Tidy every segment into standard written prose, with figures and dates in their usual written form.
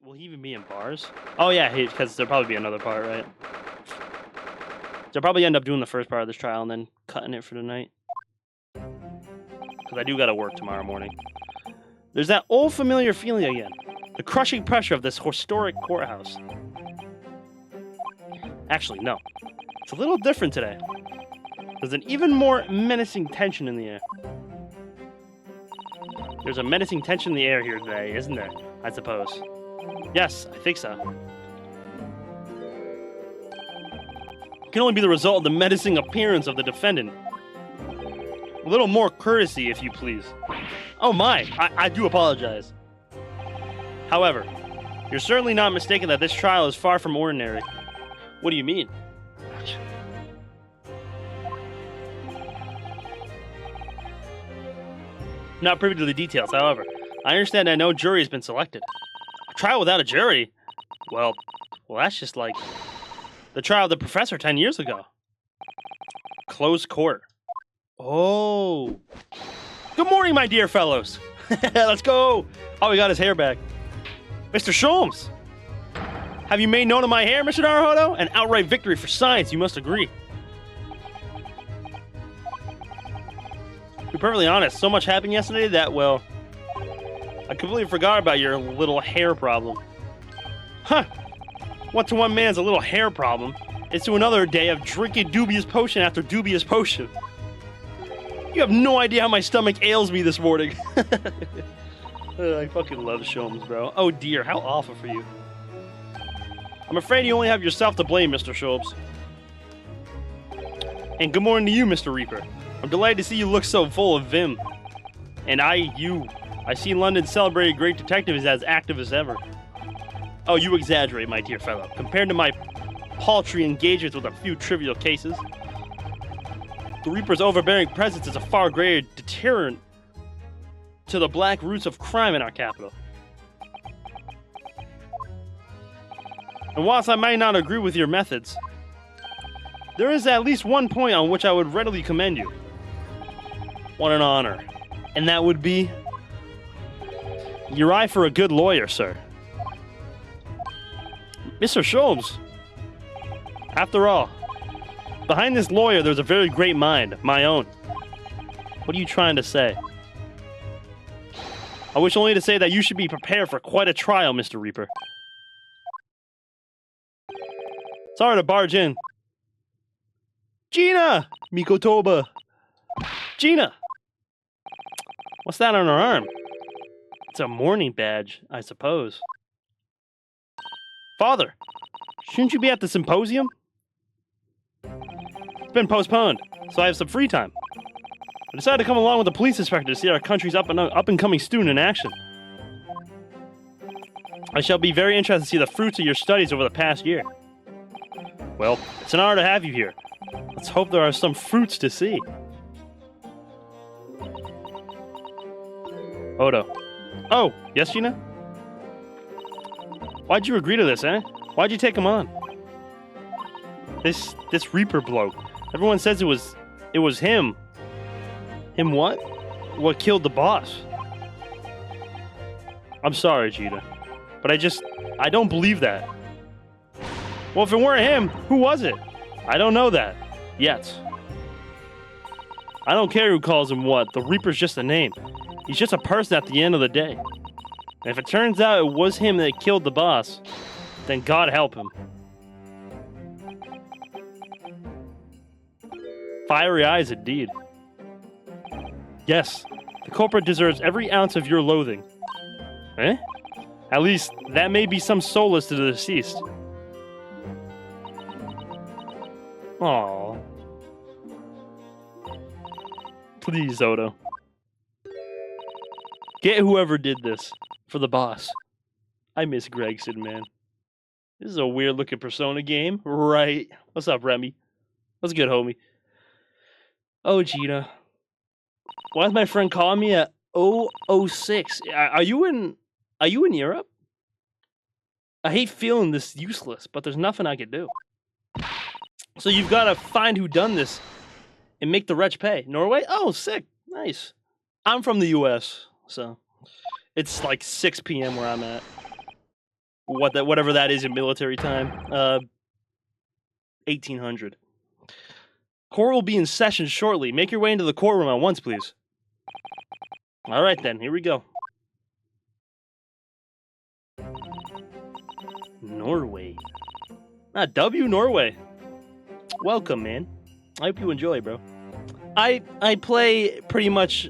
Will he even be in bars? Oh yeah, because there'll probably be another part, right? They'll probably end up doing the first part of this trial and then cutting it for the night. Because I do gotta work tomorrow morning. There's that old familiar feeling again. The crushing pressure of this historic courthouse. Actually, no. It's a little different today. There's an even more menacing tension in the air. There's a menacing tension in the air here today, isn't there? I suppose. Yes, I think so. It can only be the result of the menacing appearance of the defendant. A little more courtesy, if you please. Oh my, I do apologize. However, you're certainly not mistaken that this trial is far from ordinary. What do you mean? Not privy to the details, however. I understand that no jury has been selected. A trial without a jury? Well, that's just like the trial of the professor 10 years ago. Closed court. Oh. Good morning, my dear fellows. Let's go. Oh, we got his hair back. Mr. Sholmes. Have you made note of my hair, Mr. Naruhodo? An outright victory for science, you must agree. To be perfectly honest, so much happened yesterday that, well, I completely forgot about your little hair problem. Huh. What to one man's a little hair problem is to another day of drinking dubious potion after dubious potion. You have no idea how my stomach ails me this morning. I fucking love Sholmes, bro. Oh dear, how awful for you. I'm afraid you only have yourself to blame, Mr. Sholmes. And good morning to you, Mr. Reaper. I'm delighted to see you look so full of vim. And I see London's celebrated great detective is as active as ever. Oh, you exaggerate, my dear fellow. Compared to my paltry engagements with a few trivial cases, the Reaper's overbearing presence is a far greater deterrent to the black roots of crime in our capital. And whilst I might not agree with your methods, there is at least one point on which I would readily commend you. What an honor. And that would be your eye for a good lawyer, sir. Mr. Sholmes, after all, behind this lawyer there's a very great mind, my own. What are you trying to say? I wish only to say that you should be prepared for quite a trial, Mr. Reaper. Sorry to barge in. Gina! Mikotoba! Gina! What's that on her arm? It's a mourning badge, I suppose. Father, shouldn't you be at the symposium? It's been postponed, so I have some free time. I decided to come along with the police inspector to see our country's up-and-coming student in action. I shall be very interested to see the fruits of your studies over the past year. Well, it's an honor to have you here. Let's hope there are some fruits to see. Odo. Oh, yes, Gina? Why'd you agree to this, eh? Why'd you take him on? This Reaper bloke. Everyone says it was him. Him what? What killed the boss? I'm sorry, Gina. But I don't believe that. Well, if it weren't him, who was it? I don't know that. Yet. I don't care who calls him what. The Reaper's just a name. He's just a person at the end of the day. And if it turns out it was him that killed the boss, then God help him. Fiery eyes indeed. Yes, the culprit deserves every ounce of your loathing. Eh? At least, that may be some solace to the deceased. Aww. Please, Odo. Get whoever did this for the boss. I miss Gregson, man. This is a weird-looking Persona game, right? What's up, Remy? What's good, homie? Oh, Gina. Why is my friend calling me at 006? Are you in Europe? I hate feeling this useless, but there's nothing I can do. So you've got to find who done this and make the wretch pay. Norway? Oh, sick. Nice. I'm from the US, so it's like 6 p.m. where I'm at. whatever that is in military time. 1800. Court will be in session shortly. Make your way into the courtroom at once, please. All right, then. Here we go. Norway. Norway. Welcome, man. I hope you enjoy, bro. I play pretty much...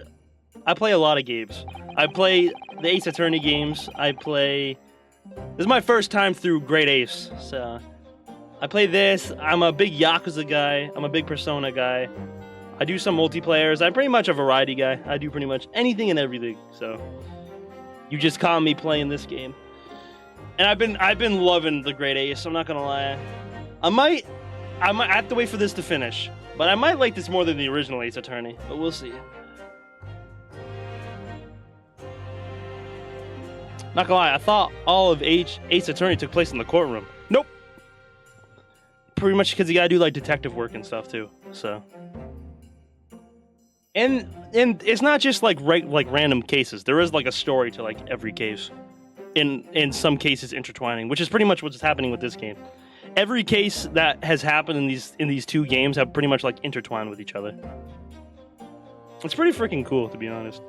I play a lot of games. I play the Ace Attorney games. This is my first time through Great Ace, so... I play this. I'm a big Yakuza guy. I'm a big Persona guy. I do some multiplayers. I'm pretty much a variety guy. I do pretty much anything and everything, so... You just caught me playing this game. And I've been loving the Great Ace, I'm not gonna lie. I might have to wait for this to finish. But I might like this more than the original Ace Attorney, but we'll see. Not gonna lie, I thought all of Ace Attorney took place in the courtroom. Nope. Pretty much because you gotta do like detective work and stuff too. So, and it's not just like random cases. There is like a story to like every case. In some cases intertwining, which is pretty much what's happening with this game. Every case that has happened in these two games have pretty much like intertwined with each other. It's pretty freaking cool, to be honest.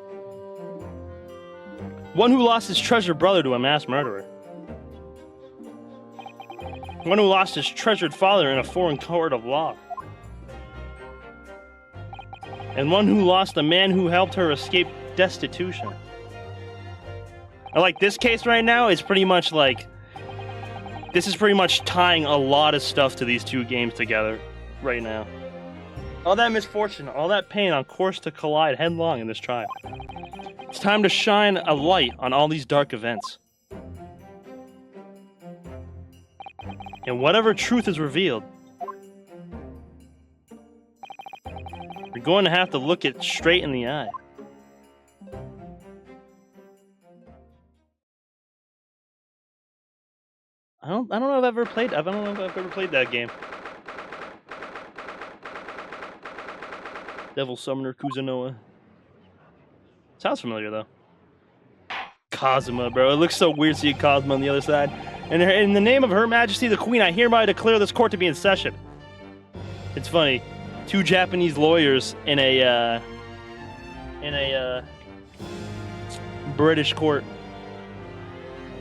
One who lost his treasured brother to a mass murderer. One who lost his treasured father in a foreign court of law. And one who lost a man who helped her escape destitution. I like this case right now is pretty much like... This is pretty much tying a lot of stuff to these two games together right now. All that misfortune, all that pain on course to collide headlong in this trial. It's time to shine a light on all these dark events. And whatever truth is revealed, you're going to have to look it straight in the eye. I don't know if I've ever played. I don't know if I've ever played that game. Devil Summoner Kuzunoa. Sounds familiar though. Kazuma, bro. It looks so weird seeing Kazuma on the other side. And in the name of Her Majesty the Queen, I hereby declare this court to be in session. It's funny. Two Japanese lawyers in a British court.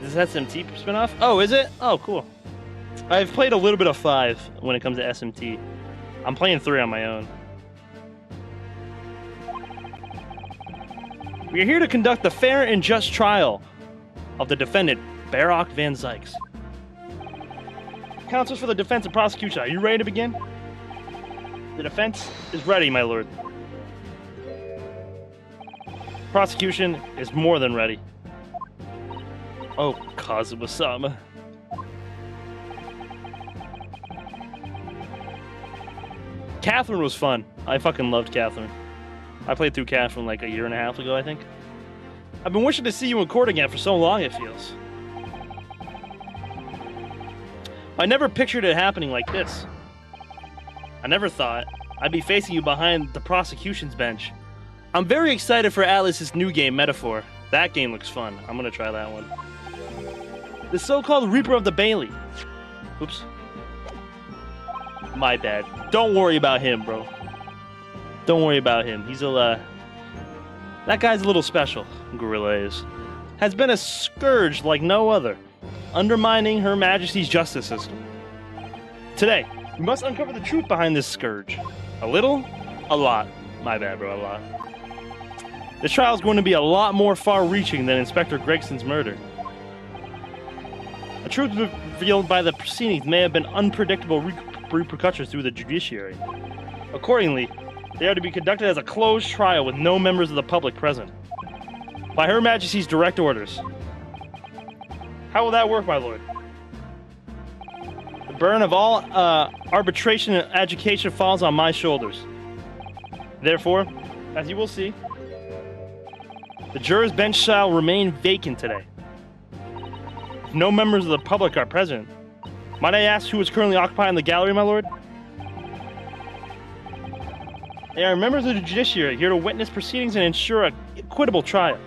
Is this SMT spinoff? Oh, is it? Oh, cool. I've played a little bit of 5 when it comes to SMT. I'm playing 3 on my own. We are here to conduct the fair and just trial of the defendant, Barak Van Zykes. Counsels for the defense and prosecution, are you ready to begin? The defense is ready, my lord. Prosecution is more than ready. Oh, Kazuma-sama. Catherine was fun. I fucking loved Catherine. I played through Catherine like a year and a half ago, I think. I've been wishing to see you in court again for so long, it feels. I never pictured it happening like this. I never thought I'd be facing you behind the prosecution's bench. I'm very excited for Atlus's new game, Metaphor. That game looks fun. I'm gonna try that one. The so-called Reaper of the Bailey. Oops. My bad. Don't worry about him, bro. Don't worry about him. He's that guy's a little special, Gorilla is. Has been a scourge like no other, undermining Her Majesty's justice system. Today, we must uncover the truth behind this scourge. A little? A lot. My bad, bro, a lot. This trial is going to be a lot more far-reaching than Inspector Gregson's murder. The truth revealed by the proceedings may have been unpredictable repercussions through the judiciary. Accordingly, they are to be conducted as a closed trial with no members of the public present. By Her Majesty's direct orders. How will that work, my lord? The burden of all arbitration and adjudication falls on my shoulders. Therefore, as you will see, the juror's bench shall remain vacant today. If no members of the public are present, might I ask who is currently occupying the gallery, my lord? They are members of the judiciary here to witness proceedings and ensure an equitable trial.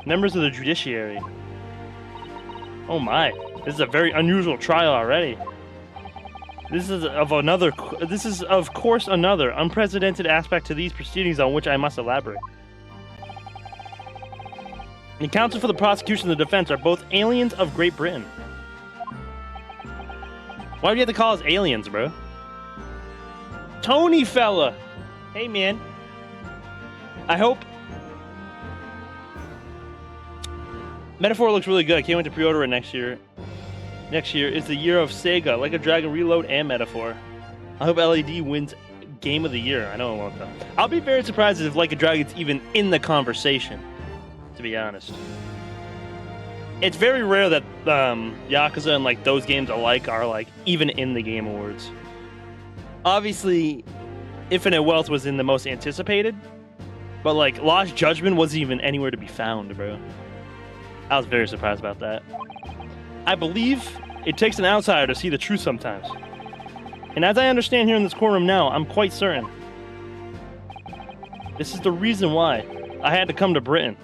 Members of the judiciary. Oh my. This is a very unusual trial already. This is of course another unprecedented aspect to these proceedings on which I must elaborate. The counsel for the prosecution and the defense are both aliens of Great Britain. Why do you have to call us aliens, bro? Tony fella! Hey, man. I hope... Metaphor looks really good. I can't wait to pre-order it next year. Next year is the year of Sega, Like a Dragon Reload, and Metaphor. I hope LED wins Game of the Year. I know it won't, though. I'll be very surprised if Like a Dragon's even in the conversation, to be honest. It's very rare that Yakuza and like those games alike are like even in the Game Awards. Obviously, Infinite Wealth was in the most anticipated, but like Lost Judgment wasn't even anywhere to be found, bro. I was very surprised about that. I believe it takes an outsider to see the truth sometimes. And as I understand here in this courtroom now, I'm quite certain. This is the reason why I had to come to Britain.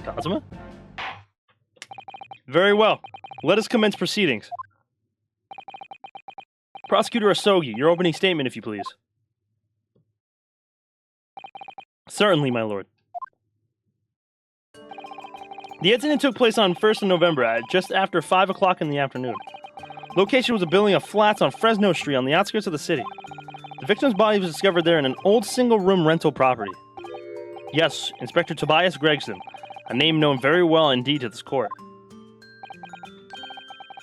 Kazuma? Very well. Let us commence proceedings. Prosecutor Asogi, your opening statement, if you please. Certainly, my lord. The incident took place on 1st of November at just after 5 o'clock in the afternoon. Location was a building of flats on Fresno Street on the outskirts of the city. The victim's body was discovered there in an old single-room rental property. Yes, Inspector Tobias Gregson, a name known very well indeed to this court.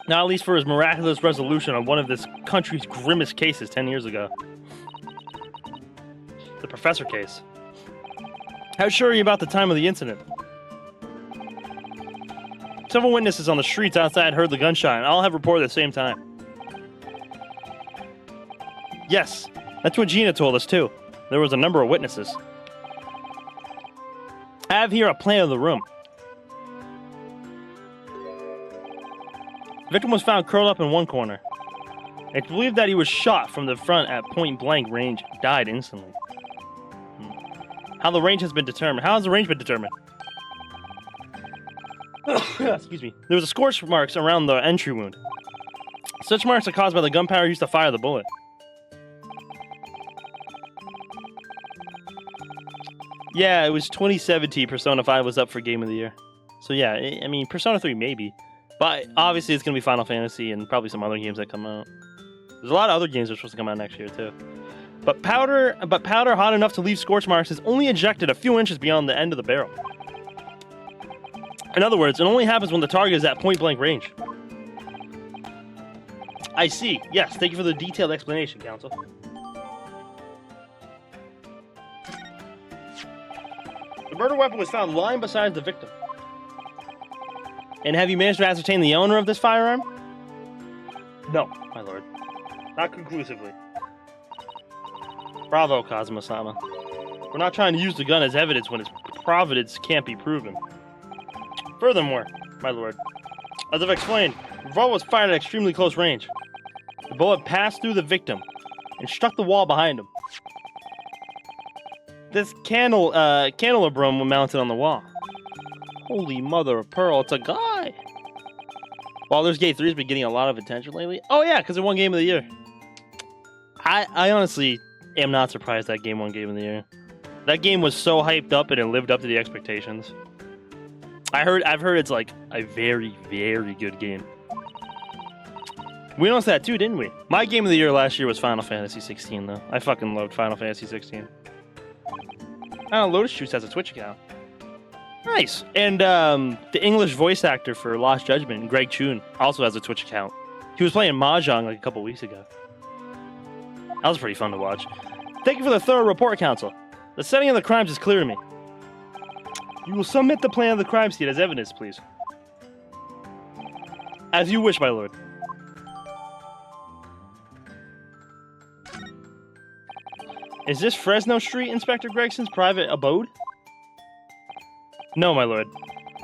Not at least for his miraculous resolution on one of this country's grimmest cases 10 years ago. The Professor case. How sure are you about the time of the incident? Several witnesses on the streets outside heard the gunshot, and all have reported at the same time. Yes, that's what Gina told us too. There was a number of witnesses. I have here a plan of the room. The victim was found curled up in one corner. It's believed that he was shot from the front at point-blank range and died instantly. How the range has been determined? How has the range been determined? Excuse me. There was a scorch marks around the entry wound. Such marks are caused by the gunpowder used to fire the bullet. Yeah, it was 2017 Persona 5 was up for Game of the Year. So yeah, I mean, Persona 3 maybe. But obviously it's going to be Final Fantasy and probably some other games that come out. There's a lot of other games that are supposed to come out next year too. But powder hot enough to leave scorch marks is only ejected a few inches beyond the end of the barrel. In other words, it only happens when the target is at point-blank range. I see. Yes, thank you for the detailed explanation, counsel. The murder weapon was found lying beside the victim. And have you managed to ascertain the owner of this firearm? No, my lord. Not conclusively. Bravo, Kazuma-sama. We're not trying to use the gun as evidence when its provenance can't be proven. Furthermore, my lord, as I've explained, the revolver was fired at extremely close range. The bullet passed through the victim and struck the wall behind him. This candelabrum was mounted on the wall. Holy mother of pearl, it's a guy! Baldur's Gate 3 has been getting a lot of attention lately. Oh yeah, because it won Game of the Year. I honestly am not surprised that game won Game of the Year. That game was so hyped up and it lived up to the expectations. I've heard it's like a very, very good game. We noticed that too, didn't we? My game of the year last year was Final Fantasy 16, though. I fucking loved Final Fantasy 16. Oh, Lotus Juice has a Twitch account. Nice. And the English voice actor for Lost Judgment, Greg Chun, also has a Twitch account. He was playing Mahjong like a couple weeks ago. That was pretty fun to watch. Thank you for the thorough report, counsel. The setting of the crimes is clear to me. You will submit the plan of the crime scene as evidence, please. As you wish, my lord. Is this Fresno Street, Inspector Gregson's private abode? No, my lord.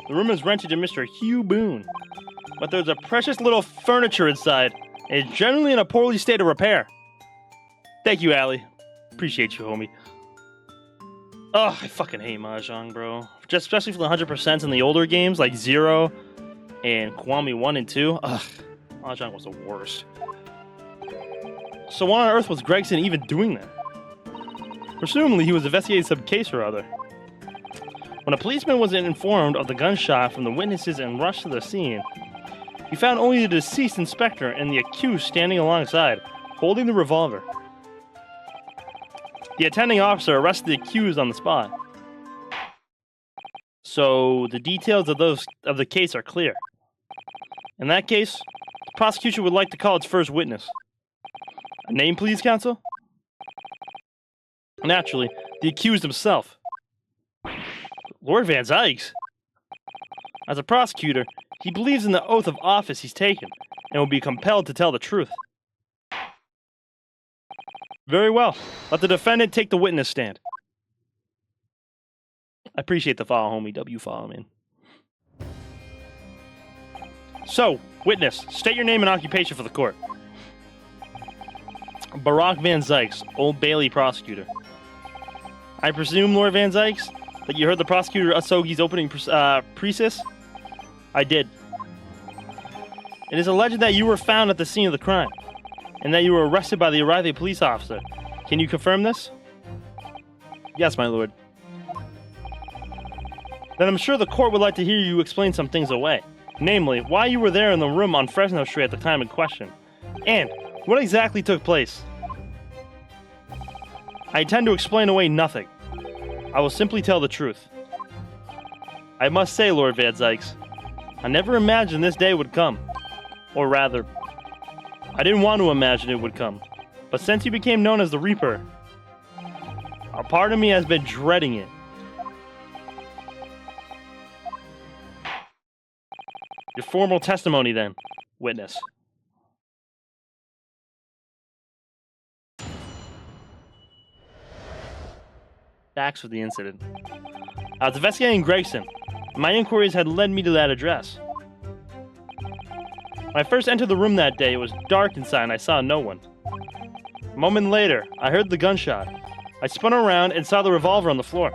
The room is rented to Mr. Hugh Boone. But there's a precious little furniture inside, and it's generally in a poorly state of repair. Thank you, Allie. Appreciate you, homie. Ugh, I fucking hate Mahjong, bro. Just especially for the 100% in the older games, like Zero, and Kwame 1 and 2. Ugh, Mahjong was the worst. So why on earth was Gregson even doing that? Presumably he was investigating some case or other. When a policeman was informed of the gunshot from the witnesses and rushed to the scene, he found only the deceased inspector and the accused standing alongside, holding the revolver. The attending officer arrested the accused on the spot. So the details of the case are clear. In that case, the prosecution would like to call its first witness. A name, please, counsel? Naturally, the accused himself. Lord Van Zykes. As a prosecutor, he believes in the oath of office he's taken and will be compelled to tell the truth. Very well. Let the defendant take the witness stand. I appreciate the follow, homie. W follow, man. So, witness, state your name and occupation for the court. Barack Van Zykes, Old Bailey prosecutor. I presume, Lord Van Zykes, that you heard the prosecutor Asogi's opening precis? I did. It is alleged that you were found at the scene of the crime, and that you were arrested by the arriving police officer. Can you confirm this? Yes, my lord. Then I'm sure the court would like to hear you explain some things away. Namely, why you were there in the room on Fresno Street at the time in question, and what exactly took place. I intend to explain away nothing. I will simply tell the truth. I must say, Lord Van Zykes, I never imagined this day would come. Or rather, I didn't want to imagine it would come. But since you became known as the Reaper, a part of me has been dreading it. Your formal testimony, then, witness. Facts of the incident. I was investigating Gregson. My inquiries had led me to that address. When I first entered the room that day, it was dark inside and I saw no one. A moment later, I heard the gunshot. I spun around and saw the revolver on the floor.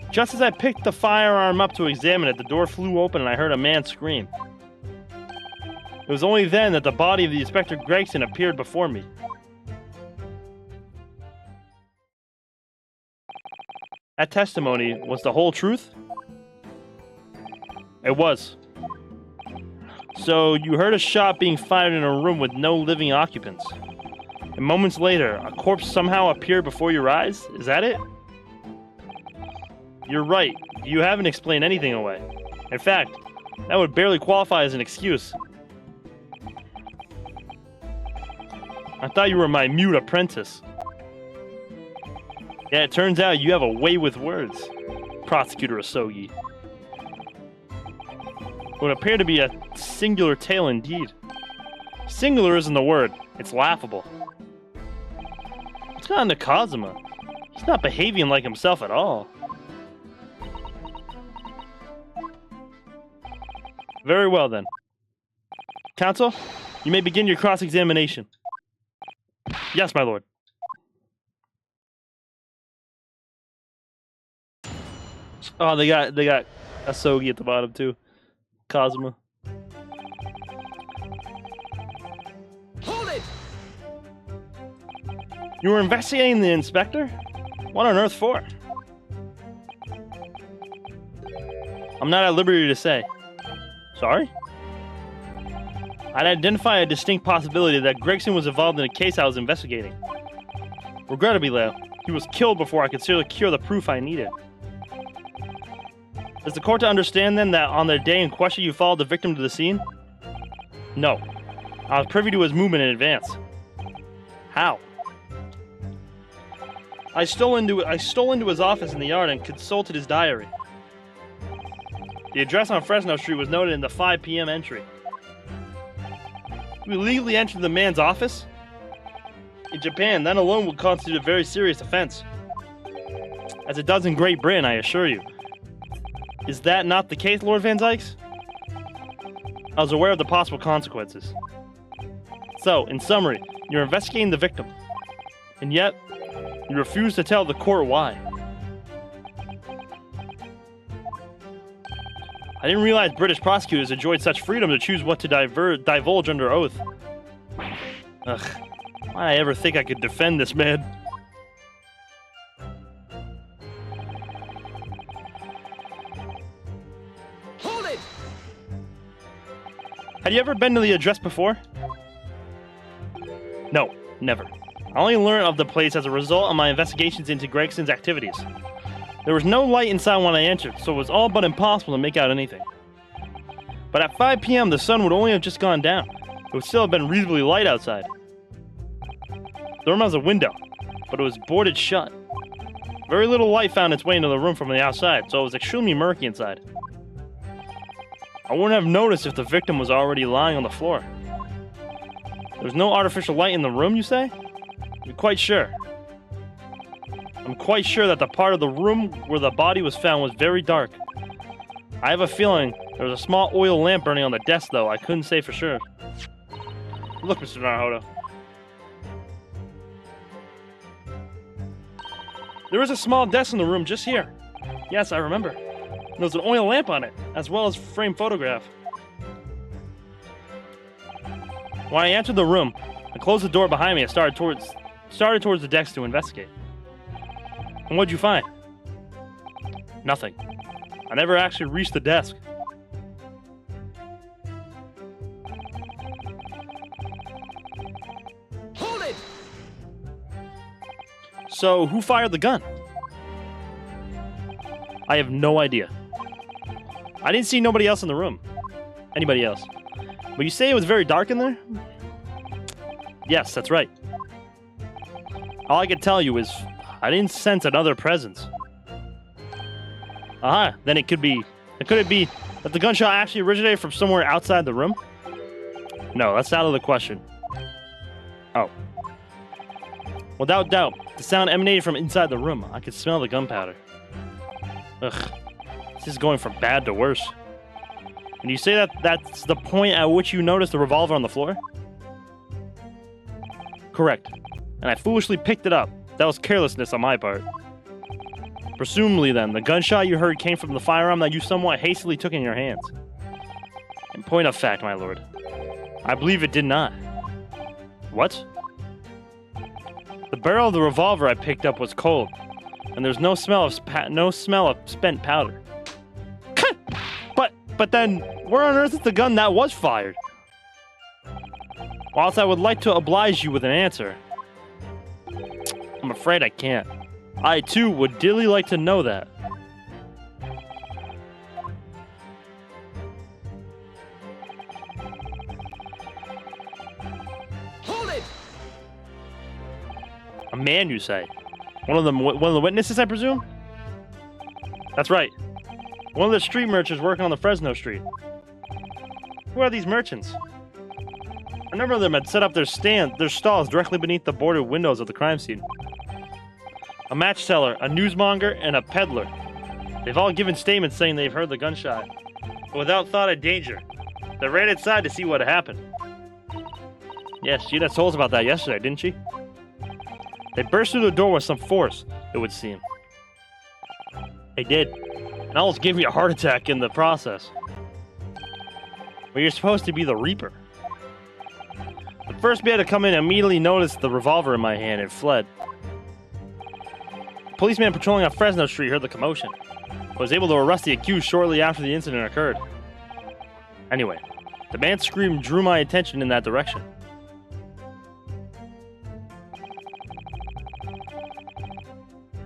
Just as I picked the firearm up to examine it, the door flew open and I heard a man scream. It was only then that the body of the Inspector Gregson appeared before me. That testimony was the whole truth? It was. So you heard a shot being fired in a room with no living occupants. And moments later, a corpse somehow appeared before your eyes? Is that it? You're right. You haven't explained anything away. In fact, that would barely qualify as an excuse. I thought you were my mute apprentice. Yeah, it turns out you have a way with words, Prosecutor Asogi. It would appear to be a singular tale indeed. Singular isn't the word, it's laughable. What's gotten to Kazuma? He's not behaving like himself at all. Very well then. Counsel, you may begin your cross-examination. Yes, my lord. Oh, they got Asogi at the bottom too. Kazuma. Hold it! You were investigating the inspector? What on earth for? I'm not at liberty to say. Sorry? I'd identify a distinct possibility that Gregson was involved in a case I was investigating. Regrettably, Leo, he was killed before I could secure the proof I needed. Is the court to understand then that on the day in question you followed the victim to the scene? No. I was privy to his movement in advance. How? I stole into his office in the yard and consulted his diary. The address on Fresno Street was noted in the 5 p.m. entry. We illegally entered the man's office? In Japan, that alone would constitute a very serious offense. As it does in Great Britain, I assure you. Is that not the case, Lord Van Zykes? I was aware of the possible consequences. So, in summary, you're investigating the victim. And yet, you refuse to tell the court why. I didn't realize British prosecutors enjoyed such freedom to choose what to divulge under oath. Ugh. Why did I ever think I could defend this man? Hold it! Had you ever been to the address before? No, never. I only learned of the place as a result of my investigations into Gregson's activities. There was no light inside when I entered, so it was all but impossible to make out anything. But at 5 p.m., the sun would only have just gone down. It would still have been reasonably light outside. The room has a window, but it was boarded shut. Very little light found its way into the room from the outside, so it was extremely murky inside. I wouldn't have noticed if the victim was already lying on the floor. There was no artificial light in the room, you say? You're quite sure? I'm quite sure that the part of the room where the body was found was very dark. I have a feeling there was a small oil lamp burning on the desk, though. I couldn't say for sure. Look, Mr. Naruhodo. There was a small desk in the room just here. Yes, I remember. There was an oil lamp on it, as well as a framed photograph. When I entered the room, I closed the door behind me and started towards the desk to investigate. And what'd you find? Nothing. I never actually reached the desk. Hold it! So, who fired the gun? I have no idea. I didn't see nobody else in the room. Anybody else. But you say it was very dark in there? Yes, that's right. All I can tell you is I didn't sense another presence. Aha, then it could it be that the gunshot actually originated from somewhere outside the room? No, that's out of the question. Oh. Without doubt, the sound emanated from inside the room. I could smell the gunpowder. Ugh. This is going from bad to worse. And you say that's the point at which you noticed the revolver on the floor? Correct. And I foolishly picked it up. That was carelessness on my part. Presumably then, the gunshot you heard came from the firearm that you somewhat hastily took in your hands. In point of fact, my lord, I believe it did not. What? The barrel of the revolver I picked up was cold, and there's no smell of spent powder. But then, where on earth is the gun that was fired? Whilst I would like to oblige you with an answer, I'm afraid I can't. I, too, would dearly like to know that. Hold it! A man, you say? One of the witnesses, I presume? That's right. One of the street merchants working on the Fresno Street. Who are these merchants? A number of them had set up their stalls directly beneath the boarded windows of the crime scene. A match seller, a newsmonger, and a peddler. They've all given statements saying they've heard the gunshot, but without thought of danger. They ran inside to see what had happened. Yes, Gina told us about that yesterday, didn't she? They burst through the door with some force, it would seem. They did. And almost gave me a heart attack in the process. But you're supposed to be the Reaper. The first man to come in immediately noticed the revolver in my hand and fled. A policeman patrolling on Fresno Street heard the commotion, but was able to arrest the accused shortly after the incident occurred. Anyway, the man's scream drew my attention in that direction.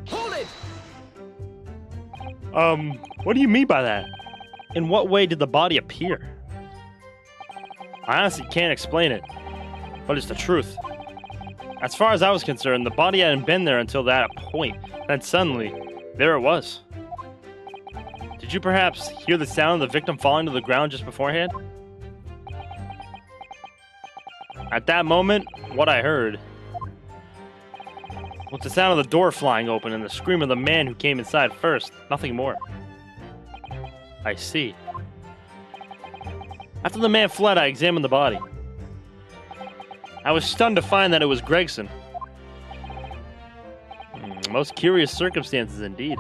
Hold it! What do you mean by that? In what way did the body appear? I honestly can't explain it, but it's the truth. As far as I was concerned, the body hadn't been there until that point. Then suddenly, there it was. Did you perhaps hear the sound of the victim falling to the ground just beforehand? At that moment, what I heard was the sound of the door flying open and the scream of the man who came inside first. Nothing more. I see. After the man fled, I examined the body. I was stunned to find that it was Gregson. Most curious circumstances indeed.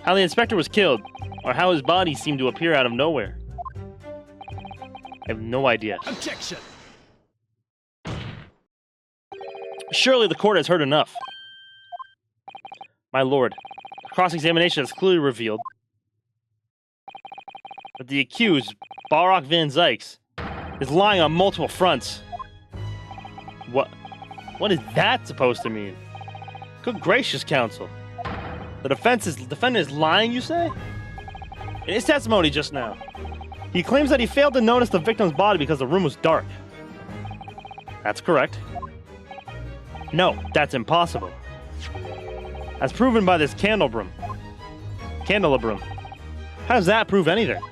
How the inspector was killed, or how his body seemed to appear out of nowhere. I have no idea. Objection! Surely the court has heard enough. My lord, cross-examination has clearly revealed that the accused, Balrock Van Zykes, is lying on multiple fronts. What is that supposed to mean? Good gracious, counsel. The defendant is lying, you say? In his testimony just now, he claims that he failed to notice the victim's body because the room was dark. That's correct. No, that's impossible. As proven by this candelabrum. How does that prove anything?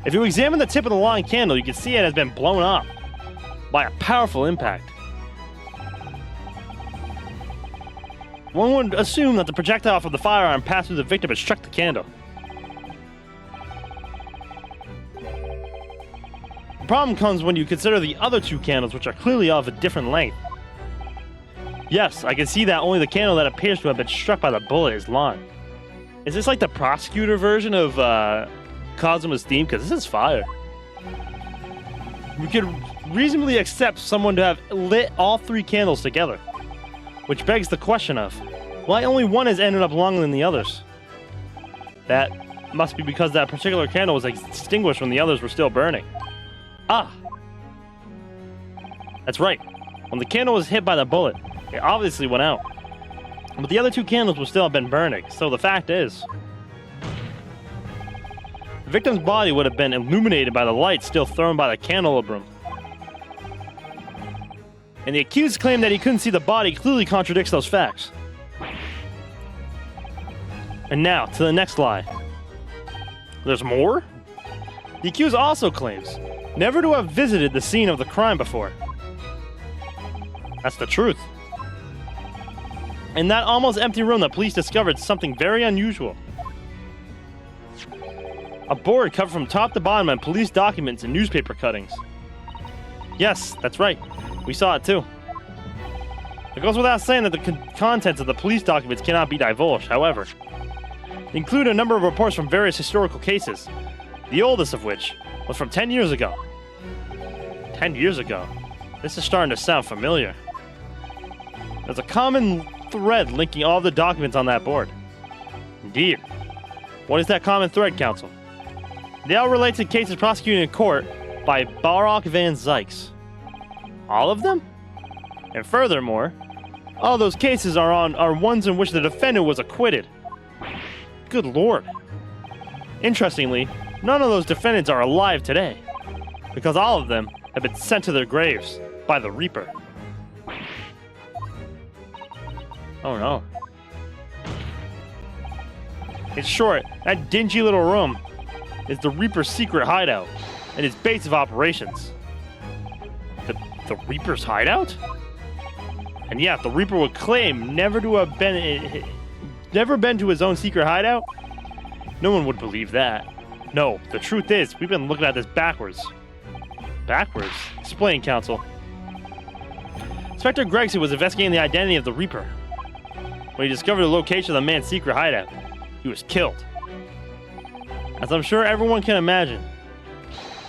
If you examine the tip of the long candle, you can see it has been blown off by a powerful impact. One would assume that the projectile from the firearm passed through the victim and struck the candle. The problem comes when you consider the other two candles, which are clearly of a different length. Yes, I can see that only the candle that appears to have been struck by the bullet is long. Is this like the prosecutor version of Kazuma's theme? Because this is fire. We could reasonably accept someone to have lit all three candles together. Which begs the question of, why only one has ended up longer than the others? That must be because that particular candle was extinguished when the others were still burning. Ah! That's right. When the candle was hit by the bullet, it obviously went out. But the other two candles would still have been burning, so the fact is, the victim's body would have been illuminated by the light still thrown by the candelabrum. And the accused's claim that he couldn't see the body clearly contradicts those facts. And now, to the next lie. There's more? The accused also claims never to have visited the scene of the crime before. That's the truth. In that almost empty room, the police discovered something very unusual. A board covered from top to bottom in police documents and newspaper cuttings. Yes, that's right. We saw it too. It goes without saying that the contents of the police documents cannot be divulged, however. They include a number of reports from various historical cases, the oldest of which was from 10 years ago. 10 years ago? This is starting to sound familiar. There's a common thread linking all the documents on that board. Indeed. What is that common thread, counsel? They all relate to cases prosecuted in court by Balrock Van Zykes. All of them? And furthermore, all those cases are ones in which the defendant was acquitted. Good lord. Interestingly, none of those defendants are alive today, because all of them have been sent to their graves by the Reaper. Oh no. In short, that dingy little room is the Reaper's secret hideout and its base of operations. The Reaper's hideout? And yeah, if the Reaper would claim never been to his own secret hideout, no one would believe that. No, the truth is, we've been looking at this backwards. Backwards? Explain, counsel. Inspector Gregson was investigating the identity of the Reaper. When he discovered the location of the man's secret hideout, he was killed. As I'm sure everyone can imagine,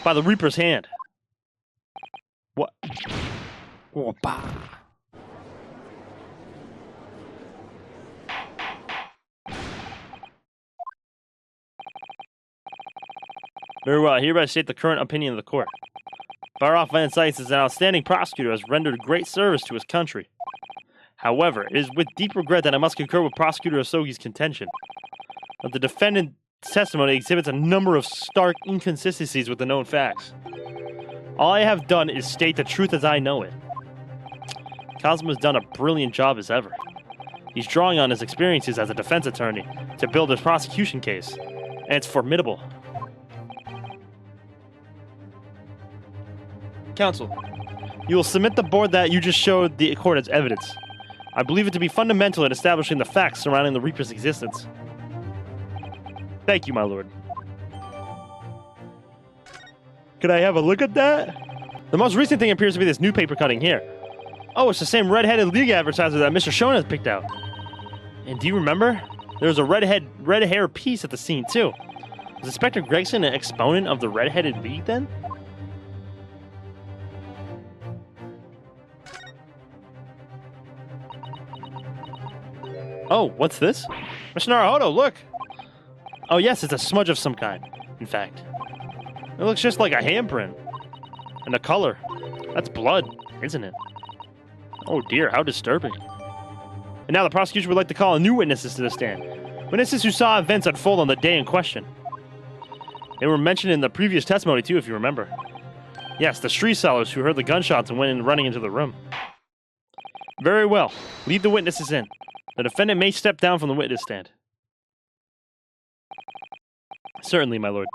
by the Reaper's hand. What? Opa. Very well, I hereby state the current opinion of the court. Balrock Van Zykes is an outstanding prosecutor who has rendered great service to his country. However, it is with deep regret that I must concur with Prosecutor Asogi's contention that the defendant's testimony exhibits a number of stark inconsistencies with the known facts. All I have done is state the truth as I know it. Kazuma's done a brilliant job as ever. He's drawing on his experiences as a defense attorney to build his prosecution case, and it's formidable. Counsel, you will submit the board that you just showed the court as evidence. I believe it to be fundamental in establishing the facts surrounding the Reaper's existence. Thank you, my lord. Could I have a look at that? The most recent thing appears to be this newspaper cutting here. Oh, it's the same red-headed league advertiser that Mr. Shona has picked out. And do you remember? There was a red hair piece at the scene, too. Was Inspector Gregson an exponent of the Red-Headed League then? Oh, what's this? Mr. Naruhodo, look! Oh yes, it's a smudge of some kind, in fact. It looks just like a handprint. And the color. That's blood, isn't it? Oh dear, how disturbing. And now the prosecution would like to call new witnesses to the stand. Witnesses who saw events unfold on the day in question. They were mentioned in the previous testimony too, if you remember. Yes, the street sellers who heard the gunshots and went in running into the room. Very well. Lead the witnesses in. The defendant may step down from the witness stand. Certainly, my lord.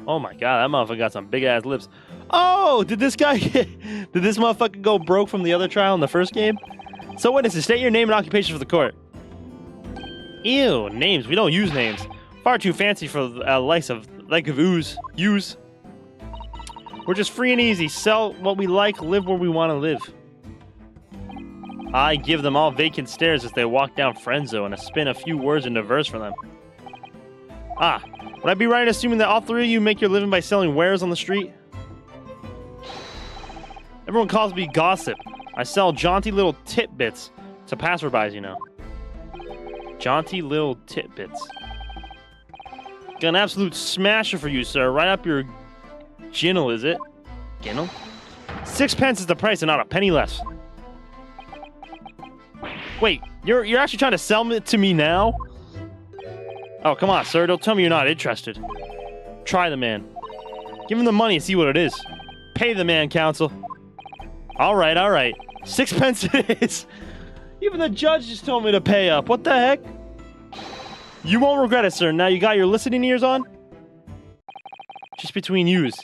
Oh my god, that motherfucker got some big ass lips. Oh, did this guy did this motherfucker go broke from the other trial in the first game? So witnesses, state your name and occupation for the court. Ew, names. We don't use names. Far too fancy for likes of ooze. Use. We're just free and easy. Sell what we like, live where we want to live. I give them all vacant stares as they walk down Friendzo and I spin a few words into verse for them. Ah, would I be right in assuming that all three of you make your living by selling wares on the street? Everyone calls me Gossip. I sell jaunty little titbits to passerbys, you know. Jaunty little titbits. Got an absolute smasher for you, sir. Right up your ginnel, is it? Ginnel? 6 pence is the price and not a penny less. Wait, you're actually trying to sell it to me now? Oh, come on, sir. Don't tell me you're not interested. Try the man. Give him the money and see what it is. Pay the man, counsel. All right, all right. 6 pence it is. Even the judge just told me to pay up. What the heck? You won't regret it, sir. Now you got your listening ears on? Just between yous.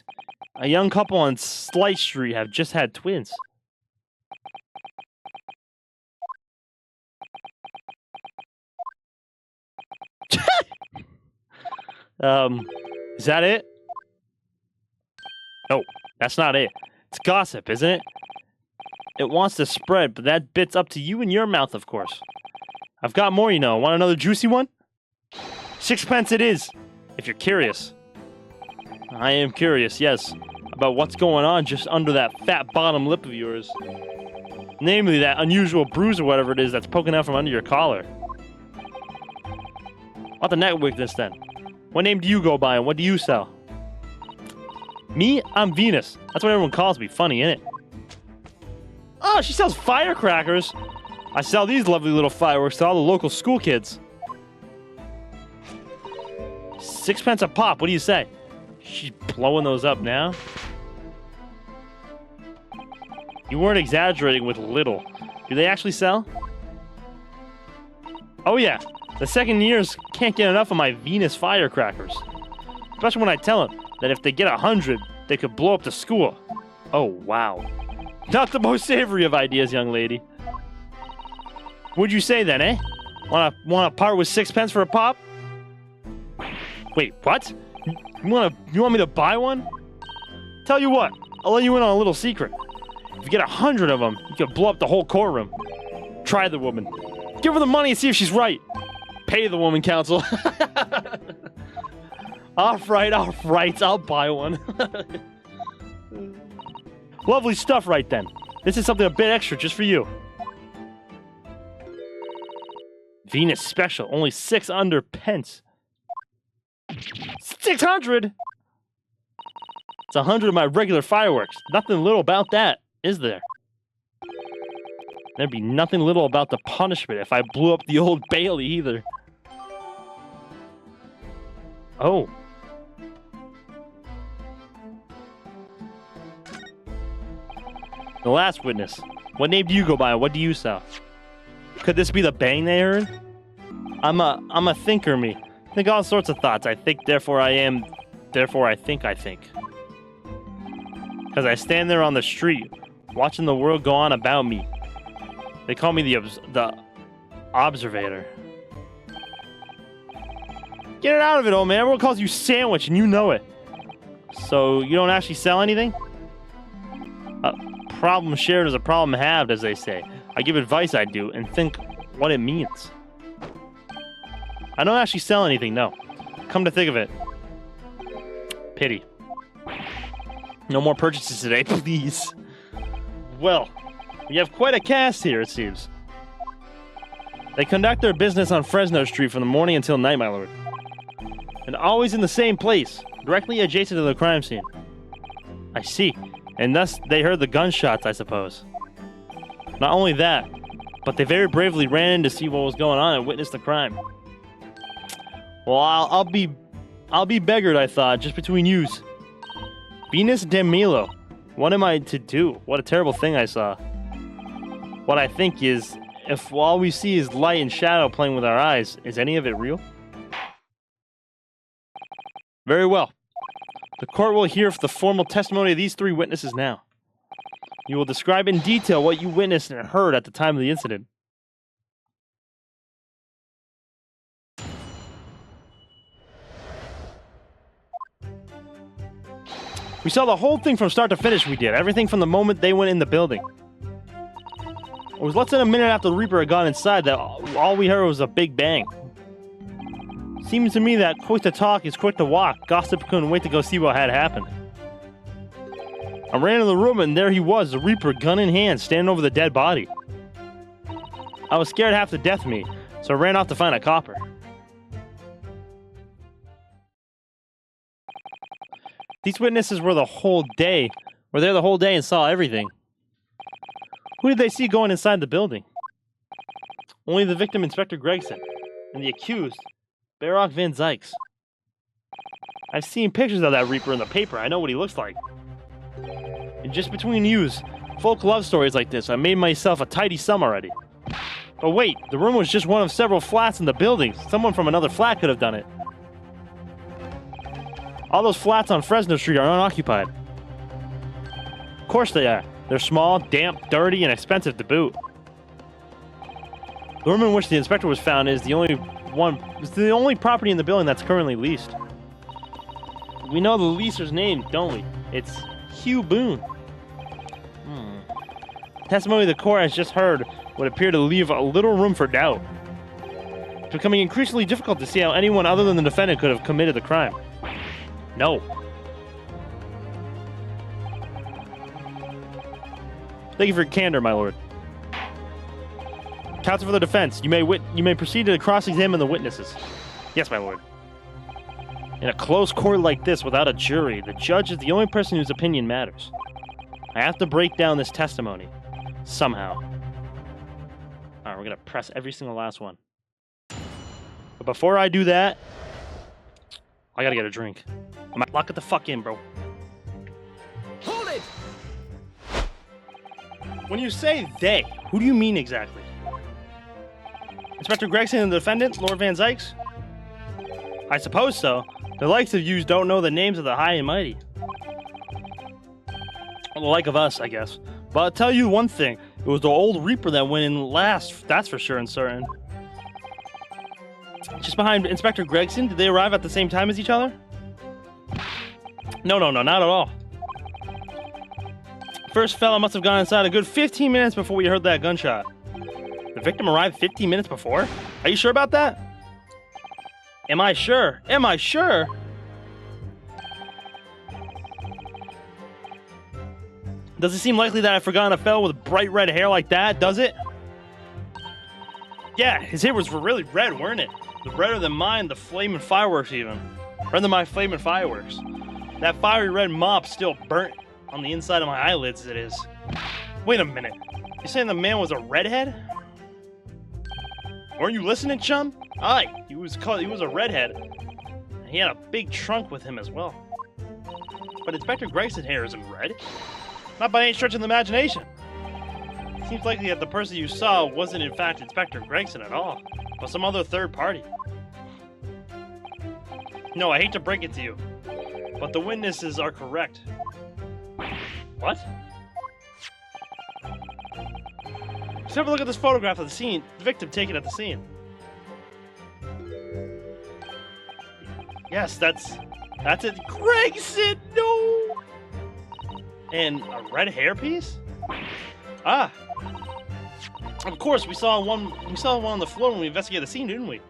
A young couple on Slight Street have just had twins. Is that it? No, that's not it. It's gossip, isn't it? It wants to spread, but that bit's up to you and your mouth, of course. I've got more, you know. Want another juicy one? 6 pence it is, if you're curious. I am curious, yes, about what's going on just under that fat bottom lip of yours. Namely, that unusual bruise or whatever it is that's poking out from under your collar. What the neck witness then? What name do you go by and what do you sell? Me? I'm Venus. That's what everyone calls me. Funny, innit? Oh, she sells firecrackers. I sell these lovely little fireworks to all the local school kids. 6 pence a pop. What do you say? She's blowing those up now. You weren't exaggerating with little. Do they actually sell? Oh yeah. The second years can't get enough of my Venus firecrackers. Especially when I tell them that if they get 100, they could blow up the school. Oh, wow. Not the most savory of ideas, young lady. What'd you say then, eh? Wanna part with 6 pence for a pop? Wait, what? You want me to buy one? Tell you what, I'll let you in on a little secret. If you get 100 of them, you can blow up the whole courtroom. Try the woman. Give her the money and see if she's right. Pay the woman, counsel. All right, I'll buy one. Lovely stuff right then. This is something a bit extra just for you. Venus special, only 600 pence. 600? It's 100 of my regular fireworks. Nothing little about that, is there? There'd be nothing little about the punishment if I blew up the Old Bailey either. Oh. The last witness. What name do you go by and what do you sell? Could this be the bang they heard? I'm a thinker, me. Think all sorts of thoughts. I think, therefore I am, therefore I think I think. Because I stand there on the street, watching the world go on about me. They call me the observator. Get it out of it, old man. Everyone calls you Sandwich, and you know it. So, you don't actually sell anything? Problem shared is a problem halved, as they say. I give advice, I do, and think what it means. I don't actually sell anything, no. Come to think of it. Pity. No more purchases today, please. Well, we have quite a cast here, it seems. They conduct their business on Fresno Street from the morning until night, my lord. And always in the same place, directly adjacent to the crime scene. I see. And thus they heard the gunshots, I suppose. Not only that, but they very bravely ran in to see what was going on and witnessed the crime. Well, I'll be beggared, I thought, just between yous. Venus de Milo. What am I to do? What a terrible thing I saw. What I think is, if all we see is light and shadow playing with our eyes, is any of it real? Very well. The court will hear the formal testimony of these three witnesses now. You will describe in detail what you witnessed and heard at the time of the incident. We saw the whole thing from start to finish, we did. Everything from the moment they went in the building. It was less than a minute after the Reaper had gone inside that all we heard was a big bang. Seems to me that quick to talk is quick to walk. Gossip couldn't wait to go see what had happened. I ran into the room and there he was, the Reaper, gun in hand, standing over the dead body. I was scared half to death of me, so I ran off to find a copper. These witnesses were there the whole day and saw everything. Who did they see going inside the building? Only the victim, Inspector Gregson, and the accused, Baroque Van Zykes. I've seen pictures of that Reaper in the paper. I know what he looks like. And just between yous, folk love stories like this. I made myself a tidy sum already. But wait, the room was just one of several flats in the building. Someone from another flat could have done it. All those flats on Fresno Street are unoccupied. Of course they are. They're small, damp, dirty, and expensive to boot. The room in which the inspector was found is the only property in the building that's currently leased. We know the leaser's name, don't we? It's Hugh Boone. Testimony the court has just heard would appear to leave a little room for doubt. It's becoming increasingly difficult to see how anyone other than the defendant could have committed the crime. No. Thank you for your candor, my lord. Counsel for the defense, you may proceed to cross-examine the witnesses. Yes, my lord. In a close court like this without a jury, the judge is the only person whose opinion matters. I have to break down this testimony. Somehow. Alright, we're gonna press every single last one. But before I do that, I gotta get a drink. Lock it the fuck in, bro. Hold it! When you say they, who do you mean exactly? Inspector Gregson and the defendant, Lord Van Zykes? I suppose so. The likes of yous don't know the names of the high and mighty. Well, the like of us, I guess. But I'll tell you one thing. It was the old Reaper that went in last, that's for sure and certain. Just behind Inspector Gregson, did they arrive at the same time as each other? No, not at all. First fella must have gone inside a good 15 minutes before we heard that gunshot. The victim arrived 15 minutes before? Are you sure about that? Am I sure? Am I sure? Does it seem likely that I've forgotten a fellow with bright red hair like that, does it? Yeah, his hair was really red, weren't it? Redder than mine, the flaming fireworks even. Redder than my flaming fireworks. That fiery red mop still burnt on the inside of my eyelids as it is. Wait a minute. You're saying the man was a redhead? Weren't you listening, chum? Aye, he was a redhead. And he had a big trunk with him as well. But Inspector Gregson's hair isn't red. Not by any stretch of the imagination. It seems likely that the person you saw wasn't in fact Inspector Gregson at all, but some other third party. No, I hate to break it to you, but the witnesses are correct. What? Just have a look at this photograph of the scene, the victim taken at the scene. Yes, that's it. Gregson, no! And a red hairpiece? Ah. Of course, we saw one on the floor when we investigated the scene, didn't we?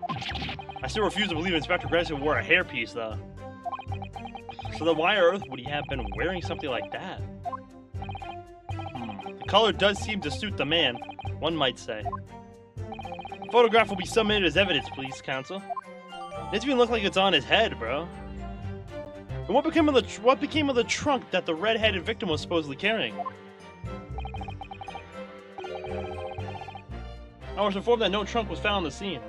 I still refuse to believe Inspector Gregson wore a hairpiece, though. So then why on earth would he have been wearing something like that? The color does seem to suit the man, one might say. The photograph will be submitted as evidence, please, counsel. It doesn't even look like it's on his head, bro. And what became of the trunk that the red-headed victim was supposedly carrying? I was informed that no trunk was found on the scene.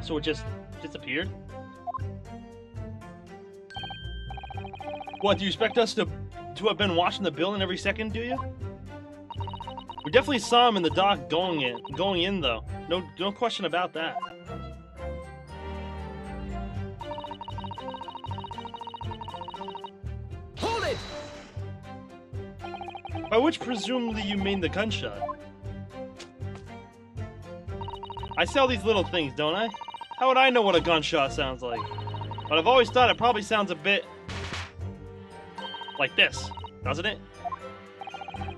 So it just disappeared? What, do you expect us to have been watching the building every second, do you? We definitely saw him in the dock going in though. No question about that. Hold it! By which presumably you mean the gunshot. I sell these little things, don't I? How would I know what a gunshot sounds like? But I've always thought it probably sounds a bit like this, doesn't it?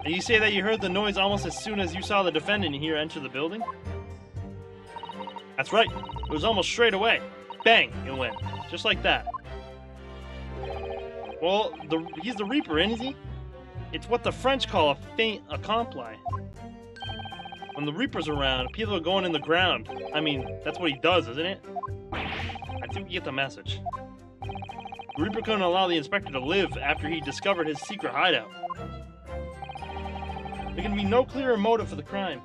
And you say that you heard the noise almost as soon as you saw the defendant here enter the building? That's right. It was almost straight away. Bang! It went. Just like that. Well, he's the Reaper, isn't he? It's what the French call a feint accompli. When the Reaper's around, people are going in the ground. I mean, that's what he does, isn't it? I think we get the message. The Reaper couldn't allow the inspector to live after he discovered his secret hideout. There can be no clearer motive for the crime.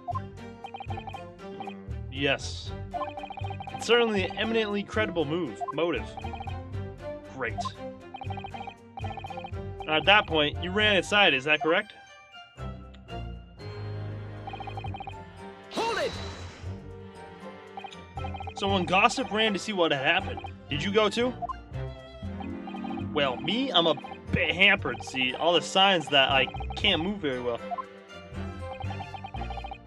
Yes. It's certainly an eminently credible motive. Great. Now at that point, you ran inside, is that correct? Hold it! So when Gossip ran to see what had happened, did you go too? Well, me, I'm a bit hampered, see, all the signs that I can't move very well.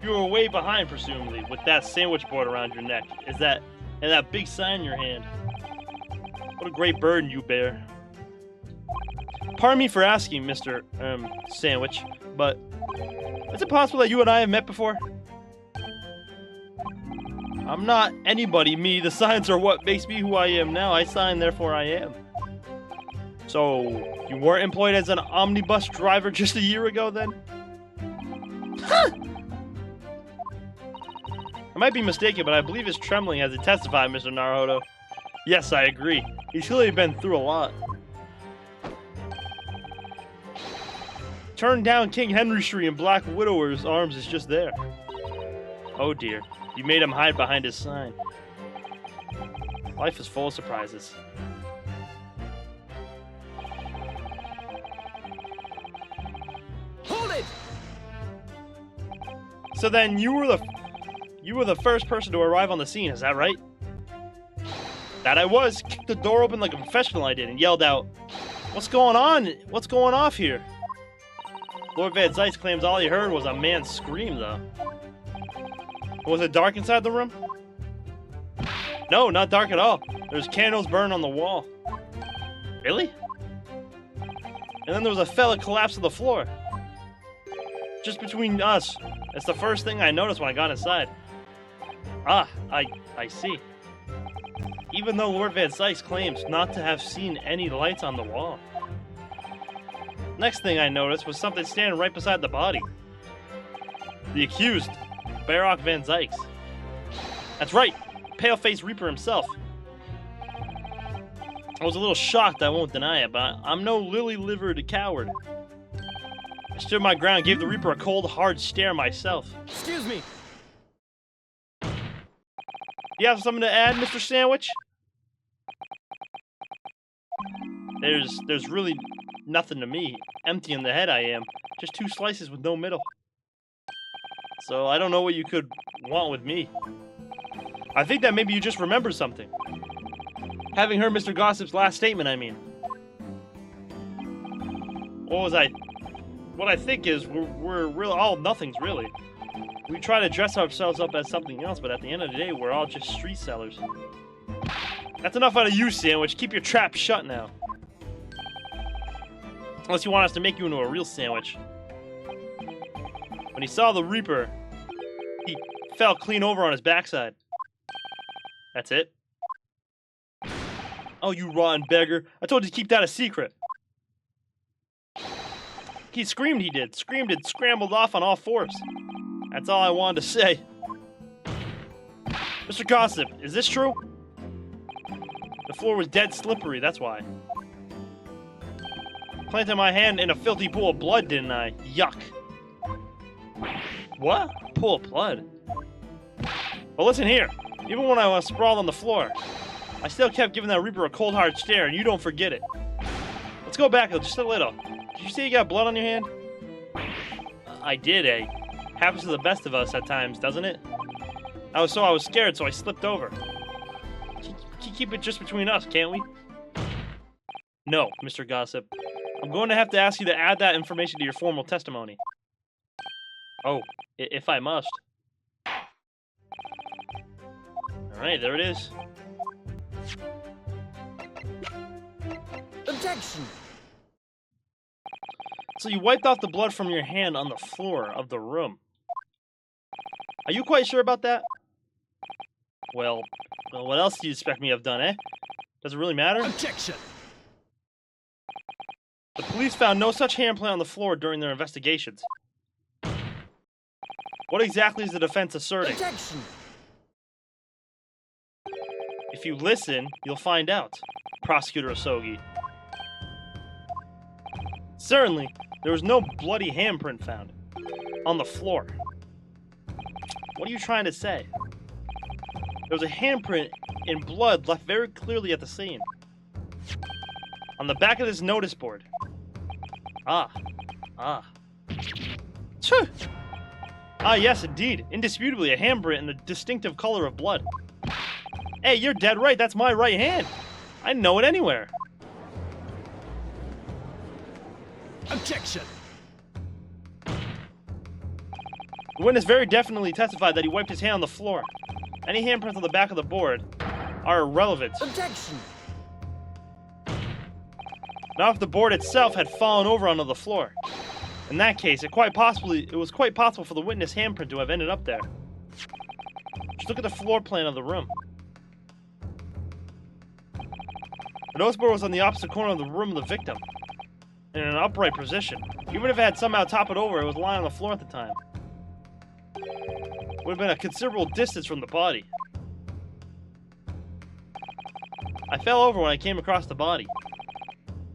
You were way behind, presumably, with that sandwich board around your neck. And that big sign in your hand. What a great burden you bear. Pardon me for asking, Mr. Sandwich, but is it possible that you and I have met before? I'm not anybody, me. The signs are what makes me who I am now. I sign, therefore I am. So, you weren't employed as an omnibus driver just a year ago, then? Huh! I might be mistaken, but I believe his trembling has intensified, Mr. Naruhodo. Yes, I agree. He's clearly been through a lot. Turn down King Henry Street and Black Widower's Arms is just there. Oh dear, you made him hide behind his sign. Life is full of surprises. Hold it! So then you were the first person to arrive on the scene, is that right? That I was. Kicked the door open like a professional I did and yelled out, "What's going on? What's going off here?" Lord Van Zeitz claims all he heard was a man scream, though. Was it dark inside the room? No, not dark at all. There's candles burning on the wall. Really? And then there was a fella collapse to the floor. Just between us. It's the first thing I noticed when I got inside. Ah, I see. Even though Lord Van Zeitz claims not to have seen any lights on the wall. Next thing I noticed was something standing right beside the body. The accused, Baroque Van Zeitz. That's right, Pale-Faced Reaper himself. I was a little shocked, I won't deny it, but I'm no lily-livered coward. I stood my ground and gave the Reaper a cold, hard stare myself. Excuse me. You have something to add, Mr. Sandwich? There's really nothing to me. Empty in the head I am. Just two slices with no middle. So I don't know what you could want with me. I think that maybe you just remember something. Having heard Mr. Gossip's last statement, I mean. What I think is we're real all nothings really. We try to dress ourselves up as something else, but at the end of the day, we're all just street sellers. That's enough out of you, Sandwich. Keep your trap shut now. Unless you want us to make you into a real sandwich. When he saw the Reaper, he fell clean over on his backside. That's it? Oh, you rotten beggar. I told you to keep that a secret. He screamed, he did. Screamed and scrambled off on all fours. That's all I wanted to say. Mr. Gossip, is this true? The floor was dead slippery, that's why. Planted my hand in a filthy pool of blood, didn't I? Yuck. What? Pool of blood? Well, listen here. Even when I was sprawled on the floor, I still kept giving that Reaper a cold hard stare, and you don't forget it. Let's go back just a little. Did you say you got blood on your hand? I did, eh? Happens to the best of us at times, doesn't it? I was scared, so I slipped over. Keep it just between us, can't we? No, Mr. Gossip. I'm going to have to ask you to add that information to your formal testimony. Oh, if I must. Alright, there it is. Objection! So you wiped off the blood from your hand on the floor of the room. Are you quite sure about that? Well, what else do you expect me to have done, eh? Does it really matter? Objection! The police found no such handprint on the floor during their investigations. What exactly is the defense asserting? Objection! If you listen, you'll find out, Prosecutor Osogi. Certainly, there was no bloody handprint found on the floor. What are you trying to say? There was a handprint in blood left very clearly at the scene. On the back of this notice board. Ah. Phew. Ah, yes, indeed. Indisputably, a handprint in the distinctive color of blood. Hey, you're dead right. That's my right hand. I know it anywhere. Objection! The witness very definitely testified that he wiped his hand on the floor. Any handprints on the back of the board are irrelevant. Objection! Not if the board itself had fallen over onto the floor. In that case, it was quite possible for the witness handprint to have ended up there. Just look at the floor plan of the room. The notice board was on the opposite corner of the room of the victim, in an upright position. Even if it had somehow toppled over, it was lying on the floor at the time. Would have been a considerable distance from the body. I fell over when I came across the body,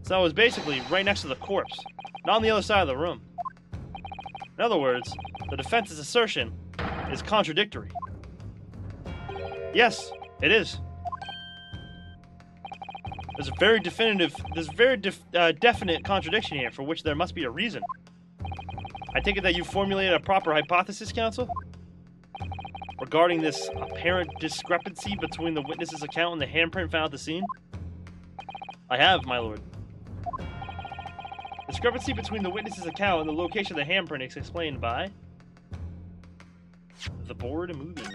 so I was basically right next to the corpse, not on the other side of the room. In other words, the defense's assertion is contradictory. Yes, it is. There's a very definite contradiction here for which there must be a reason. I take it that you formulated a proper hypothesis, counsel? Regarding this apparent discrepancy between the witness's account and the handprint found at the scene? I have, my lord. Discrepancy between the witness's account and the location of the handprint is explained by the board moving.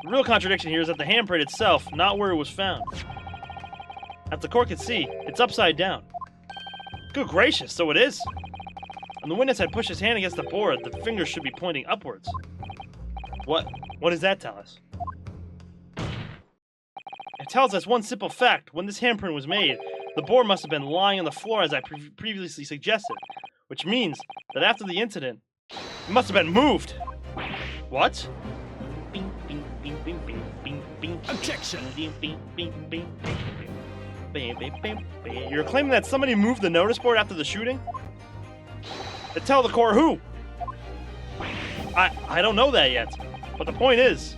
The real contradiction here is that the handprint itself, not where it was found. As the court could see, it's upside down. Good gracious, so it is. When the witness had pushed his hand against the board, the fingers should be pointing upwards. What does that tell us? It tells us one simple fact. When this handprint was made, the board must have been lying on the floor as I previously suggested, which means that after the incident, it must have been moved. What? Objection! You're claiming that somebody moved the notice board after the shooting? Then tell the court who? I don't know that yet, but the point is,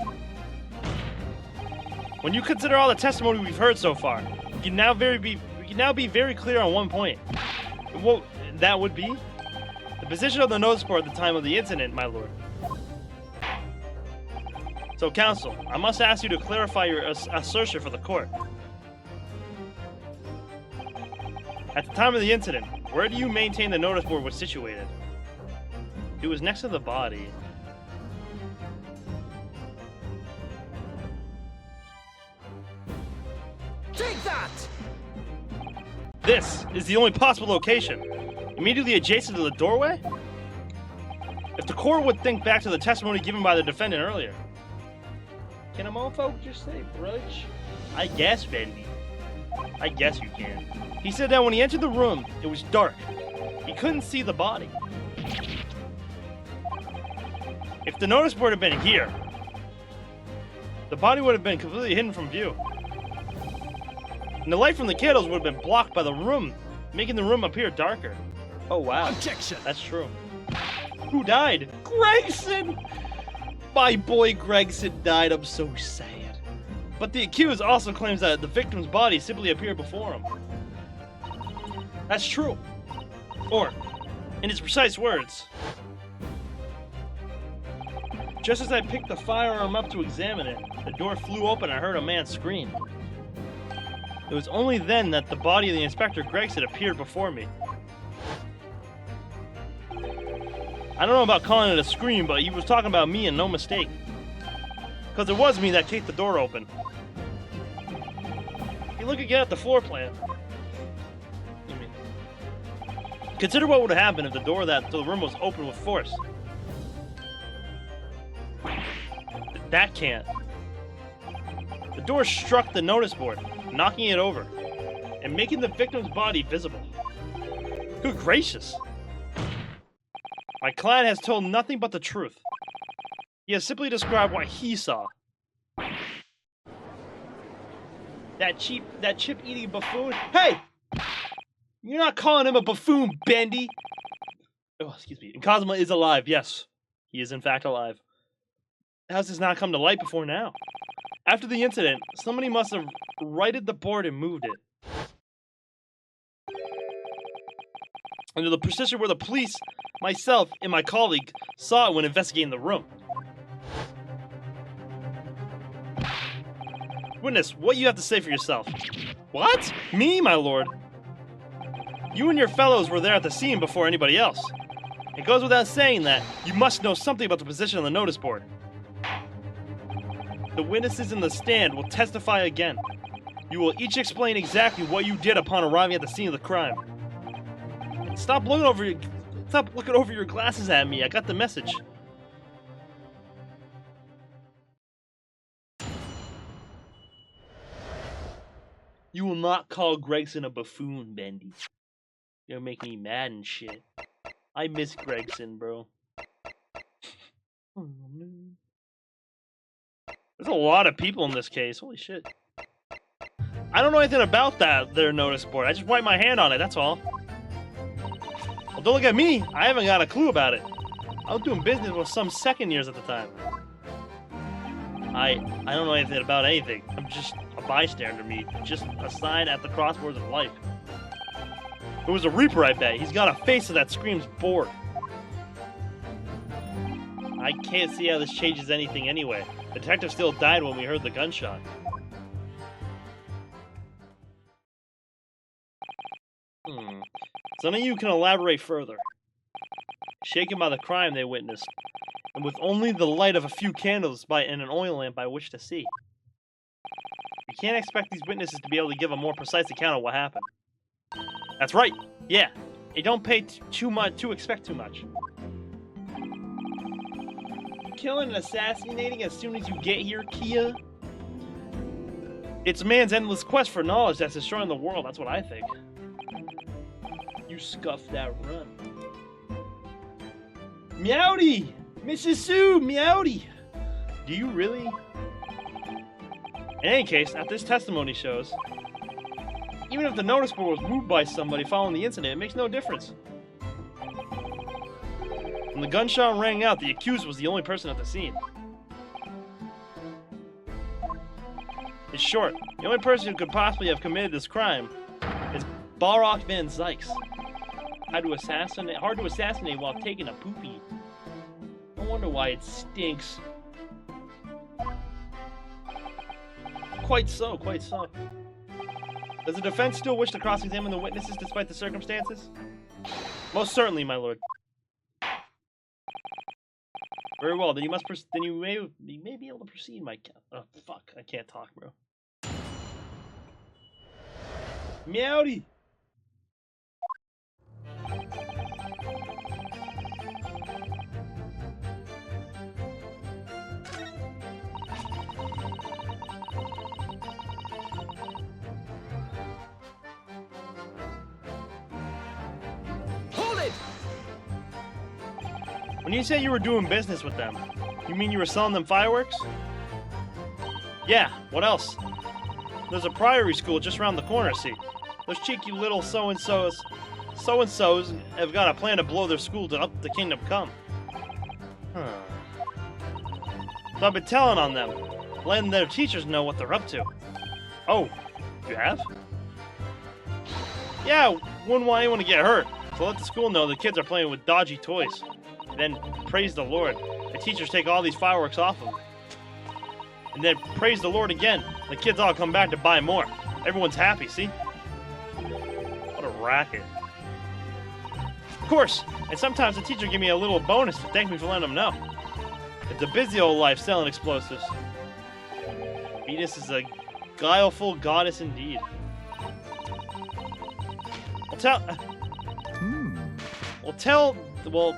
when you consider all the testimony we've heard so far, we can now be very clear on one point. What that would be the position of the notice board at the time of the incident, my lord. So, counsel, I must ask you to clarify your assertion for the court. At the time of the incident, where do you maintain the notice board was situated? It was next to the body. Take that! This is the only possible location. Immediately adjacent to the doorway? If the court would think back to the testimony given by the defendant earlier. Can a mofo just say brunch? I guess, Bendy. I guess you can. He said that when he entered the room, it was dark. He couldn't see the body. If the notice board had been here, the body would have been completely hidden from view. And the light from the candles would have been blocked by the room, making the room appear darker. Oh wow. Objection! That's true. Who died? Gregson! My boy Gregson died. I'm so sad. But the accused also claims that the victim's body simply appeared before him. That's true. Or, in his precise words, just as I picked the firearm up to examine it, the door flew open and I heard a man scream. It was only then that the body of the Inspector Gregson appeared before me. I don't know about calling it a scream, but he was talking about me and no mistake. Because it was me that kicked the door open. If you look again at the floor plan, consider what would have happened if the door to the room was open with force. That can't. The door struck the notice board, knocking it over, and making the victim's body visible. Good gracious! My client has told nothing but the truth. He has simply described what he saw. That chip-eating buffoon. Hey! You're not calling him a buffoon, Bendy! Oh, excuse me. And Cosmo is alive, yes. He is in fact alive. How has this not come to light before now? After the incident, somebody must have righted the board and moved it. Under the position where the police, myself, and my colleague saw it when investigating the room. Witness, what you have to say for yourself? What? Me, my lord? You and your fellows were there at the scene before anybody else. It goes without saying that you must know something about the position on the notice board. The witnesses in the stand will testify again. You will each explain exactly what you did upon arriving at the scene of the crime. Stop looking over your glasses at me. I got the message. You will not call Gregson a buffoon, Bendy. You're making me mad and shit. I miss Gregson, bro. There's a lot of people in this case. Holy shit. I don't know anything about their notice board. I just wiped my hand on it, that's all. Well, don't look at me. I haven't got a clue about it. I was doing business with some second years at the time. I don't know anything about anything. I'm just a bystander, me. Just a sign at the crossroads of life. It was a Reaper, I bet. He's got a face that screams bored. I can't see how this changes anything anyway. The detective still died when we heard the gunshot. So none of you can elaborate further. Shaken by the crime they witnessed, and with only the light of a few candles and an oil lamp by which to see. You can't expect these witnesses to be able to give a more precise account of what happened. That's right. Yeah. You don't pay too much to expect too much. Killing and assassinating as soon as you get here, Kia? It's man's endless quest for knowledge that's destroying the world. That's what I think. You scuffed that run. Meowdy! Mrs. Sue, Meowdy! Do you really? In any case, as this testimony shows, even if the notice board was moved by somebody following the incident, it makes no difference. When the gunshot rang out, the accused was the only person at the scene. In short, the only person who could possibly have committed this crime is Barak Van Zykes. Hard to assassinate while taking a poopy. No wonder why it stinks. Quite so, quite so. Does the defense still wish to cross-examine the witnesses despite the circumstances? Most certainly, my lord. Very well. Then you may be able to proceed, my. Oh fuck! I can't talk, bro. Meowdy. When you say you were doing business with them, you mean you were selling them fireworks? Yeah, what else? There's a priory school just around the corner, see? Those cheeky little so-and-sos have got a plan to blow their school to up the kingdom come. Huh. So I've been telling on them, letting their teachers know what they're up to. Oh, you have? Yeah, wouldn't want anyone to get hurt, so let the school know the kids are playing with dodgy toys. Then, praise the Lord, the teachers take all these fireworks off them. And then, praise the Lord again, the kids all come back to buy more. Everyone's happy, see? What a racket. Of course, and sometimes the teacher give me a little bonus to thank me for letting them know. It's a busy old life selling explosives. Venus is a guileful goddess indeed.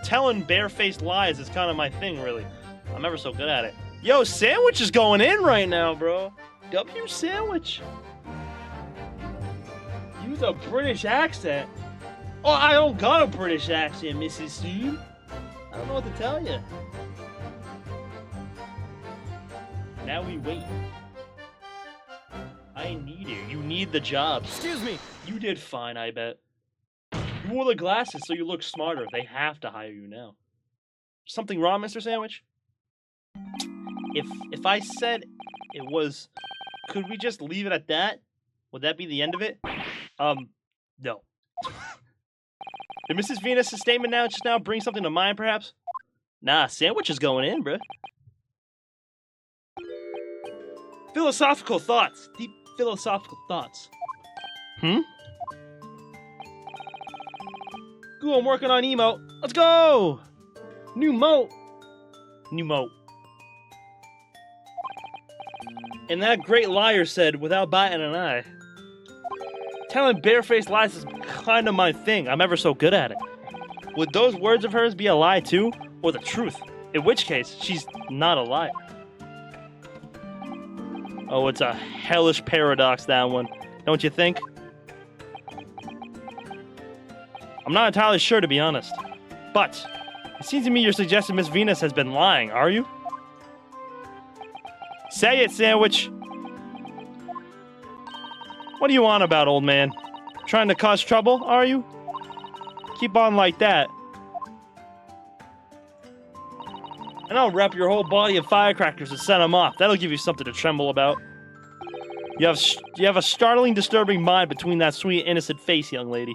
Telling barefaced lies is kind of my thing, really. I'm ever so good at it. Yo, Sandwich is going in right now, bro. W Sandwich. Use a British accent. Oh, I don't got a British accent, Mrs. Steve. I don't know what to tell you. Now we wait. I need you. You need the job. Excuse me. You did fine, I bet. You wore the glasses so you look smarter. They have to hire you now. Something wrong, Mr. Sandwich? If I said it was, could we just leave it at that? Would that be the end of it? No. Did Mrs. Venus' statement just now bring something to mind, perhaps? Nah, Sandwich is going in, bruh. Philosophical thoughts. Deep philosophical thoughts. Cool, I'm working on emote. Let's go! New moat. And that great liar said, without batting an eye, telling barefaced lies is kind of my thing. I'm ever so good at it. Would those words of hers be a lie too, or the truth? In which case, she's not a liar. Oh, it's a hellish paradox, that one. Don't you think? I'm not entirely sure, to be honest. But, it seems to me you're suggesting Miss Venus has been lying, are you? Say it, Sandwich! What are you on about, old man? Trying to cause trouble, are you? Keep on like that. And I'll wrap your whole body in firecrackers and set them off. That'll give you something to tremble about. You have a startling, disturbing mind between that sweet, innocent face, young lady.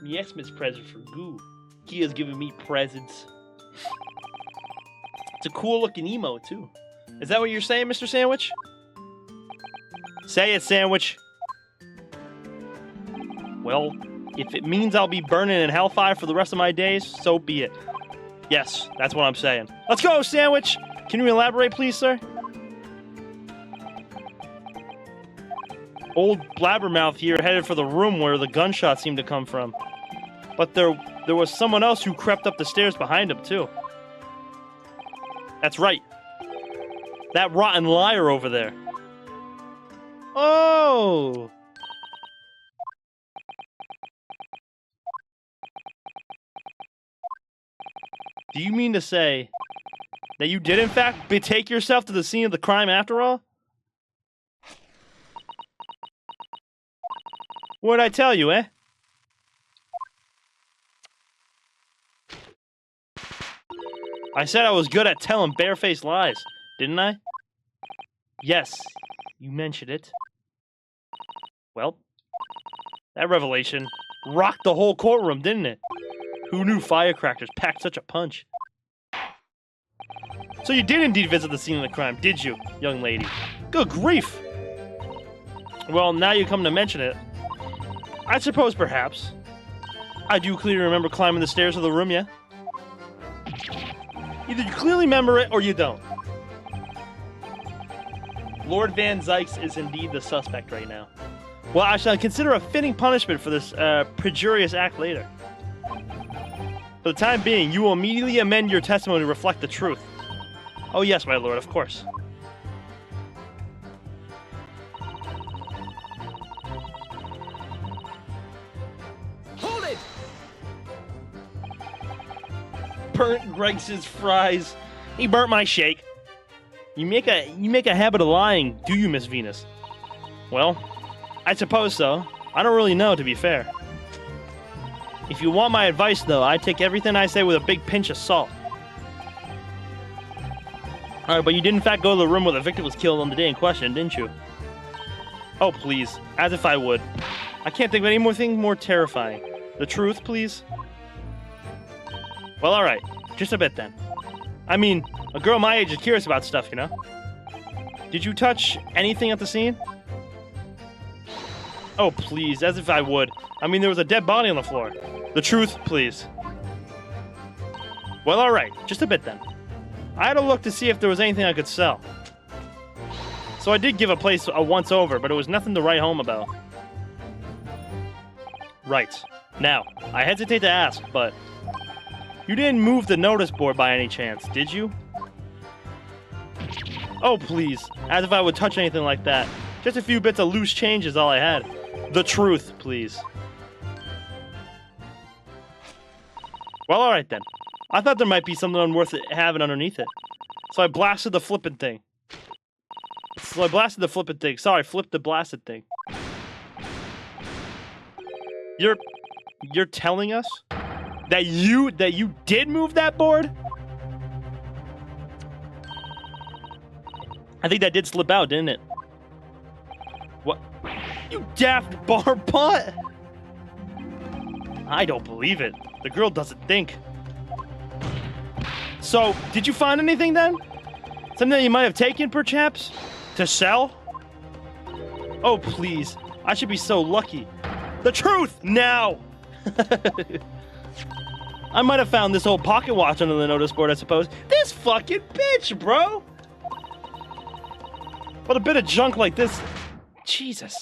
Yes, Miss Present for Goo. Kia's giving me presents. It's a cool-looking emote, too. Is that what you're saying, Mr. Sandwich? Say it, Sandwich. Well, if it means I'll be burning in hellfire for the rest of my days, so be it. Yes, that's what I'm saying. Let's go, Sandwich! Can you elaborate, please, sir? Old Blabbermouth here headed for the room where the gunshot seemed to come from. But there was someone else who crept up the stairs behind him, too. That's right. That rotten liar over there. Oh! Do you mean to say that you did, in fact, betake yourself to the scene of the crime after all? What'd I tell you, eh? I said I was good at telling barefaced lies, didn't I? Yes, you mentioned it. Well, that revelation rocked the whole courtroom, didn't it? Who knew firecrackers packed such a punch? So you did indeed visit the scene of the crime, did you, young lady? Good grief! Well, now you come to mention it, I suppose perhaps. I do clearly remember climbing the stairs of the room, yeah? Either you clearly remember it or you don't. Lord Van Zykes is indeed the suspect right now. Well, I shall consider a fitting punishment for this perjurious act later. For the time being, you will immediately amend your testimony to reflect the truth. Oh yes, my lord, of course. burnt Gregson's fries. He burnt my shake. You make a habit of lying, do you, Miss Venus? Well, I suppose so. I don't really know, to be fair. If you want my advice, though, I take everything I say with a big pinch of salt. Alright, but you did in fact go to the room where the victim was killed on the day in question, didn't you? Oh, please. As if I would. I can't think of anything more terrifying. The truth, please? Well, alright. Just a bit, then. I mean, a girl my age is curious about stuff, you know? Did you touch anything at the scene? Oh, please, as if I would. I mean, there was a dead body on the floor. The truth, please. Well, alright. Just a bit, then. I had a look to see if there was anything I could sell. So I did give a place a once-over, but it was nothing to write home about. Right. Now, I hesitate to ask, but... you didn't move the notice board by any chance, did you? Oh, please. As if I would touch anything like that. Just a few bits of loose change is all I had. The truth, please. Well, alright then. I thought there might be something worth having underneath it. So I blasted the flippin' thing. Sorry, flipped the blasted thing. You're telling us that you did move that board? I think that did slip out, didn't it? What? You daft barbot! I don't believe it. The girl doesn't think. So, did you find anything then? Something that you might have taken, perhaps? To sell? Oh, please. I should be so lucky. The truth, now! I might have found this old pocket watch under the notice board, I suppose. This fucking bitch, bro! But a bit of junk like this... Jesus.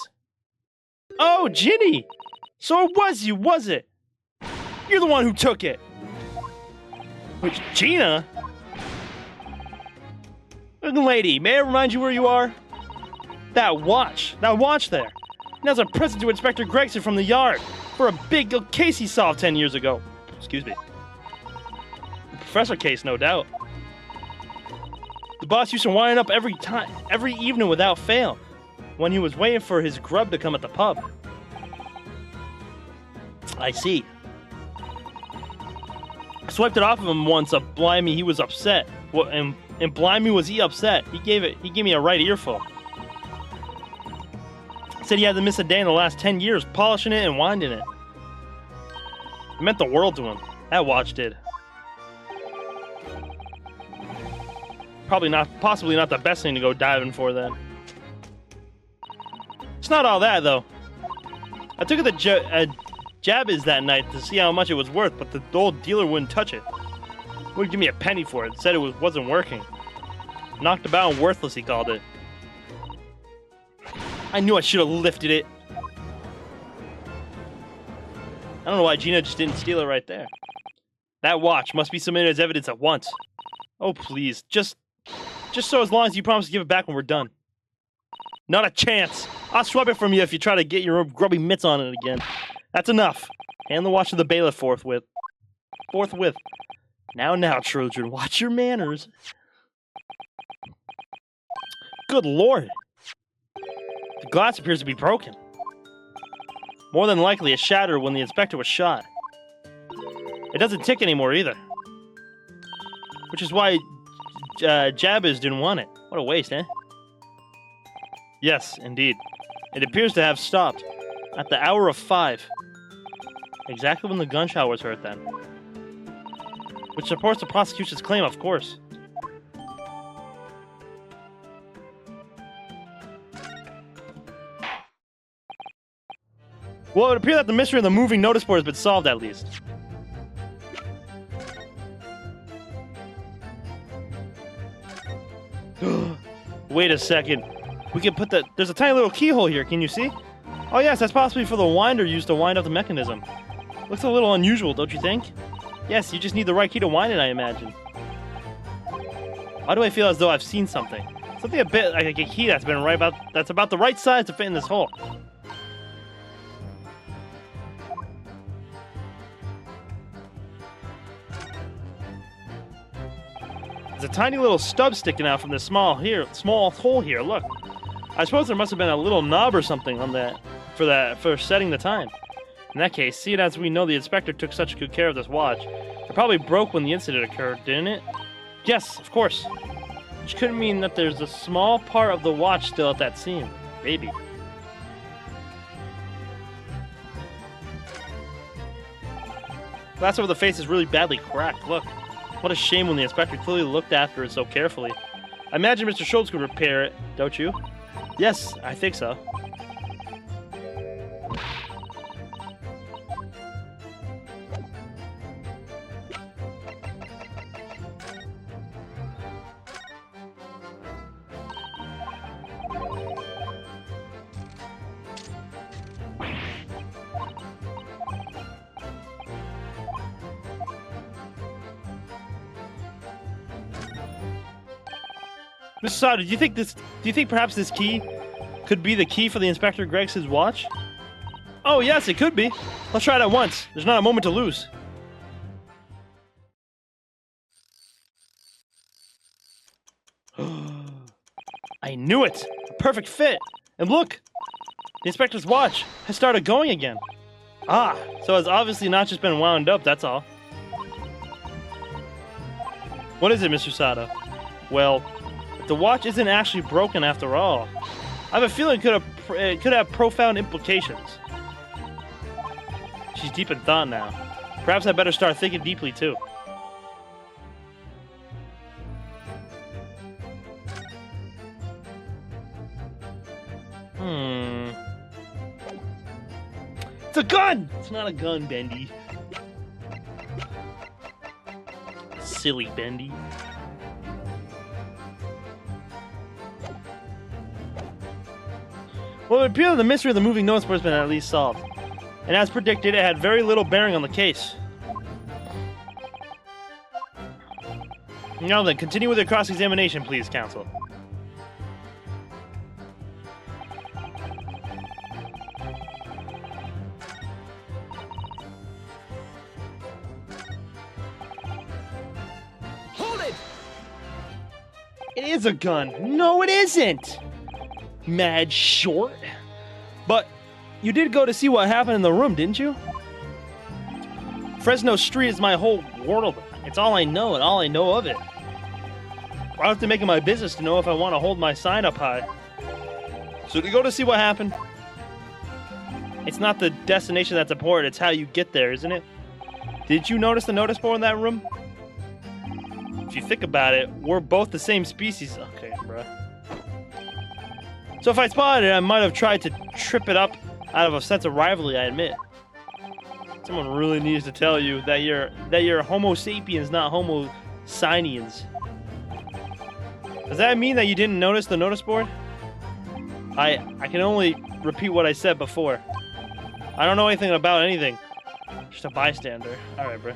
Oh, Ginny! So it was you, was it? You're the one who took it! Which, Gina? Lady, may I remind you where you are? That watch there. That's a present to Inspector Gregson from the yard for a big case he solved 10 years ago. Excuse me. The professor case, no doubt. The boss used to wind up every evening without fail, when he was waiting for his grub to come at the pub. I see. I swiped it off of him once, blimey, he was upset. Well, and blimey was he upset. He gave me a right earful. Said he hadn't missed a day in the last 10 years, polishing it and winding it. It meant the world to him. That watch did. Possibly not the best thing to go diving for then. It's not all that, though. I took it to Jabez that night to see how much it was worth, but the old dealer wouldn't touch it. Wouldn't give me a penny for it. Said it wasn't working. Knocked about and worthless, he called it. I knew I should have lifted it. I don't know why Gina just didn't steal it right there. That watch must be submitted as evidence at once. Oh, please. Just so as long as you promise to give it back when we're done. Not a chance. I'll swap it from you if you try to get your grubby mitts on it again. That's enough. Hand the watch to the bailiff forthwith. Now, children, watch your manners. Good Lord. The glass appears to be broken. More than likely, it shattered when the inspector was shot. It doesn't tick anymore either. Which is why Jabez didn't want it. What a waste, eh? Yes, indeed. It appears to have stopped at the hour of 5. Exactly when the gunshot was heard then. Which supports the prosecution's claim, of course. Well, it would appear that the mystery of the moving notice board has been solved, at least. Wait a second. We can put there's a tiny little keyhole here, can you see? Oh yes, that's possibly for the winder used to wind up the mechanism. Looks a little unusual, don't you think? Yes, you just need the right key to wind it, I imagine. Why do I feel as though I've seen something? Something a bit like a key that's about the right size to fit in this hole. tiny little stub sticking out from this small hole here. Look. I suppose there must have been a little knob or something on that for setting the time. In that case, seeing as we know the inspector took such good care of this watch, it probably broke when the incident occurred, didn't it? Yes, of course. Which could mean that there's a small part of the watch still at that scene. Maybe. Glass over the face is really badly cracked. Look. What a shame when the inspector clearly looked after it so carefully. I imagine Mr. Schultz could repair it, don't you? Yes, I think so. Mr. Sada, do you think perhaps this key could be the key for the Inspector Greg's watch? Oh yes, it could be. Let's try it at once. There's not a moment to lose. I knew it! A perfect fit! And look! The Inspector's watch has started going again. Ah, so it's obviously not just been wound up, that's all. What is it, Mr. Sada? Well, the watch isn't actually broken after all. I have a feeling it could have profound implications. She's deep in thought now. Perhaps I better start thinking deeply too. It's a gun! It's not a gun, Bendy. Silly Bendy. Well, it appears the mystery of the moving notice board has been at least solved. And as predicted, it had very little bearing on the case. Now then, continue with your cross-examination, please, counsel. Hold it! It is a gun. No, it isn't! Mad short. But you did go to see what happened in the room, didn't you? Fresno Street is my whole world. It's all I know and all I know of it. I have to make it my business to know if I want to hold my sign up high. So to go to see what happened, it's not the destination that's important, it's how you get there, isn't it? Did you notice the notice board in that room? If you think about it, we're both the same species. Okay, bruh. So if I spotted it, I might have tried to trip it up out of a sense of rivalry, I admit. Someone really needs to tell you that you're Homo sapiens, not Homo siniens. Does that mean that you didn't notice the notice board? I can only repeat what I said before. I don't know anything about anything. Just a bystander. Alright, bro.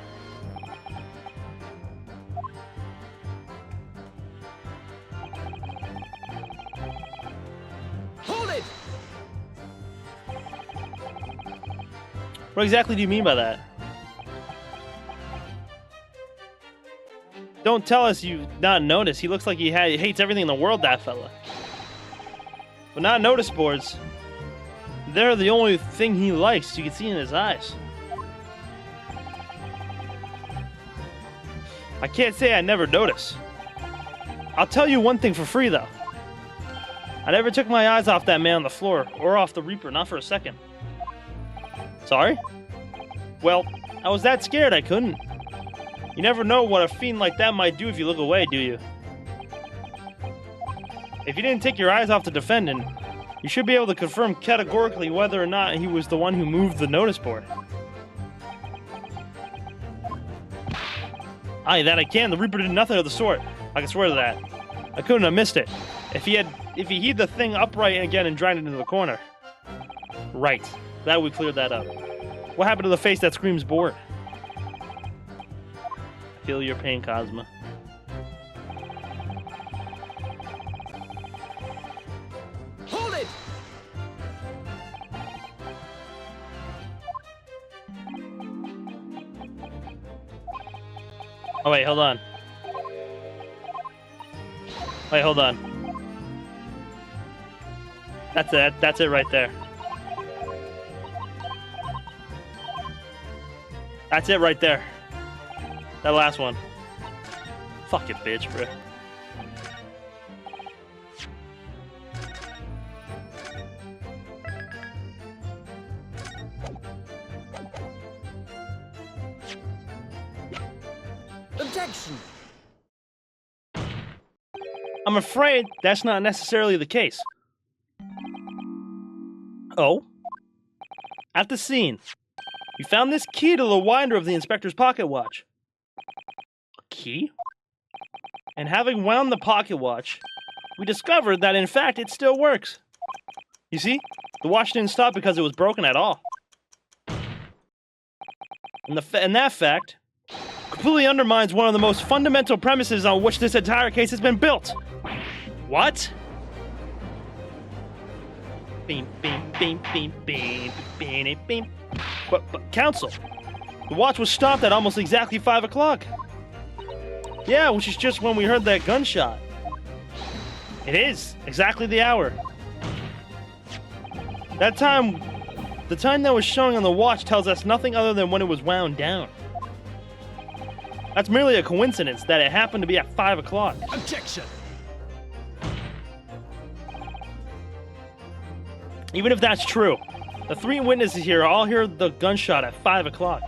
Hold it! What exactly do you mean by that? Don't tell us you've not noticed. He looks like he hates everything in the world, that fella. But not notice boards. They're the only thing he likes. You can see in his eyes. I can't say I never noticed. I'll tell you one thing for free, though. I never took my eyes off that man on the floor, or off the Reaper, not for a second. Sorry? Well, I was that scared I couldn't. You never know what a fiend like that might do if you look away, do you? If you didn't take your eyes off the defendant, you should be able to confirm categorically whether or not he was the one who moved the notice board. Aye, that I can. The Reaper did nothing of the sort. I can swear to that. I couldn't have missed it. If he heaved the thing upright again and dragged it into the corner. Right. Glad we cleared that up. What happened to the face that screams bored? Feel your pain, Cosma. Hold it! Oh wait, hold on. Wait, hold on. That's it. That's it right there. That's it right there. That last one. Fucking bitch, bro. Objection! I'm afraid that's not necessarily the case. Oh? At the scene, we found this key to the winder of the inspector's pocket watch. A key? And having wound the pocket watch, we discovered that in fact it still works. You see, the watch didn't stop because it was broken at all. And that fact completely undermines one of the most fundamental premises on which this entire case has been built. What? Beam, beam, beam, beam, beam, beam, beam. But counsel, the watch was stopped at almost exactly 5 o'clock. Yeah, which is just when we heard that gunshot. It is exactly the hour. That time, the time that was showing on the watch tells us nothing other than when it was wound down. That's merely a coincidence that it happened to be at 5 o'clock. Objection! Even if that's true, the 3 witnesses here all heard the gunshot at 5 o'clock.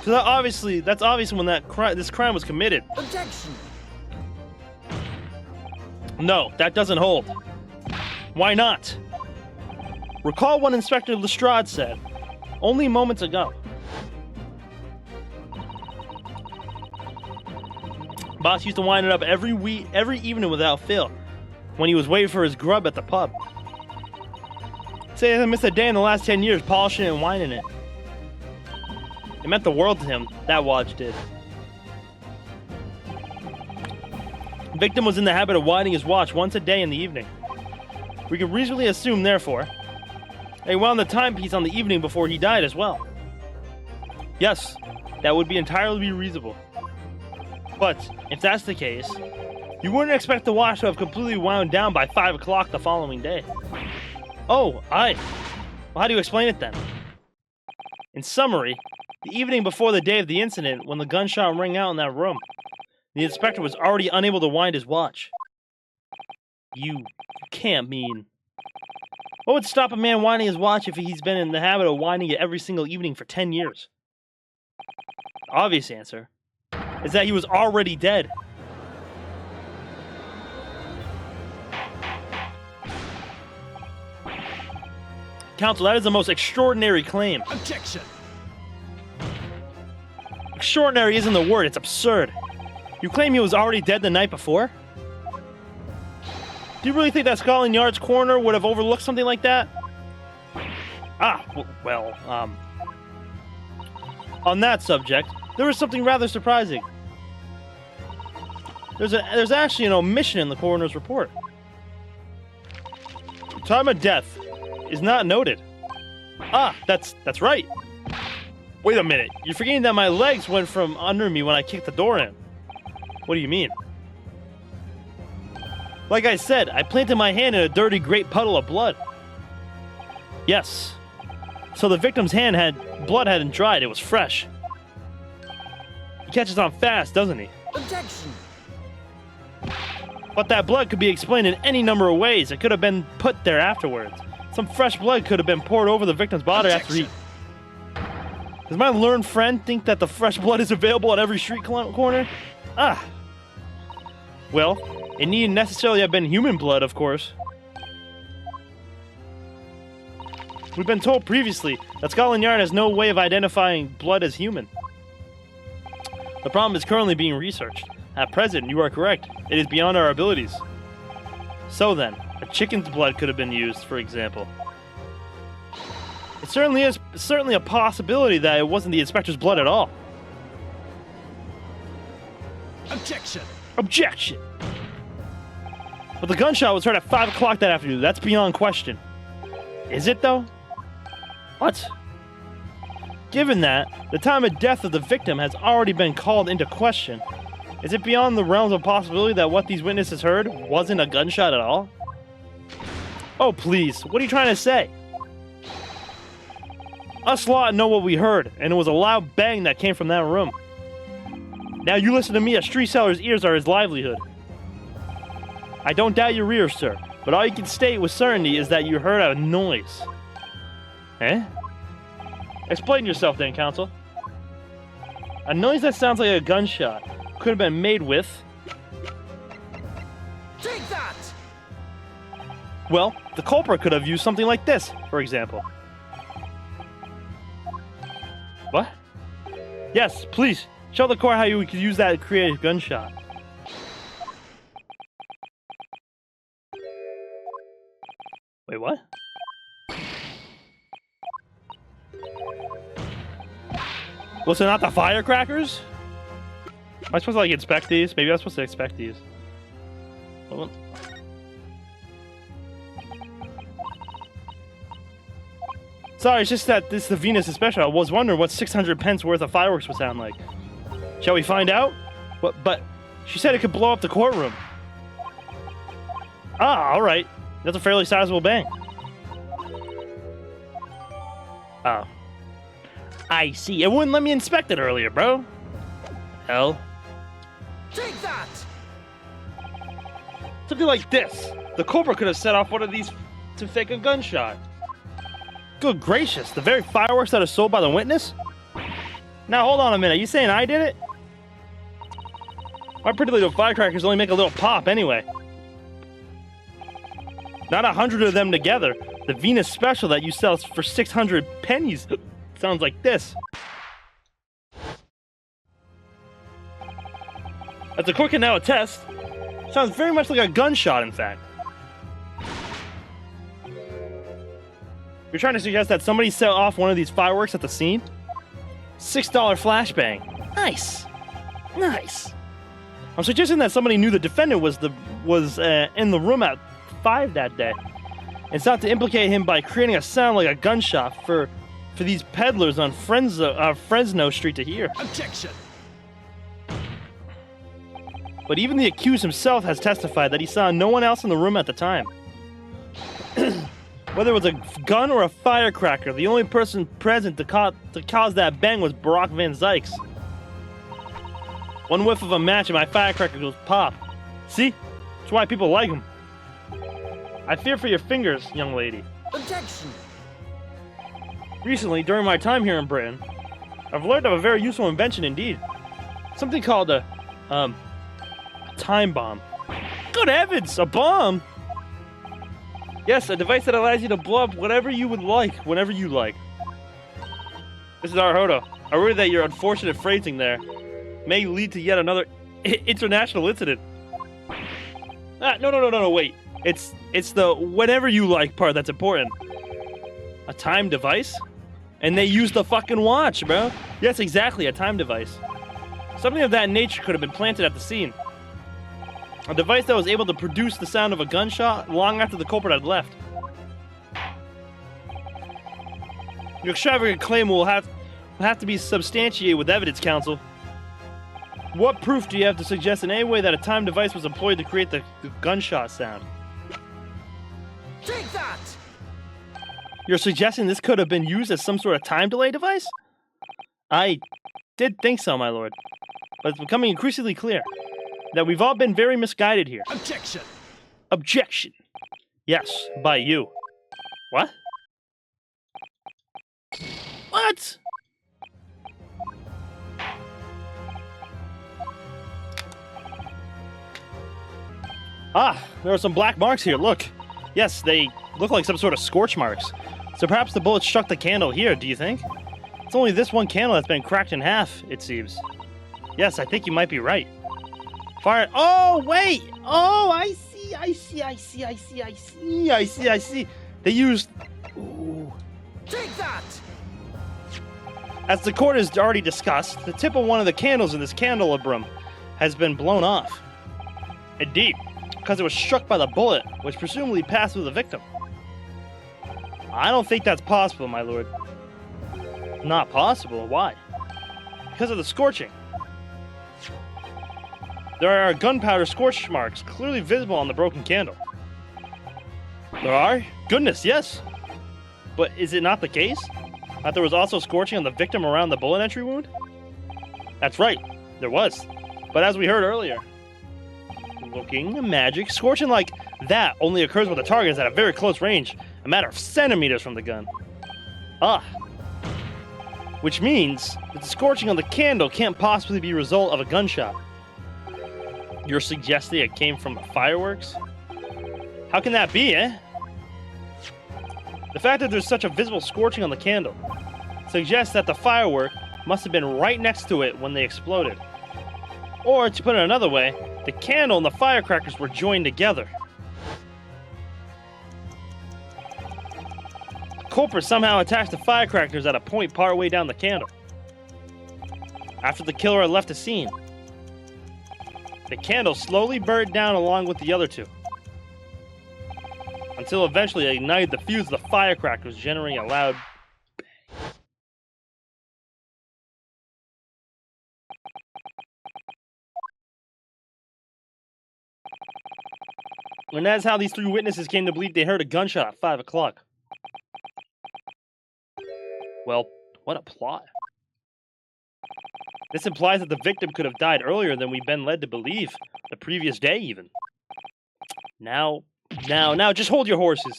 So that's obvious when this crime was committed. Objection! No, that doesn't hold. Why not? Recall what Inspector Lestrade said only moments ago. Boss used to wind it up every evening without fail when he was waiting for his grub at the pub. Say he hasn't missed a day in the last 10 years polishing it and winding it. It meant the world to him, that watch did. The victim was in the habit of winding his watch once a day in the evening. We can reasonably assume, therefore, that he wound the timepiece on the evening before he died as well. Yes, that would be entirely reasonable. But, if that's the case, you wouldn't expect the watch to have completely wound down by 5 o'clock the following day. Oh, aye. Well, how do you explain it then? In summary, the evening before the day of the incident, when the gunshot rang out in that room, the inspector was already unable to wind his watch. You can't mean... What would stop a man winding his watch if he's been in the habit of winding it every single evening for 10 years? The obvious answer is that he was already dead. Counsel, that is the most extraordinary claim. Objection! Extraordinary isn't the word, it's absurd. You claim he was already dead the night before? Do you really think that Scotland Yard's coroner would have overlooked something like that? On that subject, there was something rather surprising. There's actually an omission in the coroner's report. The time of death is not noted. That's right. Wait a minute, you're forgetting that my legs went from under me when I kicked the door in. What do you mean? Like I said, I planted my hand in a dirty great puddle of blood. Yes. So the victim's blood hadn't dried, it was fresh. He catches on fast, doesn't he? Objection! But that blood could be explained in any number of ways. It could have been put there afterwards. Some fresh blood could have been poured over the victim's body after he... Does my learned friend think that the fresh blood is available at every street corner? Well, it needn't necessarily have been human blood, of course. We've been told previously that Scotland Yard has no way of identifying blood as human. The problem is currently being researched. At present, you are correct. It is beyond our abilities. So then, a chicken's blood could have been used, for example. It certainly a possibility that it wasn't the inspector's blood at all. Objection! Objection! But the gunshot was heard at 5 o'clock that afternoon. That's beyond question. Is it, though? What? Given that, the time of death of the victim has already been called into question, Is it beyond the realms of possibility that what these witnesses heard wasn't a gunshot at all? Oh, please. What are you trying to say? Us lot know what we heard, and it was a loud bang that came from that room. Now you listen to me, a street seller's ears are his livelihood. I don't doubt your ears, sir, but all you can state with certainty is that you heard a noise. Eh? Explain yourself then, counsel. A noise that sounds like a gunshot could have been made with... Take that! Well, the culprit could have used something like this, for example. What? Yes, please. Show the court how you could use that to create a gunshot. Wait, what? Was it not the firecrackers? Am I supposed to, like, inspect these? Maybe I'm supposed to inspect these. Hold on. Sorry, it's just that this is the Venus is special. I was wondering what 600 pence worth of fireworks would sound like. Shall we find out? But she said it could blow up the courtroom. Ah, all right. That's a fairly sizable bang. Oh. I see. It wouldn't let me inspect it earlier, bro. Hell. Take that! Something like this. The culprit could have set off one of these to fake a gunshot. Good gracious, the very fireworks that are sold by the witness? Now hold on a minute, you saying I did it? My pretty little firecrackers only make a little pop anyway. Not 100 of them together. The Venus special that you sell for 600 pennies sounds like this. As the court can now attest, sounds very much like a gunshot, in fact. You're trying to suggest that somebody set off one of these fireworks at the scene? $6 flashbang. Nice. Nice. I'm suggesting that somebody knew the defendant was in the room at 5 that day. It's not to implicate him by creating a sound like a gunshot for these peddlers on Fresno Street to hear. Objection! But even the accused himself has testified that he saw no one else in the room at the time. Whether it was a gun or a firecracker, the only person present to cause that bang was Barack Van Zykes. One whiff of a match and my firecracker goes pop. See? That's why people like him. I fear for your fingers, young lady. Objection! Recently, during my time here in Britain, I've learned of a very useful invention indeed. Something called a time bomb. Good heavens, a bomb! Yes, a device that allows you to blow up whatever you would like, whenever you like. This is Arhodo. I worry that your unfortunate phrasing there may lead to yet another international incident. No, wait. It's the whenever you like part that's important. A time device? And they used the fucking watch, bro. Yes, exactly, a time device. Something of that nature could have been planted at the scene. A device that was able to produce the sound of a gunshot long after the culprit had left. Your extravagant claim will have to be substantiated with evidence, counsel. What proof do you have to suggest in any way that a time device was employed to create the gunshot sound? Take that! You're suggesting this could have been used as some sort of time delay device? I did think so, my lord. But it's becoming increasingly clear that we've all been very misguided here. Objection! Objection! Yes, by you. What? What? Ah, there are some black marks here, look. Yes, they look like some sort of scorch marks. So perhaps the bullet struck the candle here, do you think? It's only this one candle that's been cracked in half, it seems. Yes, I think you might be right. Fire. Oh, wait! Oh, I see. They used... Ooh. Take that! As the court has already discussed, the tip of one of the candles in this candelabrum has been blown off. Indeed, because it was struck by the bullet, which presumably passed through the victim. I don't think that's possible, my lord. Not possible? Why? Because of the scorching. There are gunpowder scorch marks clearly visible on the broken candle. There are? Goodness, yes. But is it not the case that there was also scorching on the victim around the bullet entry wound? That's right, there was. But as we heard earlier, looking magic, scorching like that only occurs when the target is at a very close range, a matter of centimeters from the gun. Ah. Which means that the scorching on the candle can't possibly be a result of a gunshot. You're suggesting it came from the fireworks? How can that be, eh? The fact that there's such a visible scorching on the candle suggests that the firework must have been right next to it when they exploded. Or, to put it another way, the candle and the firecrackers were joined together. The culprit somehow attached the firecrackers at a point partway down the candle. After the killer had left the scene, the candle slowly burned down along with the other two, until eventually it ignited the fuse of the firecrackers, generating a loud bang. And that's how these three witnesses came to believe they heard a gunshot at 5 o'clock. Well, what a plot. This implies that the victim could have died earlier than we've been led to believe, the previous day even. Now, just hold your horses.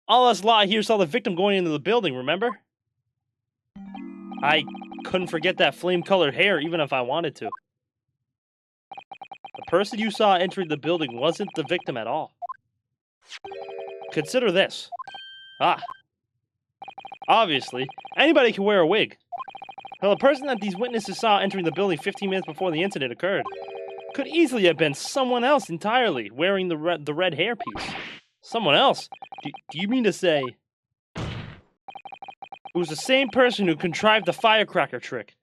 All us lot here saw the victim going into the building, remember? I couldn't forget that flame-colored hair even if I wanted to. The person you saw entering the building wasn't the victim at all. Consider this. Obviously, anybody can wear a wig. Now, the person that these witnesses saw entering the building 15 minutes before the incident occurred could easily have been someone else entirely wearing the red hairpiece. Someone else? Do you mean to say it was the same person who contrived the firecracker trick?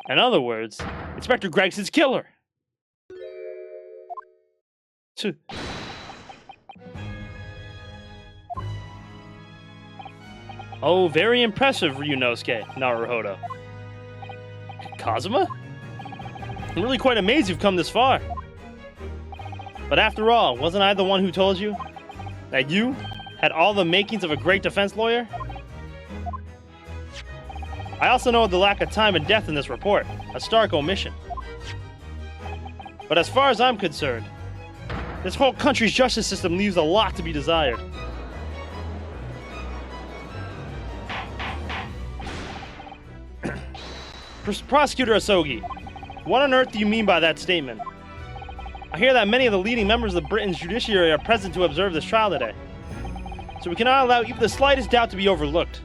In other words, Inspector Gregson's killer. Oh, very impressive, Ryunosuke Naruhodo. Kazuma? I'm really quite amazed you've come this far. But after all, wasn't I the one who told you that you had all the makings of a great defense lawyer? I also know the lack of time and death in this report, a stark omission. But as far as I'm concerned, this whole country's justice system leaves a lot to be desired. Prosecutor Asogi, what on earth do you mean by that statement? I hear that many of the leading members of Britain's judiciary are present to observe this trial today, so we cannot allow even the slightest doubt to be overlooked.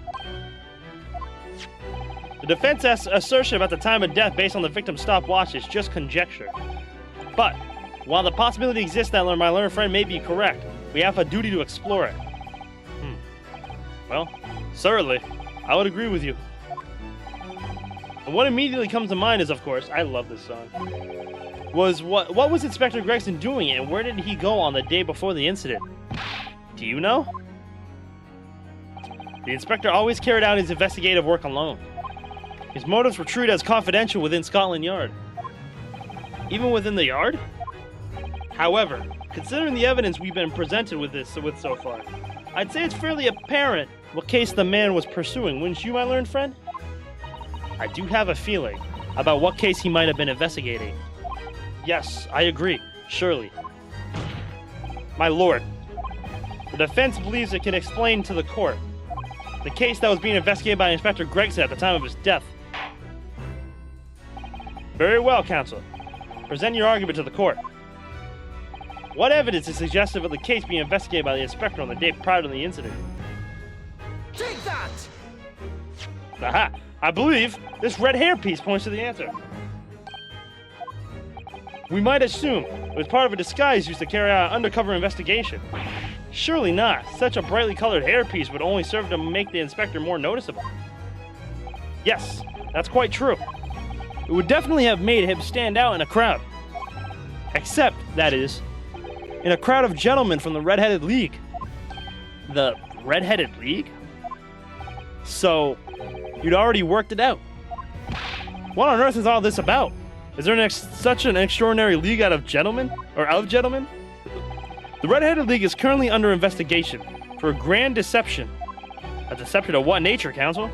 The defense's assertion about the time of death based on the victim's stopwatch is just conjecture. But, while the possibility exists that my learned friend may be correct, we have a duty to explore it. Well, certainly, I would agree with you. And what immediately comes to mind is, of course, I love this song, was what was Inspector Gregson doing and where did he go on the day before the incident? Do you know? The inspector always carried out his investigative work alone. His motives were treated as confidential within Scotland Yard. Even within the yard? However, considering the evidence we've been presented with so far, I'd say it's fairly apparent what case the man was pursuing, wouldn't you, my learned friend? I do have a feeling about what case he might have been investigating. Yes, I agree, surely. My lord, the defense believes it can explain to the court the case that was being investigated by Inspector Gregson at the time of his death. Very well, counsel. Present your argument to the court. What evidence is suggestive of the case being investigated by the inspector on the day prior to the incident? Take that! Aha! I believe this red hairpiece points to the answer. We might assume it was part of a disguise used to carry out an undercover investigation. Surely not. Such a brightly colored hairpiece would only serve to make the inspector more noticeable. Yes, that's quite true. It would definitely have made him stand out in a crowd. Except, that is, in a crowd of gentlemen from the Red-Headed League. The Red-Headed League? So, you'd already worked it out. What on earth is all this about? Is there such an extraordinary league of gentlemen? The Red-Headed League is currently under investigation for a grand deception. A deception of what nature, Council?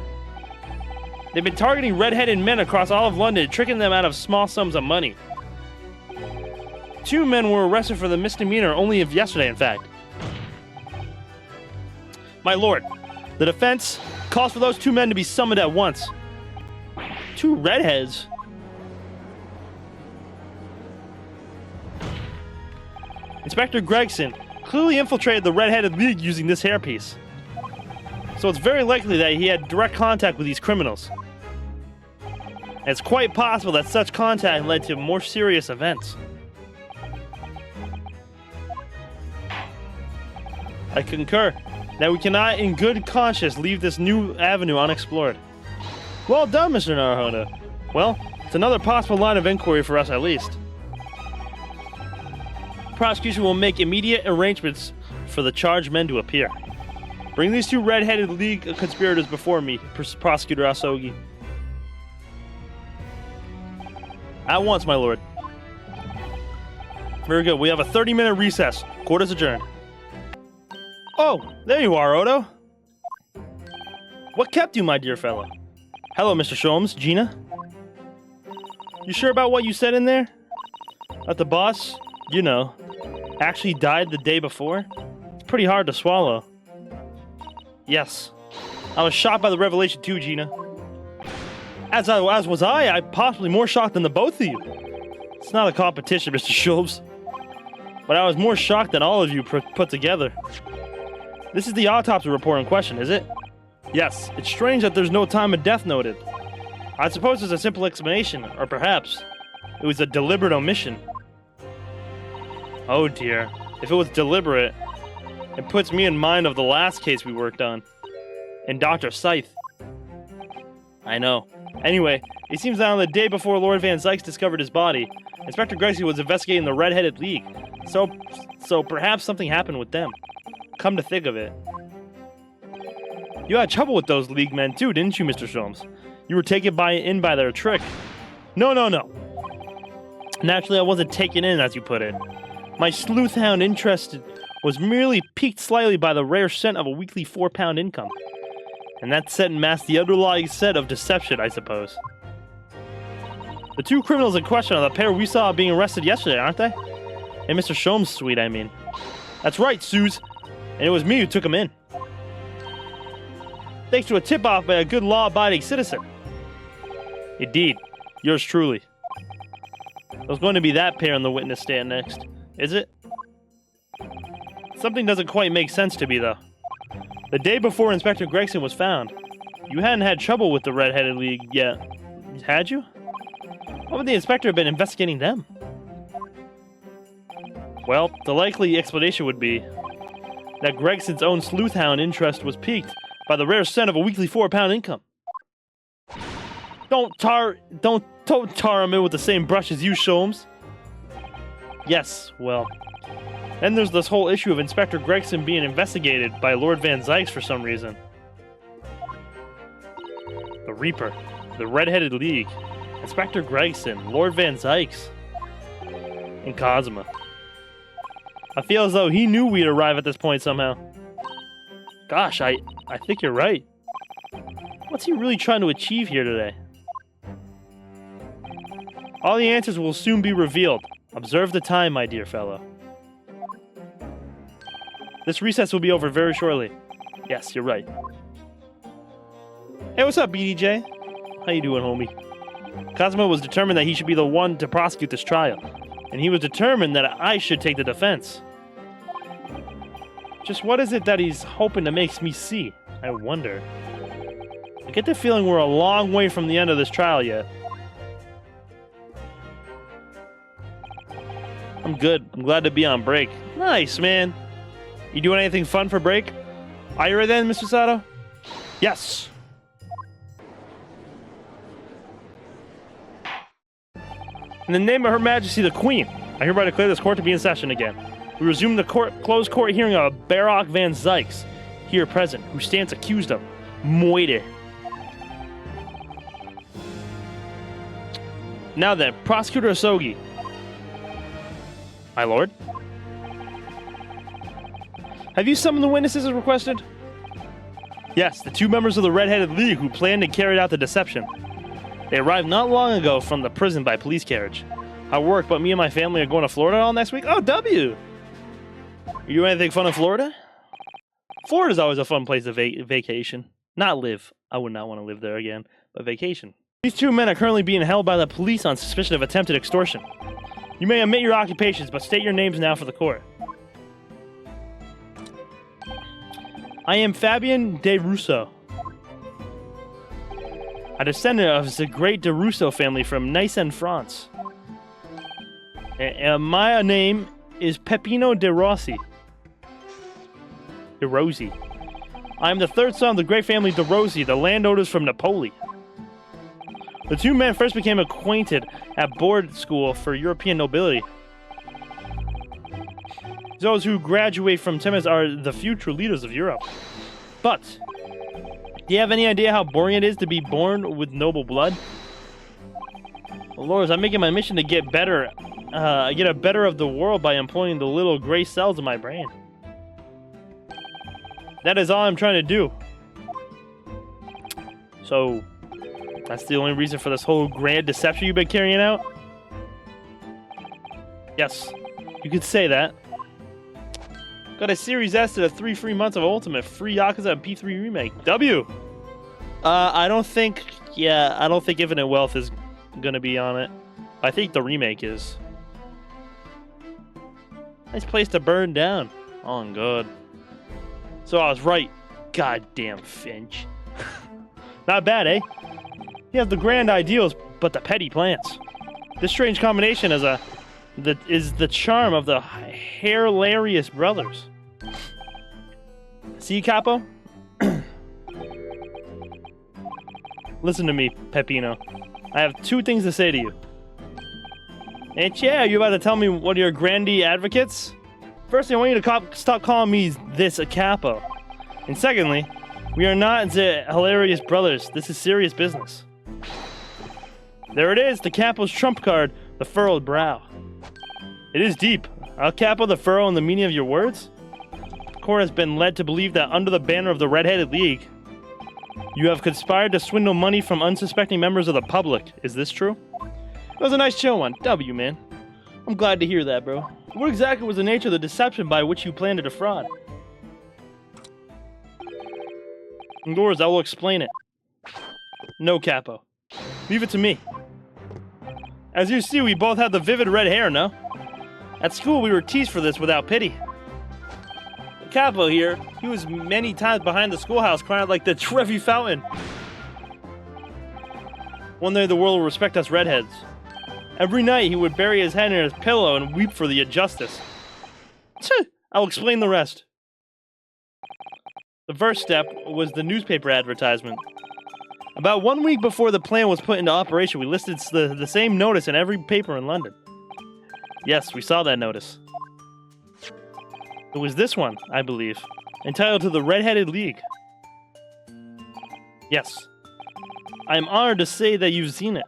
They've been targeting red-headed men across all of London, tricking them out of small sums of money. 2 men were arrested for the misdemeanor only of yesterday, in fact. My lord, the defense calls for those 2 men to be summoned at once. 2 redheads? Inspector Gregson clearly infiltrated the Red-Headed League using this hairpiece. So it's very likely that he had direct contact with these criminals. And it's quite possible that such contact led to more serious events. I concur that we cannot in good conscience leave this new avenue unexplored. Well done, Mr. Naruhodo. Well, it's another possible line of inquiry for us at least. Prosecution will make immediate arrangements for the charged men to appear. Bring these 2 Red-Headed League conspirators before me, Prosecutor Asogi. At once, my lord. Very good. We have a 30-minute recess. Court is adjourned. Oh, there you are, Odo. What kept you, my dear fellow? Hello, Mr. Sholmes. Gina? You sure about what you said in there? That the boss, you know, actually died the day before? It's pretty hard to swallow. Yes. I was shocked by the revelation too, Gina. As was I. I'm possibly more shocked than the both of you. It's not a competition, Mr. Sholmes. But I was more shocked than all of you put together. This is the autopsy report in question, is it? Yes. It's strange that there's no time of death noted. I suppose there's a simple explanation, or perhaps it was a deliberate omission. Oh dear. If it was deliberate, it puts me in mind of the last case we worked on. And Dr. Scythe. I know. Anyway, it seems that on the day before Lord Van Zykes discovered his body, Inspector Gregson was investigating the Red-Headed League. So perhaps something happened with them. Come to think of it. You had trouble with those League men too, didn't you, Mr. Sholmes? You were taken in by their trick. No. Naturally, I wasn't taken in, as you put it. My sleuth-hound interest was merely piqued slightly by the rare scent of a weekly £4 income. And that scent masked the underlying scent of deception, I suppose. The 2 criminals in question are the pair we saw being arrested yesterday, aren't they? In Mr. Sholmes' suite, I mean. That's right, Suze. And it was me who took them in. Thanks to a tip-off by a good law-abiding citizen. Indeed. Yours truly. There's going to be that pair on the witness stand next. Is it? Something doesn't quite make sense to me, though. The day before Inspector Gregson was found, you hadn't had trouble with the Red-Headed League yet, had you? Why would the inspector have been investigating them? Well, the likely explanation would be that Gregson's own sleuth-hound interest was piqued by the rare scent of a weekly £4 income. Don't tar him in with the same brush as you, Sholmes. Yes, well. Then there's this whole issue of Inspector Gregson being investigated by Lord Van Zykes for some reason. The Reaper, the Red-Headed League, Inspector Gregson, Lord Van Zykes, and Cosima. I feel as though he knew we'd arrive at this point somehow. Gosh, I think you're right. What's he really trying to achieve here today? All the answers will soon be revealed. Observe the time, my dear fellow. This recess will be over very shortly. Yes, you're right. Hey, what's up, BDJ? How you doing, homie? Cosimo was determined that he should be the one to prosecute this trial, and he was determined that I should take the defense. Just what is it that he's hoping to make me see? I wonder. I get the feeling we're a long way from the end of this trial yet. I'm good. I'm glad to be on break. Nice, man. You doing anything fun for break? Are you ready then, Mr. Sato? Yes. In the name of Her Majesty the Queen, I hereby declare this court to be in session again. We resume the closed court hearing of Baroque Van Zykes, here present, who stands accused of murder. Now then, Prosecutor Asogi. My lord? Have you summoned the witnesses as requested? Yes, the 2 members of the Red-Headed League who planned and carried out the deception. They arrived not long ago from the prison by police carriage. I work, but me and my family are going to Florida all next week. Oh, W! You do anything fun in Florida? Florida's always a fun place to vacation. Not live. I would not want to live there again, but vacation. These 2 men are currently being held by the police on suspicion of attempted extortion. You may omit your occupations, but state your names now for the court. I am Fabien de Rousseau, a descendant of the great de Rousseau family from Nice in France. And my name is Peppino de Rossi. De Rossi. I am the 3rd son of the great family de Rossi, the landowners from Napoli. The 2 men first became acquainted at board school for European nobility. Those who graduate from Timmins are the future leaders of Europe. But, do you have any idea how boring it is to be born with noble blood? Well, Lords, I'm making my mission to get better, get a better of the world by employing the little gray cells in my brain. That is all I'm trying to do. So, that's the only reason for this whole grand deception you've been carrying out? Yes, you could say that. Got a Series S to the 3 free months of Ultimate, free Yakuza and P3 Remake. W! I don't think Infinite Wealth is gonna be on it. I think the remake is. Nice place to burn down. Oh, good. So I was right. Goddamn Finch. Not bad, eh? You have the grand ideals, but the petty plans. This strange combination is the charm of the hilarious brothers. See, Capo? Listen to me, Peppino. I have 2 things to say to you. And yeah, are you about to tell me what are your grandee advocates? Firstly, I want you to stop calling me this a Capo. And secondly, we are not the hilarious brothers. This is serious business. There it is, the Capo's trump card, the furrowed brow. It is deep. I'll Capo the furrow and the meaning of your words? The court has been led to believe that under the banner of the Red-Headed League, you have conspired to swindle money from unsuspecting members of the public. Is this true? It was a nice chill one. W, man. I'm glad to hear that, bro. What exactly was the nature of the deception by which you planned to defraud? Indoors, I will explain it. No, Capo. Leave it to me. As you see, we both have the vivid red hair, no? At school, we were teased for this without pity. Capo here, he was many times behind the schoolhouse crying out like the Trevi Fountain. One day the world will respect us redheads. Every night he would bury his head in his pillow and weep for the injustice. I'll explain the rest. The first step was the newspaper advertisement. About 1 week before the plan was put into operation, we listed the same notice in every paper in London. Yes, we saw that notice. It was this one, I believe, entitled to the Red-Headed League. Yes. I am honored to say that you've seen it.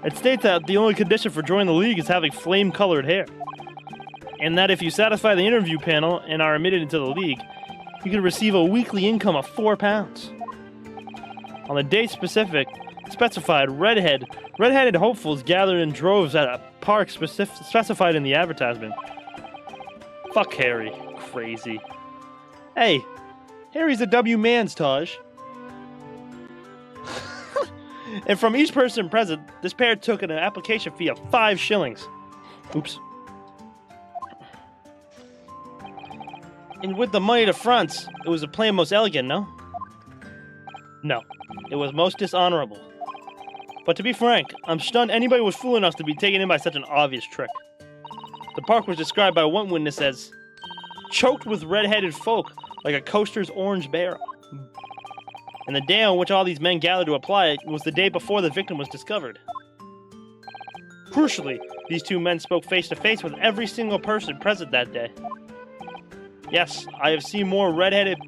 It states that the only condition for joining the league is having flame-colored hair. And that if you satisfy the interview panel and are admitted into the league, you can receive a weekly income of £4. On the date specified, red-headed hopefuls gathered in droves at a park specified in the advertisement. Fuck Harry. Crazy. Hey, Harry's a W man's, Taj. And from each person present, this pair took an application fee of 5 shillings. Oops. And with the money to front, it was a plan most elegant, no? No. It was most dishonorable. But to be frank, I'm stunned anybody was fool enough to be taken in by such an obvious trick. The park was described by one witness as choked with red-headed folk like a coaster's orange barrel. And the day on which all these men gathered to apply it was the day before the victim was discovered. Crucially, these 2 men spoke face-to-face with every single person present that day. Yes, I have seen more red-headed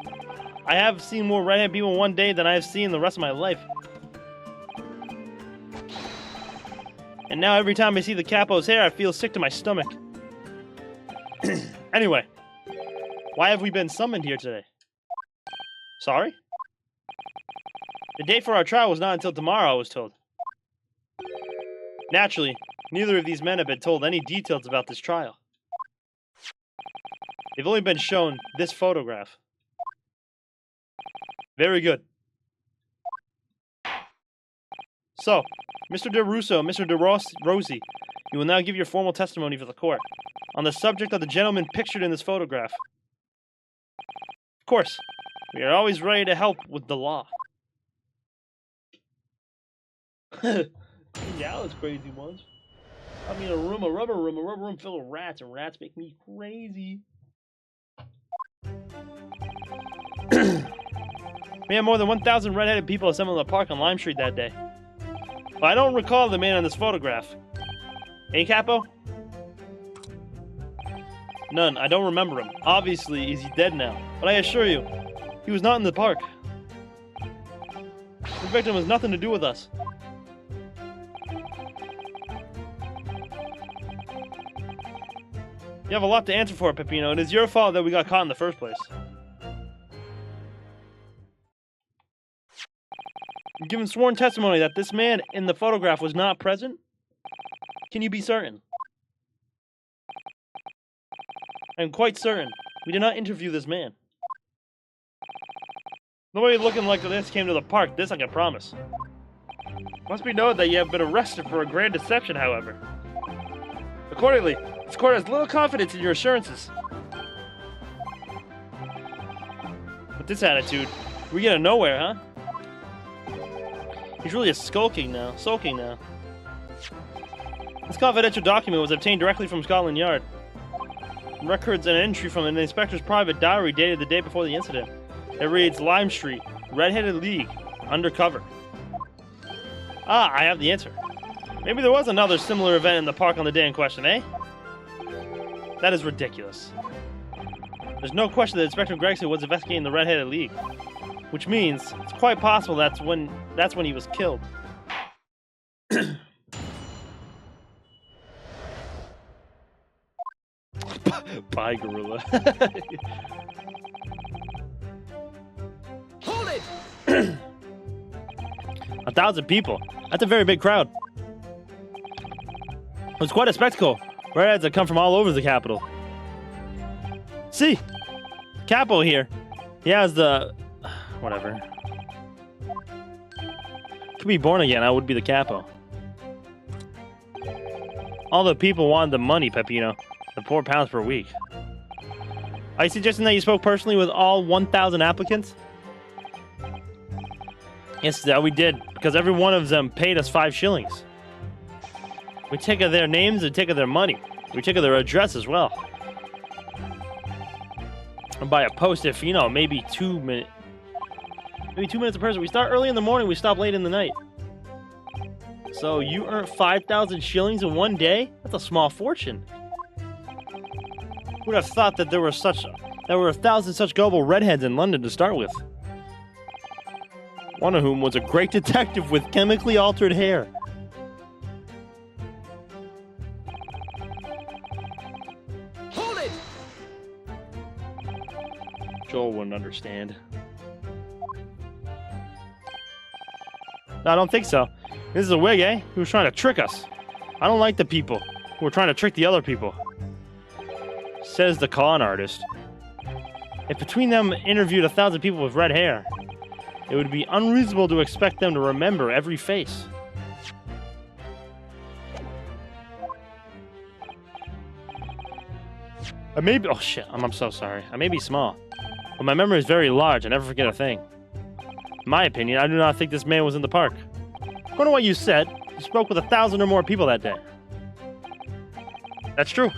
people one day than I have seen the rest of my life. And now every time I see the capo's hair, I feel sick to my stomach. Anyway, why have we been summoned here today? Sorry? The date for our trial was not until tomorrow, I was told. Naturally, neither of these men have been told any details about this trial. They've only been shown this photograph. Very good. So, Mr. DeRusso, Mr. DeRossi, you will now give your formal testimony for the court on the subject of the gentleman pictured in this photograph. Of course, we are always ready to help with the law. Yeah, those crazy ones. I mean, a rubber room full of rats, and rats make me crazy. We had more than 1,000 red-headed people assembled in the park on Lime Street that day. But I don't recall the man on this photograph. Hey, Capo? None. I don't remember him. Obviously, he's dead now. But I assure you, he was not in the park. The victim has nothing to do with us. You have a lot to answer for, Peppino. It is your fault that we got caught in the first place. You've given sworn testimony that this man in the photograph was not present? Can you be certain? I'm quite certain. We did not interview this man. Nobody looking like this came to the park, this I can promise. Must be noted that you have been arrested for a grand deception, however. Accordingly, this court has little confidence in your assurances. With this attitude, we get nowhere, huh? He's really sulking now. This confidential document was obtained directly from Scotland Yard. Records and entry from an inspector's private diary dated the day before the incident. It reads, Lime Street, Red-Headed League, undercover. Ah, I have the answer. Maybe there was another similar event in the park on the day in question, eh? That is ridiculous. There's no question that Inspector Gregson was investigating the Red-Headed League. Which means, it's quite possible that's when he was killed. Bye, Gorilla. Hold it! 1,000 people. That's a very big crowd. It was quite a spectacle. Redheads had come from all over the capital. See, Capo here. He has the... whatever. Could be born again, I would be the Capo. All the people wanted the money, Peppino. The £4 per week. Are you suggesting that you spoke personally with all 1,000 applicants? Yes, that we did, because every one of them paid us 5 shillings. We take of their names and take of their money. We take of their address as well. And by a post, if, maybe 2 minutes. Maybe 2 minutes a person. We start early in the morning, we stop late in the night. So you earned 5,000 shillings in one day? That's a small fortune. Who would have thought that there were 1,000 such gullible redheads in London to start with? One of whom was a great detective with chemically altered hair. Hold it! Joel wouldn't understand. No, I don't think so. This is a wig, eh? Who's trying to trick us? I don't like the people who are trying to trick the other people. Says the con artist. If between them interviewed 1,000 people with red hair, it would be unreasonable to expect them to remember every face. I may be... oh shit, I'm so sorry. I may be small, but my memory is very large. I never forget a thing. In my opinion, I do not think this man was in the park. According to what you said, you spoke with 1,000 or more people that day. That's true.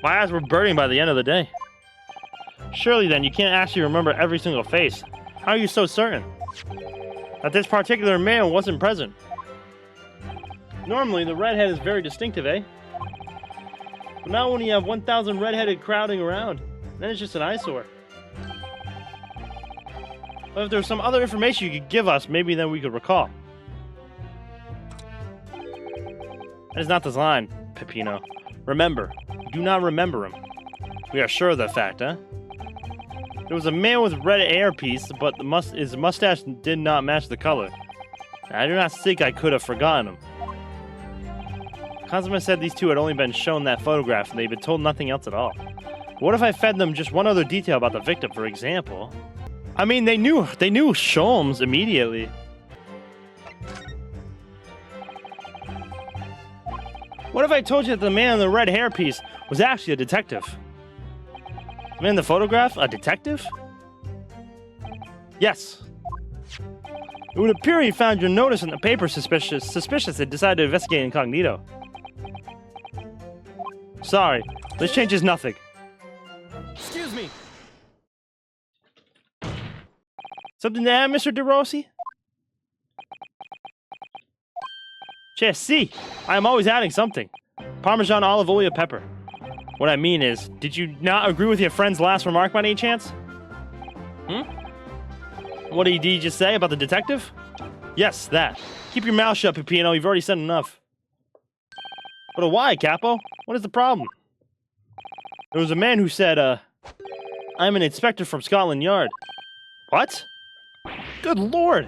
My eyes were burning by the end of the day. Surely then, you can't actually remember every single face. How are you so certain that this particular man wasn't present? Normally, the redhead is very distinctive, eh? But now when you have 1,000 redheaded crowding around, then it's just an eyesore. But if there's some other information you could give us, maybe then we could recall. That is not the line, Peppino. Remember, you do not remember him. We are sure of that fact, huh? There was a man with red hairpiece, but his mustache did not match the color. I do not think I could have forgotten him. Kazuma said these two had only been shown that photograph and they'd been told nothing else at all. What if I fed them just one other detail about the victim, for example? I mean, they knew Sholmes immediately. What if I told you that the man in the red hairpiece was actually a detective? The man in the photograph? A detective? Yes. It would appear he found your notice in the paper suspicious and decided to investigate incognito. Sorry, this changes nothing. Excuse me. Something to add, Mr. DeRossi? Che, si. I am always adding something. Parmesan olive oil pepper. What I mean is, did you not agree with your friend's last remark by any chance? What did you just say about the detective? Yes, that. Keep your mouth shut, Peppino. You've already said enough. But why, Capo? What is the problem? There was a man who said, I'm an inspector from Scotland Yard. What? Good lord!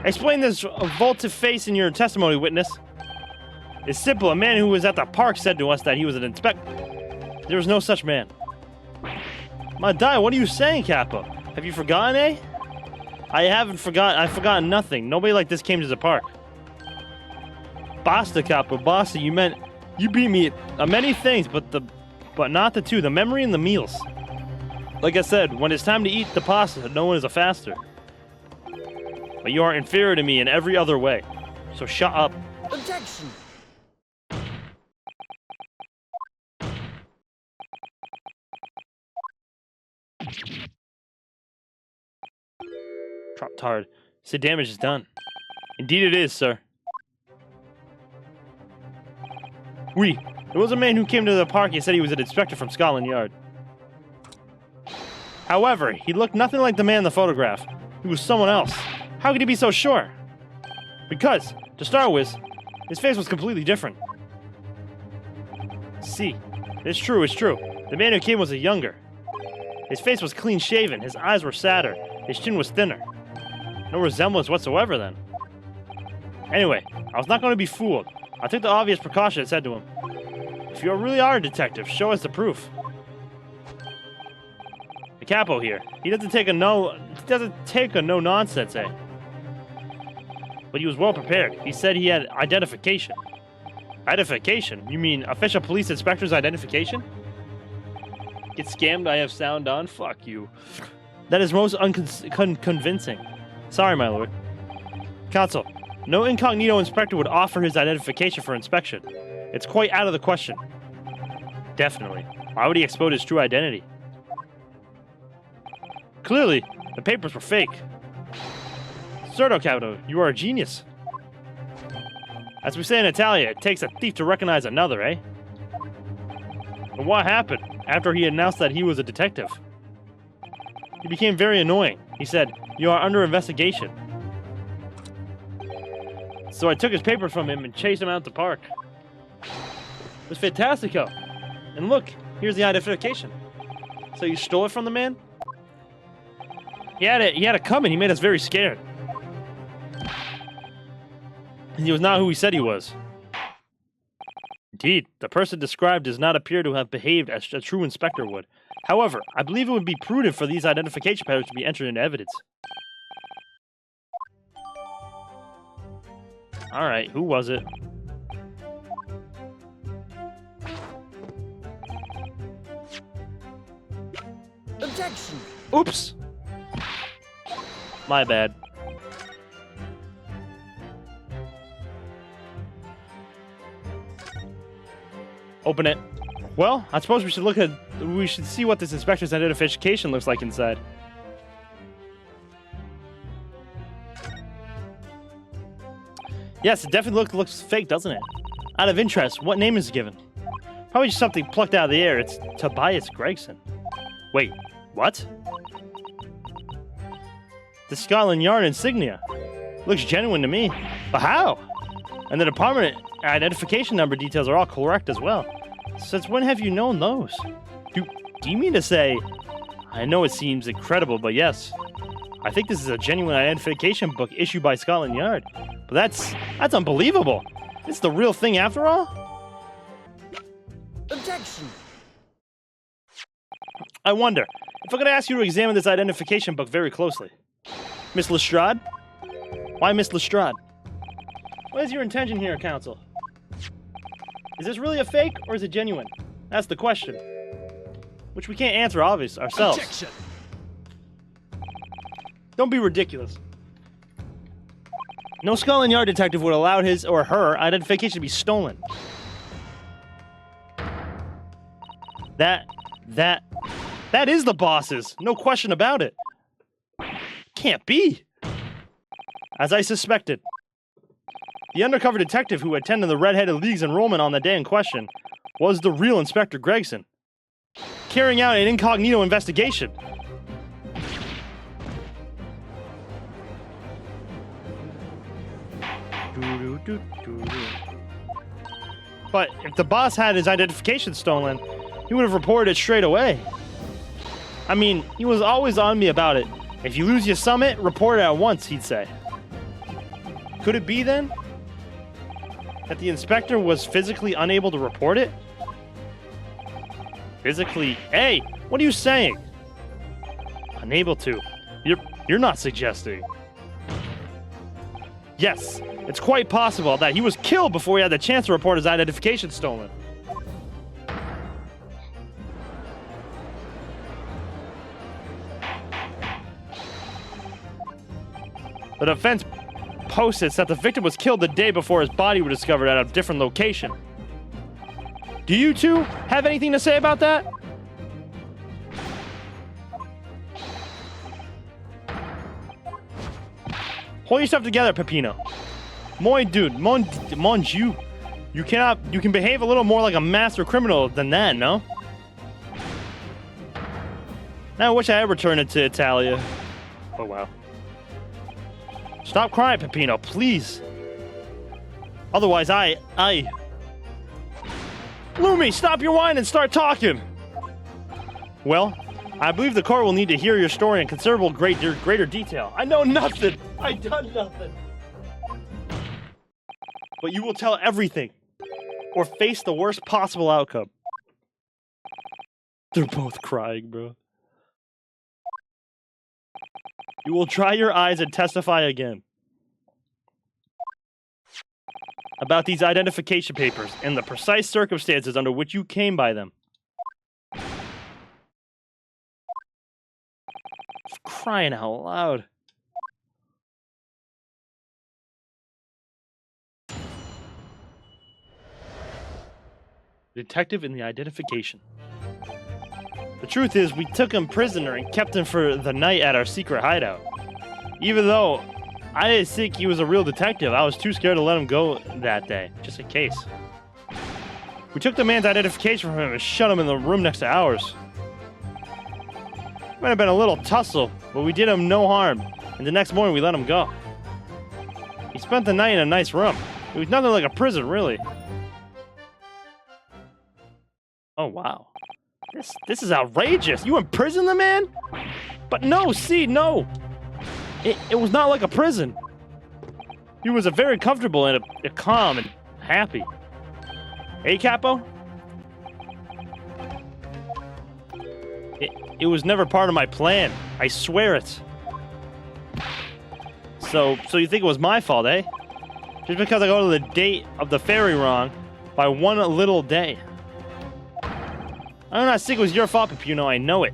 Explain this volte-face in your testimony, witness. It's simple. A man who was at the park said to us that he was an inspector. There was no such man. Madai, what are you saying, Capo? Have you forgotten, eh? I haven't forgotten. I've forgotten nothing. Nobody like this came to the park. Basta, Capo. Basta. You beat me at many things, but not the two. The memory and the meals. Like I said, when it's time to eat the pasta, no one is a faster. But you are inferior to me in every other way. So shut up. Objection. Dropped hard. So damage is done. Indeed it is, sir. Oui. There was a man who came to the park and said he was an inspector from Scotland Yard. However, he looked nothing like the man in the photograph. He was someone else. How could he be so sure? Because, to start with, his face was completely different. See, it's true, it's true. The man who came was a younger. His face was clean-shaven, his eyes were sadder, his chin was thinner. No resemblance whatsoever, then. Anyway, I was not going to be fooled. I took the obvious precaution and said to him, if you really are a detective, show us the proof. The capo here, he doesn't take a no-nonsense, eh? But he was well prepared. He said he had identification. Identification? You mean official police inspector's identification? Get scammed, I have sound on? Fuck you. That is most convincing. Sorry, my lord. Counsel, no incognito inspector would offer his identification for inspection. It's quite out of the question. Definitely. Why would he expose his true identity? Clearly, the papers were fake. Certo, Capo, you are a genius. As we say in Italia, it takes a thief to recognize another, eh? And what happened after he announced that he was a detective? He became very annoying. He said, you are under investigation. So I took his papers from him and chased him out the park. It was fantastico. And look, here's the identification. So you stole it from the man? He had it coming. He made us very scared. And he was not who he said he was. Indeed, the person described does not appear to have behaved as a true inspector would. However, I believe it would be prudent for these identification patterns to be entered into evidence. Alright, who was it? Objection. Oops! My bad. Open it. Well, I suppose we should see what this inspector's identification looks like inside. Yes, it definitely looks fake, doesn't it? Out of interest, what name is given? Probably just something plucked out of the air. It's Tobias Gregson. Wait, what? the Scotland Yard insignia. Looks genuine to me. But how? And the department identification number details are all correct as well. Since when have you known those? Do you mean to say... I know it seems incredible, but yes. I think this is a genuine identification book issued by Scotland Yard. But that's unbelievable. It's the real thing after all? Objection! I wonder, if I could ask you to examine this identification book very closely. Miss Lestrade? Why Miss Lestrade? What is your intention here, Counsel? Is this really a fake, or is it genuine? That's the question. Which we can't answer, obviously, ourselves. Objection! Don't be ridiculous. No Scotland Yard detective would allow his or her identification to be stolen. That is the boss's. No question about it. Can't be. As I suspected. The undercover detective who attended the Red-Headed League's enrollment on the day in question was the real Inspector Gregson, carrying out an incognito investigation. But if the boss had his identification stolen, he would have reported it straight away. I mean, he was always on me about it. If you lose your summit, report it at once, he'd say. Could it be then that the inspector was physically unable to report it? Physically? Hey, what are you saying? Unable to. You're not suggesting. Yes, it's quite possible that he was killed before he had the chance to report his identification stolen. The defense posted that the victim was killed the day before his body was discovered at a different location. Do you two have anything to say about that? Hold yourself together, Peppino. Mon dude, mon Dieu. You can behave a little more like a master criminal than that, no? I wish I ever turned into Italia. Oh, wow. Stop crying, Peppino, please. Otherwise, Lumi, stop your whine and start talking! Well, I believe the court will need to hear your story in considerable greater detail. I know nothing! I done nothing! But you will tell everything, or face the worst possible outcome. They're both crying, bro. You will dry your eyes and testify again about these identification papers and the precise circumstances under which you came by them. Crying out loud. Detective in the identification. The truth is, we took him prisoner and kept him for the night at our secret hideout. Even though I didn't think he was a real detective, I was too scared to let him go that day, just in case. We took the man's identification from him and shut him in the room next to ours. Might have been a little tussle, but we did him no harm, and the next morning we let him go. He spent the night in a nice room. It was nothing like a prison, really. Oh, wow. This is outrageous. You imprisoned the man? But no, see, no. It was not like a prison. He was a very comfortable and a calm and happy. Hey, Capo? It was never part of my plan. I swear it. So you think it was my fault, eh? Just because I go to the date of the ferry wrong by one little day. I'm not sick it was your fault, Peppino. I know it.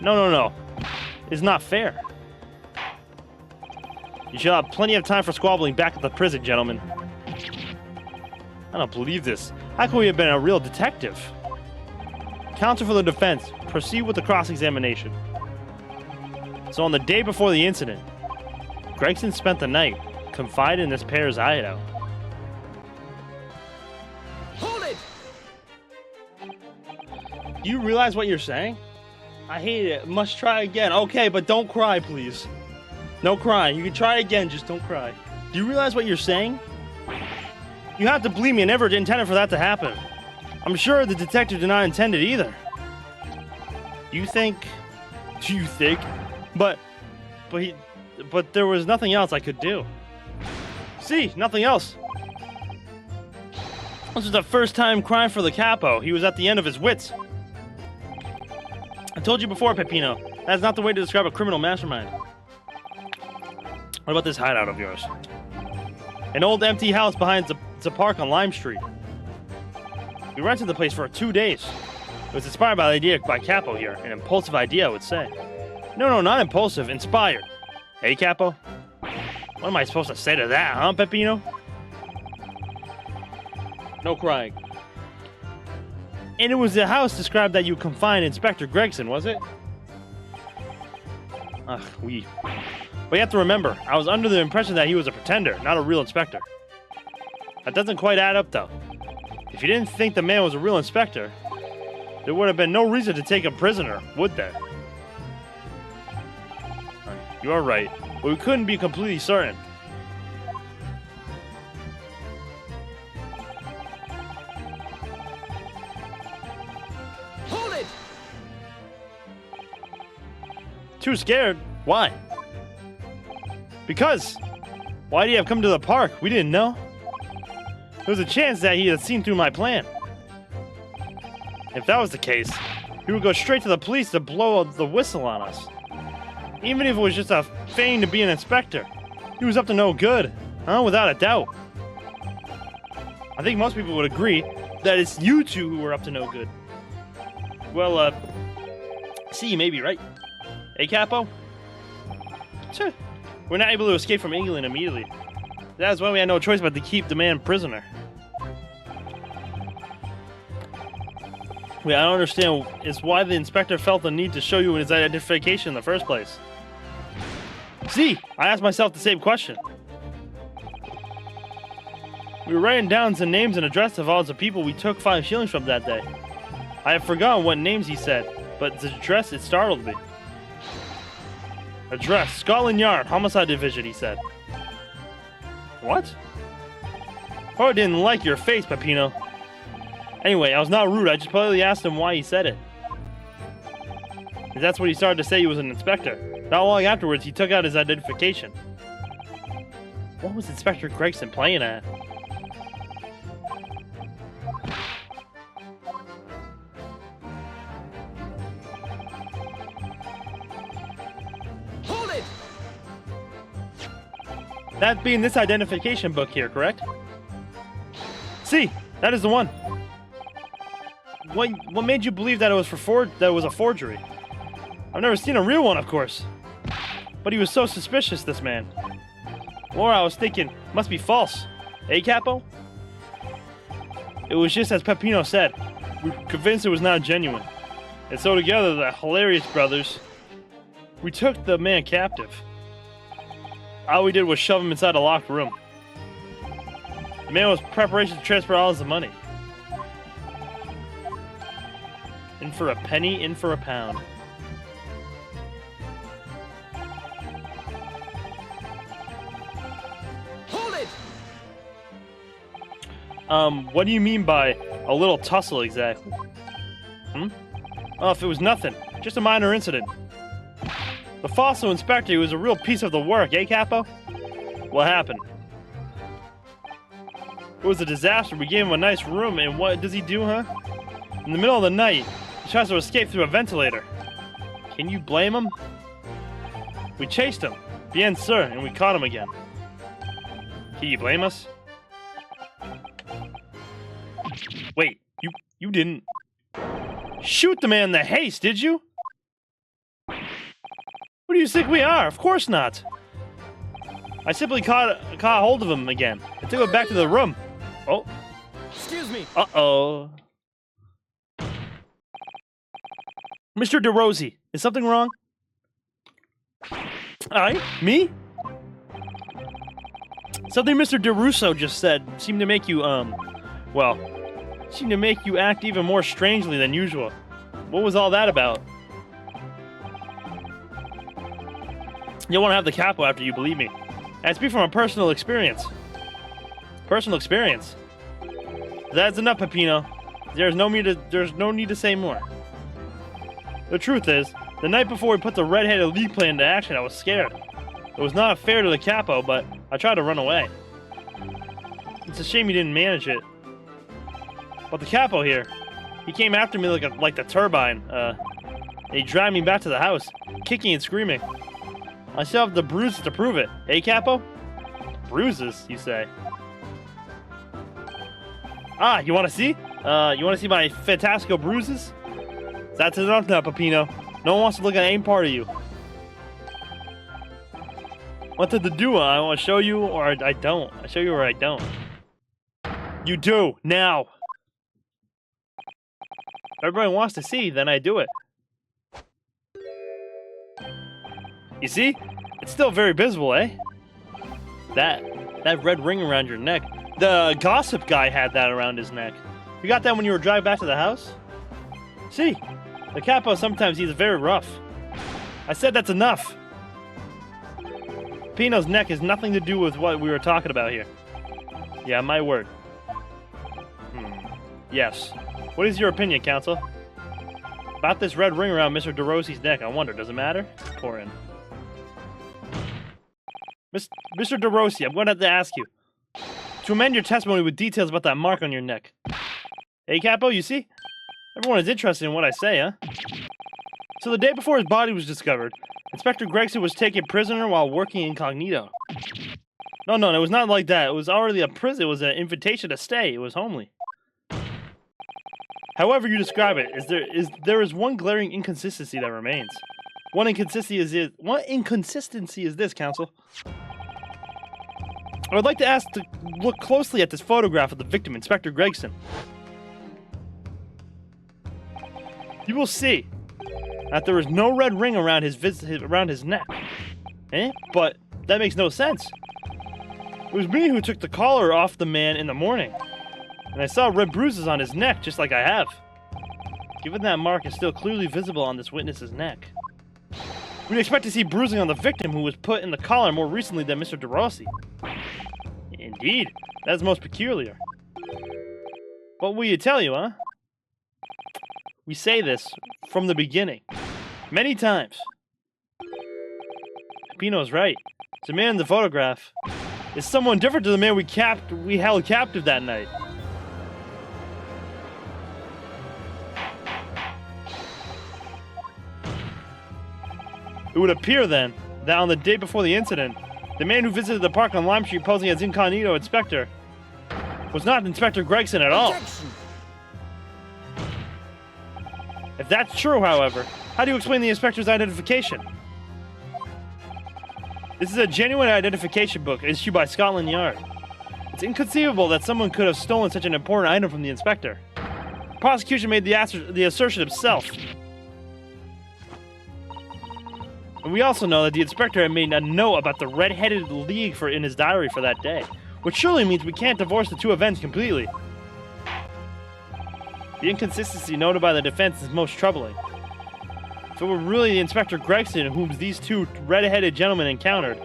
No. It's not fair. You should have plenty of time for squabbling back at the prison, gentlemen. I don't believe this. How could we have been a real detective? Counsel for the defense, proceed with the cross-examination. So on the day before the incident, Gregson spent the night confined in this pair's hideout. Hold it! Do you realize what you're saying? I hate it. Must try again. Okay, but don't cry, please. No crying. You can try again, just don't cry. Do you realize what you're saying? You have to believe me, I never intended for that to happen. I'm sure the detective did not intend it either. Do you think? But there was nothing else I could do. See, nothing else. This was the first time crying for the capo. He was at the end of his wits. I told you before, Peppino, that's not the way to describe a criminal mastermind. What about this hideout of yours? An old empty house behind the park on Lime Street. We rented the place for 2 days. It was inspired by the idea by Capo here. An impulsive idea, I would say. No, not impulsive. Inspired. Hey, Capo? What am I supposed to say to that, huh, Peppino? No crying. And it was the house described that you confined Inspector Gregson, was it? Ugh, we. But you have to remember, I was under the impression that he was a pretender, not a real inspector. That doesn't quite add up, though. If you didn't think the man was a real inspector, there would have been no reason to take him prisoner, would there? You are right, but we couldn't be completely certain. Hold it! Too scared? Why? Because. Why do you have come to the park? We didn't know. There was a chance that he had seen through my plan. If that was the case, he would go straight to the police to blow the whistle on us. Even if it was just a feign to be an inspector. He was up to no good, huh? Without a doubt. I think most people would agree that it's you two who were up to no good. Well, see, you may be right. Hey, Capo? Sure. We're not able to escape from England immediately. That's why we had no choice but to keep the man prisoner. Wait, I don't understand. It's why the inspector felt the need to show you his identification in the first place. See, I asked myself the same question. We were writing down some names and addresses of all the people we took 5 shillings from that day. I have forgotten what names he said, but the address, it startled me. Address, Scotland Yard, Homicide Division, he said. What? Oh, I didn't like your face, Peppino. Anyway, I was not rude, I just politely asked him why he said it. And that's when he started to say he was an inspector. Not long afterwards, he took out his identification. What was Inspector Gregson playing at? Hold it! That being this identification book here, correct? See, that is the one. What made you believe that it was that it was a forgery? I've never seen a real one, of course. But he was so suspicious, this man. Or I was thinking, must be false. Eh, Capo? It was just as Peppino said. We were convinced it was not genuine. And so together, the hilarious brothers, we took the man captive. All we did was shove him inside a locked room. The man was preparation to transfer all his money. In for a penny, in for a pound. Hold it! What do you mean by a little tussle exactly? Oh, if it was nothing, just a minor incident. The fossil inspector was a real piece of the work, eh, Capo? What happened? It was a disaster. We gave him a nice room, and what does he do, huh? In the middle of the night, he tries to escape through a ventilator. Can you blame him? We chased him, bien sir, and we caught him again. Can you blame us? Wait, you didn't shoot the man in the haste, did you? Who do you think we are? Of course not. I simply caught hold of him again and took him back to the room. Oh. Excuse me. Uh-oh. Mr. DeRosie, is something wrong? Aye? Me? Something Mr. DeRusso just said seemed to make you, seemed to make you act even more strangely than usual. What was all that about? You'll want to have the capo after you, believe me. And I speak from a personal experience. Personal experience. That's enough, Peppino. There's no need to say more. The truth is, the night before we put the red-headed league plan into action, I was scared. It was not fair to the capo, but I tried to run away. It's a shame he didn't manage it. But the capo here, he came after me like the turbine. He dragged me back to the house, kicking and screaming. I still have the bruises to prove it. Eh, capo? Bruises, you say? Ah, you want to see? You want to see my fantastical bruises? That's enough now, Peppino. No one wants to look at any part of you. What did the do? I want to show you, or I don't. I show you, or I don't. You do now. If everybody wants to see, then I do it. You see? It's still very visible, eh? That red ring around your neck. The gossip guy had that around his neck. You got that when you were driving back to the house? See, the capo sometimes he's very rough. I said that's enough. Pino's neck has nothing to do with what we were talking about here. Yeah, my word. Yes. What is your opinion, counsel? About this red ring around Mr. DeRossi's neck, I wonder, does it matter? Pour in. Mr. DeRossi, I'm going to have to ask you to amend your testimony with details about that mark on your neck. Hey, Capo, you see? Everyone is interested in what I say, huh? So the day before his body was discovered, Inspector Gregson was taken prisoner while working incognito. No, it was not like that. It was already a prison. It was an invitation to stay. It was homely. However you describe it, there is one glaring inconsistency that remains. What inconsistency is this, counsel? I would like to ask to look closely at this photograph of the victim, Inspector Gregson. You will see that there is no red ring around his neck. Eh? But that makes no sense. It was me who took the collar off the man in the morning. And I saw red bruises on his neck, just like I have. Given that mark is still clearly visible on this witness's neck. We'd expect to see bruising on the victim who was put in the collar more recently than Mr. DeRossi. Indeed, that's most peculiar. What will you tell you, huh? We say this from the beginning. Many times. Peppino's right. The man in the photograph is someone different to the man we held captive that night. It would appear, then, that on the day before the incident, the man who visited the park on Lime Street posing as incognito inspector was not Inspector Gregson at all. Objection. If that's true, however, how do you explain the inspector's identification? This is a genuine identification book issued by Scotland Yard. It's inconceivable that someone could have stolen such an important item from the inspector. The prosecution made the assertion himself. And we also know that the inspector had made a note about the red-headed league in his diary for that day, which surely means we can't divorce the two events completely. The inconsistency noted by the defense is most troubling. If it were really the Inspector Gregson whom these two red-headed gentlemen encountered,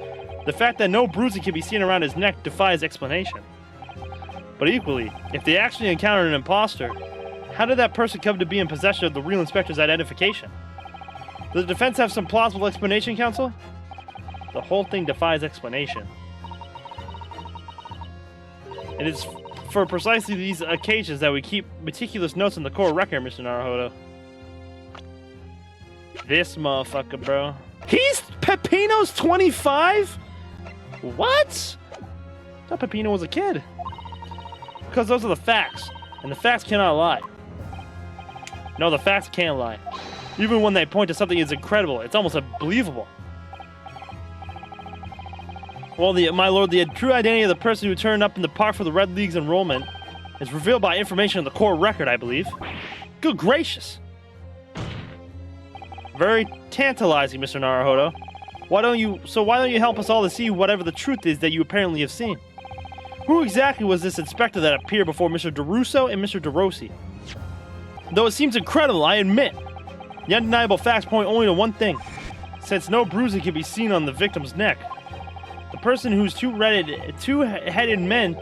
the fact that no bruising can be seen around his neck defies explanation. But equally, if they actually encountered an imposter, how did that person come to be in possession of the real inspector's identification? Does the defense have some plausible explanation, counsel? The whole thing defies explanation. It is for precisely these occasions that we keep meticulous notes in the court record, Mr. Naruhodo. This motherfucker, bro. He's Peppino's 25? What? I thought Peppino was a kid. Because those are the facts, and the facts cannot lie. No, the facts can't lie. Even when they point to something as incredible, it's almost unbelievable. Well, my lord, the true identity of the person who turned up in the park for the Red League's enrollment is revealed by information in the court record, I believe. Good gracious. Very tantalizing, Mr. Naruhodo. Why don't you help us all to see whatever the truth is that you apparently have seen? Who exactly was this inspector that appeared before Mr. DeRusso and Mr. DeRossi? Though it seems incredible, I admit, the undeniable facts point only to one thing. since no bruising can be seen on the victim's neck. The person whose two red-headed men,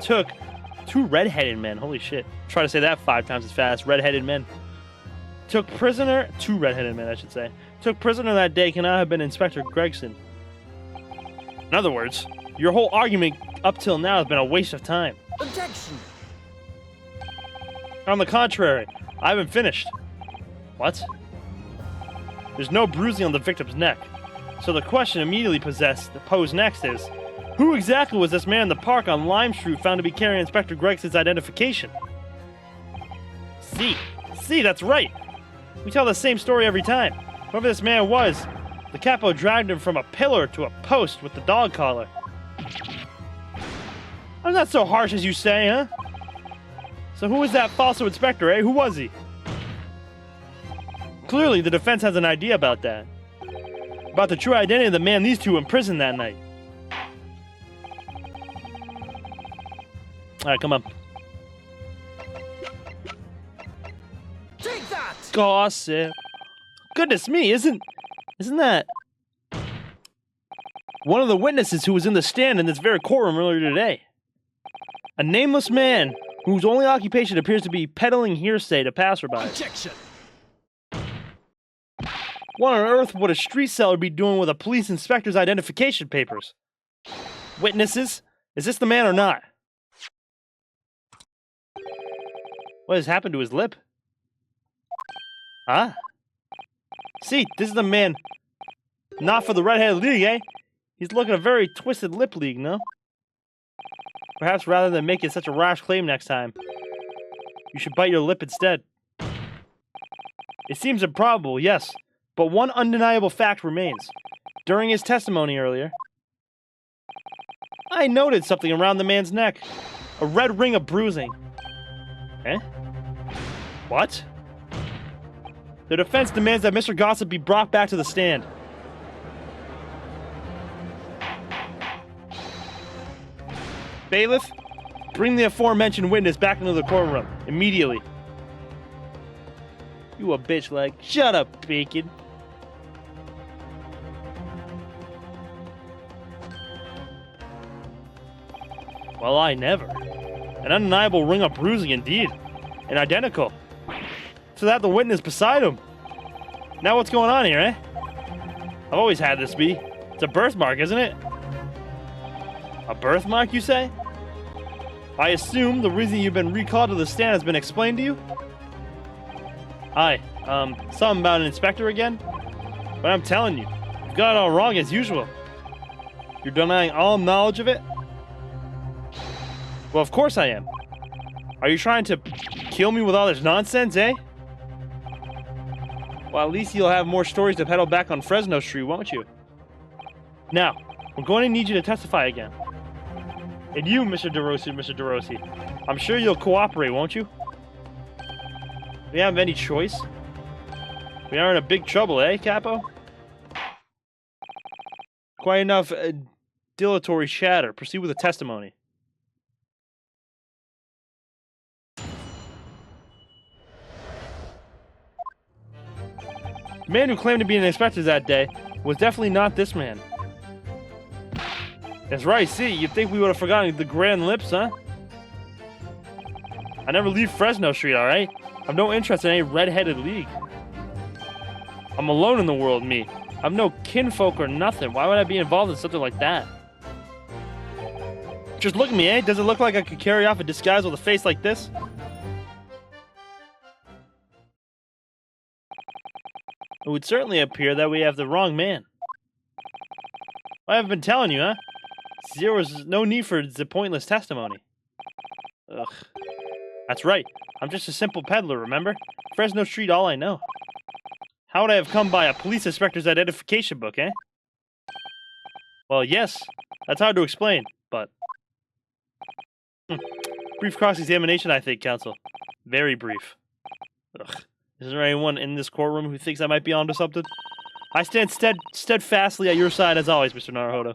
holy shit. Try to say that 5 times as fast. Red-headed men. Two red-headed men, I should say. Took prisoner that day cannot have been Inspector Gregson. In other words, your whole argument up till now has been a waste of time. Objection! On the contrary, I haven't finished. What? There's no bruising on the victim's neck. So the question immediately posed next is, who exactly was this man in the park on Lime Street found to be carrying Inspector Gregson's identification? See, that's right. We tell the same story every time. Whoever this man was, the capo dragged him from a pillar to a post with the dog collar. I'm not so harsh as you say, huh? So who was that falso inspector, eh? Who was he? Clearly, the defense has an idea about that. About the true identity of the man these two imprisoned that night. Alright, come on. Take that! Gossip. Goodness me, isn't that one of the witnesses who was in the stand in this very courtroom earlier today? A nameless man whose only occupation appears to be peddling hearsay to passersby. Objection! What on earth would a street seller be doing with a police inspector's identification papers? Witnesses? Is this the man or not? What has happened to his lip? Ah. See, this is the man. Not for the Red-Headed League, eh? He's looking a very twisted lip league, no? Perhaps rather than making such a rash claim next time, you should bite your lip instead. It seems improbable, yes, but one undeniable fact remains. During his testimony earlier, I noted something around the man's neck. A red ring of bruising. Eh? What? The defense demands that Mr. Gossip be brought back to the stand. Bailiff, bring the aforementioned witness back into the courtroom immediately. You a bitch like. Shut up, Bacon. Well, I never. An undeniable ring of bruising indeed. And identical. So that the witness beside him. Now what's going on here, eh? I've always had this be. It's a birthmark, isn't it? A birthmark, you say? I assume the reason you've been recalled to the stand has been explained to you? Aye, something about an inspector again? But I'm telling you, you've got it all wrong as usual. You're denying all knowledge of it? Well, of course I am. Are you trying to kill me with all this nonsense, eh? Well, at least you'll have more stories to peddle back on Fresno Street, won't you? Now, we're going to need you to testify again. And you, Mr. DeRossi, I'm sure you'll cooperate, won't you? We have any choice? We are in a big trouble, eh, Capo? Quite enough dilatory chatter. Proceed with the testimony. The man who claimed to be an inspector that day was definitely not this man. That's right, see, you'd think we would have forgotten the grand lips, huh? I never leave Fresno Street, alright? I've no interest in any red-headed league. I'm alone in the world, me. I've no kinfolk or nothing. Why would I be involved in something like that? Just look at me, eh? Does it look like I could carry off a disguise with a face like this? It would certainly appear that we have the wrong man. I have been telling you, huh? There was no need for the pointless testimony. Ugh. That's right. I'm just a simple peddler, remember? Fresno Street, all I know. How would I have come by a police inspector's identification book, eh? Well, yes. That's hard to explain, but... Brief cross-examination, I think, counsel. Very brief. Ugh. Is there anyone in this courtroom who thinks I might be onto something? I stand steadfastly at your side as always, Mr. Naruhodo.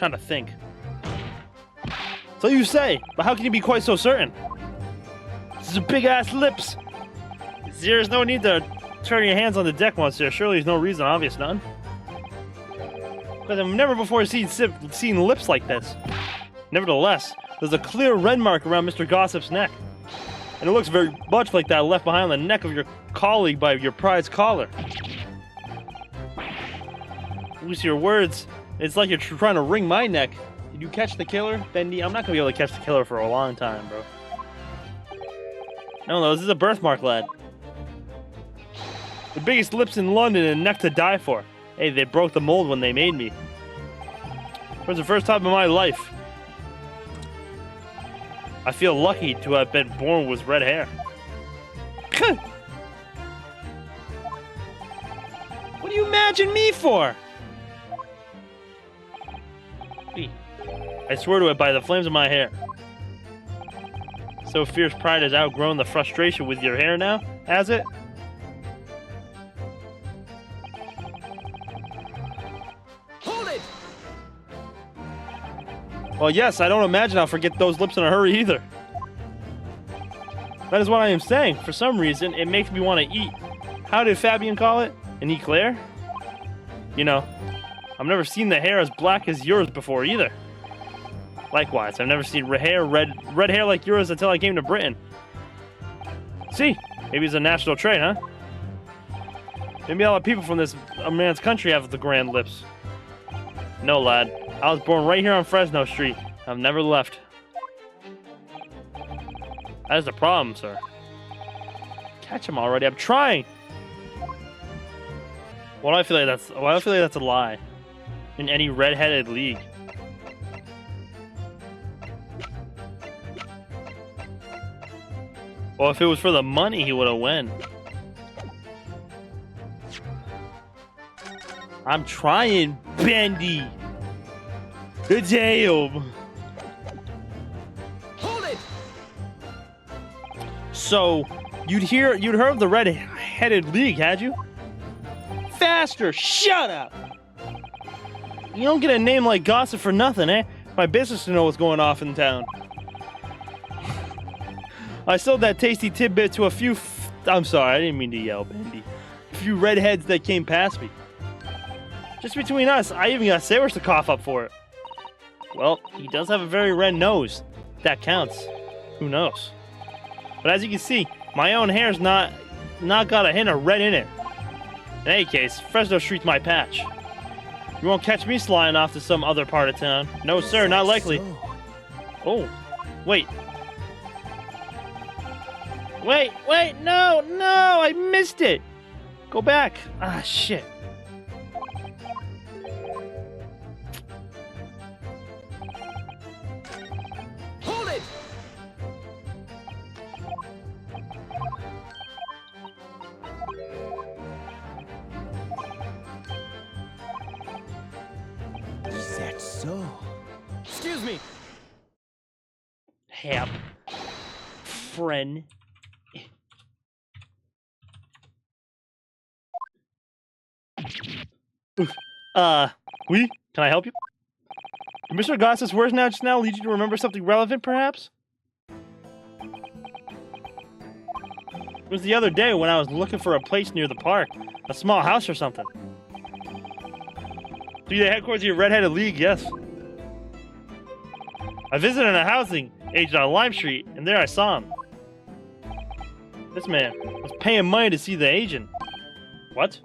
trying to think. So you say, but how can you be quite so certain? This is big-ass lips. There's no need to turn your hands on the deck once there. Surely there's no reason, obvious none. But I've never before seen lips like this. Nevertheless, there's a clear red mark around Mr. Gossip's neck. And it looks very much like that left behind on the neck of your colleague by your prize collar. Use your words. It's like you're trying to wring my neck. Did you catch the killer, Bendy? I'm not gonna be able to catch the killer for a long time, bro. No, this is a birthmark, lad. The biggest lips in London and a neck to die for. Hey, they broke the mold when they made me. It was the first time in my life. I feel lucky to have been born with red hair. What do you imagine me for? I swear to it by the flames of my hair. So fierce pride has outgrown the frustration with your hair now, has it? Hold it! Well, yes, I don't imagine I'll forget those lips in a hurry either. That is what I am saying. For some reason, it makes me want to eat. How did Fabian call it? An eclair? You know, I've never seen the hair as black as yours before either. Likewise, I've never seen red hair like yours until I came to Britain. See, maybe it's a national trait, huh? Maybe all the people from this man's country have the grand lips. No, lad. I was born right here on Fresno Street. I've never left. That is the problem, sir. Catch him already. I'm trying. Why do I feel like that's a lie? In any red-headed league. Well, if it was for the money, he would have won. I'm trying, Bendy. Damn. Hold it! So, you'd heard of the red-headed league, had you? Faster! Shut up! You don't get a name like Gossip for nothing, eh? My business to know what's going off in town. I sold that tasty tidbit to a few I'm sorry, I didn't mean to yell, Bendy. A few redheads that came past me. Just between us, I even got sailors to cough up for it. Well, he does have a very red nose. That counts. Who knows? But as you can see, my own hair's not got a hint of red in it. In any case, Fresno Street's my patch. You won't catch me sliding off to some other part of town. No, sir, not likely. Oh, wait. Wait, no, I missed it. Go back. Ah, shit. Hold it! Is that so? Excuse me. Hap. Friend. Oui? Can I help you? Did Mr. Gossip's words just now lead you to remember something relevant, perhaps? It was the other day when I was looking for a place near the park. A small house or something. To the headquarters of your Red-Headed League, yes. I visited a housing agent on Lime Street, and there I saw him. This man was paying money to see the agent. What?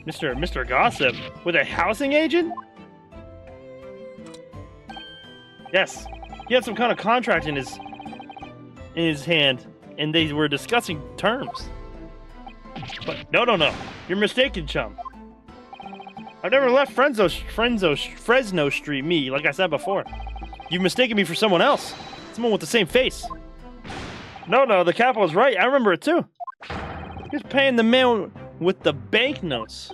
Mr. Gossip? With a housing agent? Yes. He had some kind of contract in his hand, and they were discussing terms. But no. You're mistaken, chum. I've never left Fresno Street, me, like I said before. You've mistaken me for someone else. Someone with the same face. No, the cap was right. I remember it too. He was paying the man with the banknotes.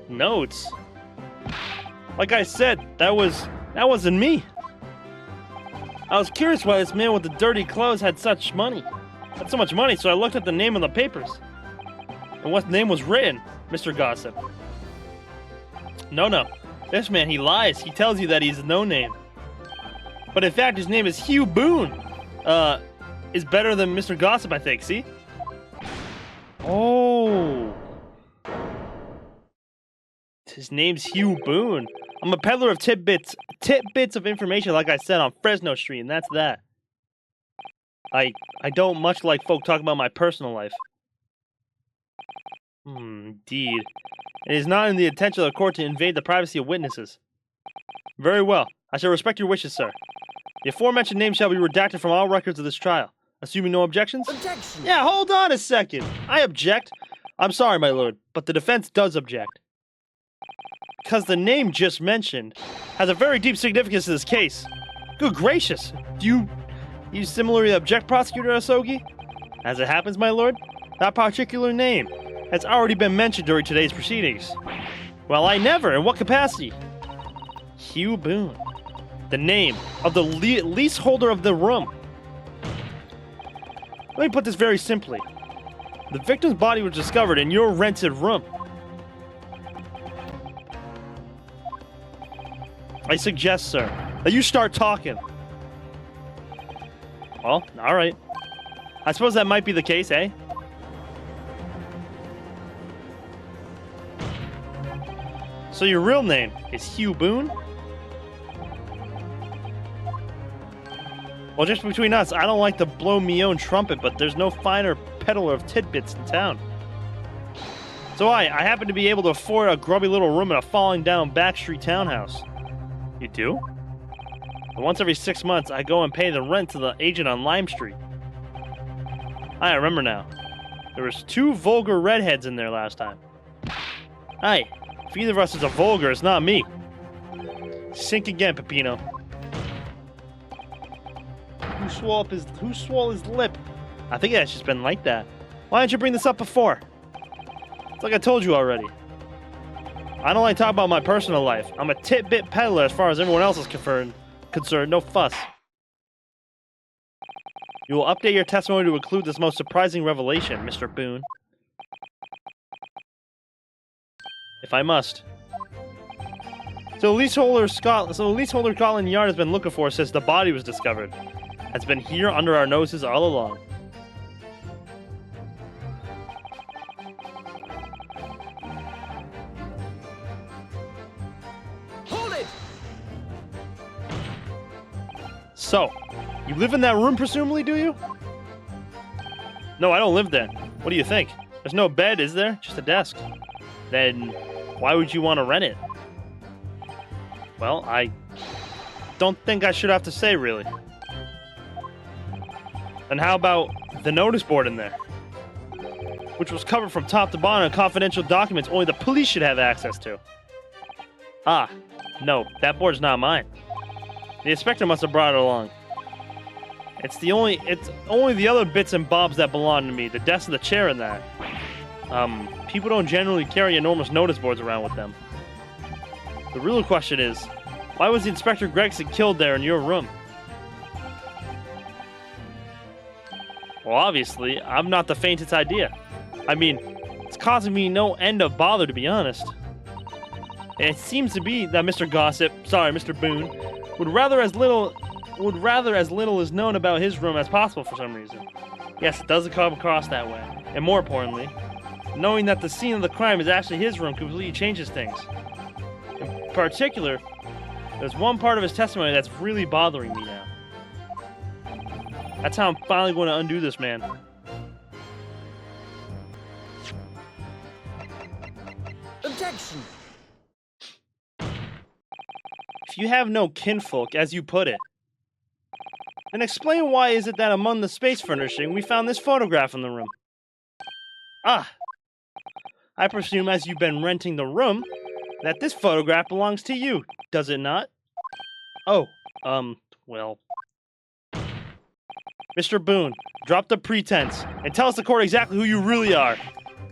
Notes? Like I said, that wasn't me. I was curious why this man with the dirty clothes had so much money, so I looked at the name on the papers. And what name was written? Mr. Gossip. No. This man, he lies. He tells you that he's no name. But in fact, his name is Hugh Boone. Is better than Mr. Gossip, I think. See? Oh. His name's Hugh Boone. I'm a peddler of tidbits of information, like I said, on Fresno Street, and that's that. I don't much like folk talking about my personal life. Indeed. It is not in the intention of the court to invade the privacy of witnesses. Very well. I shall respect your wishes, sir. The aforementioned name shall be redacted from all records of this trial. Assuming no objections? Objection! Yeah, hold on a second. I object. I'm sorry, my lord, but the defense does object. Because the name just mentioned has a very deep significance to this case. Good gracious. Do you similarly object, Prosecutor Asogi? As it happens, my lord, that particular name has already been mentioned during today's proceedings. Well, I never. In what capacity? Hugh Boone. The name of the leaseholder of the room. Let me put this very simply. The victim's body was discovered in your rented room. I suggest, sir, that you start talking. Well, alright. I suppose that might be the case, eh? So your real name is Hugh Boone? Well, just between us, I don't like to blow me own trumpet, but there's no finer peddler of tidbits in town. So I happen to be able to afford a grubby little room in a falling down backstreet townhouse. You do? And once every 6 months, I go and pay the rent to the agent on Lime Street. I remember now. There was 2 vulgar redheads in there last time. Aye, if either of us is a vulgar, it's not me. Sink again, Peppino. Who swole his lip? I think it's just been like that. Why didn't you bring this up before? It's like I told you already. I don't like talking about my personal life. I'm a tidbit peddler as far as everyone else is concerned. No fuss. You will update your testimony to include this most surprising revelation, Mr. Boone. If I must. So the leaseholder Scotland Yard has been looking for since the body was discovered. Has been here under our noses all along. Hold it! So, you live in that room presumably, do you? No, I don't live there. What do you think? There's no bed, is there? Just a desk. Then, why would you want to rent it? Well, I don't think I should have to say, really. And how about the notice board in there? Which was covered from top to bottom in confidential documents only the police should have access to. Ah, no, that board's not mine. The inspector must have brought it along. It's only the other bits and bobs that belong to me, the desk and the chair and that. People don't generally carry enormous notice boards around with them. The real question is, why was the Inspector Gregson killed there in your room? Well, obviously, I'm not the faintest idea. I mean, it's causing me no end of bother, to be honest. And it seems to be that Mr. Boone, would rather as little is known about his room as possible for some reason. Yes, it doesn't come across that way. And more importantly, knowing that the scene of the crime is actually his room completely changes things. In particular, there's one part of his testimony that's really bothering me now. That's how I'm finally going to undo this, man. Objection! If you have no kinfolk, as you put it, then explain why is it that among the space furnishing we found this photograph in the room? Ah! I presume as you've been renting the room, that this photograph belongs to you, does it not? Oh, well... Mr. Boone, drop the pretense and tell us the court exactly who you really are.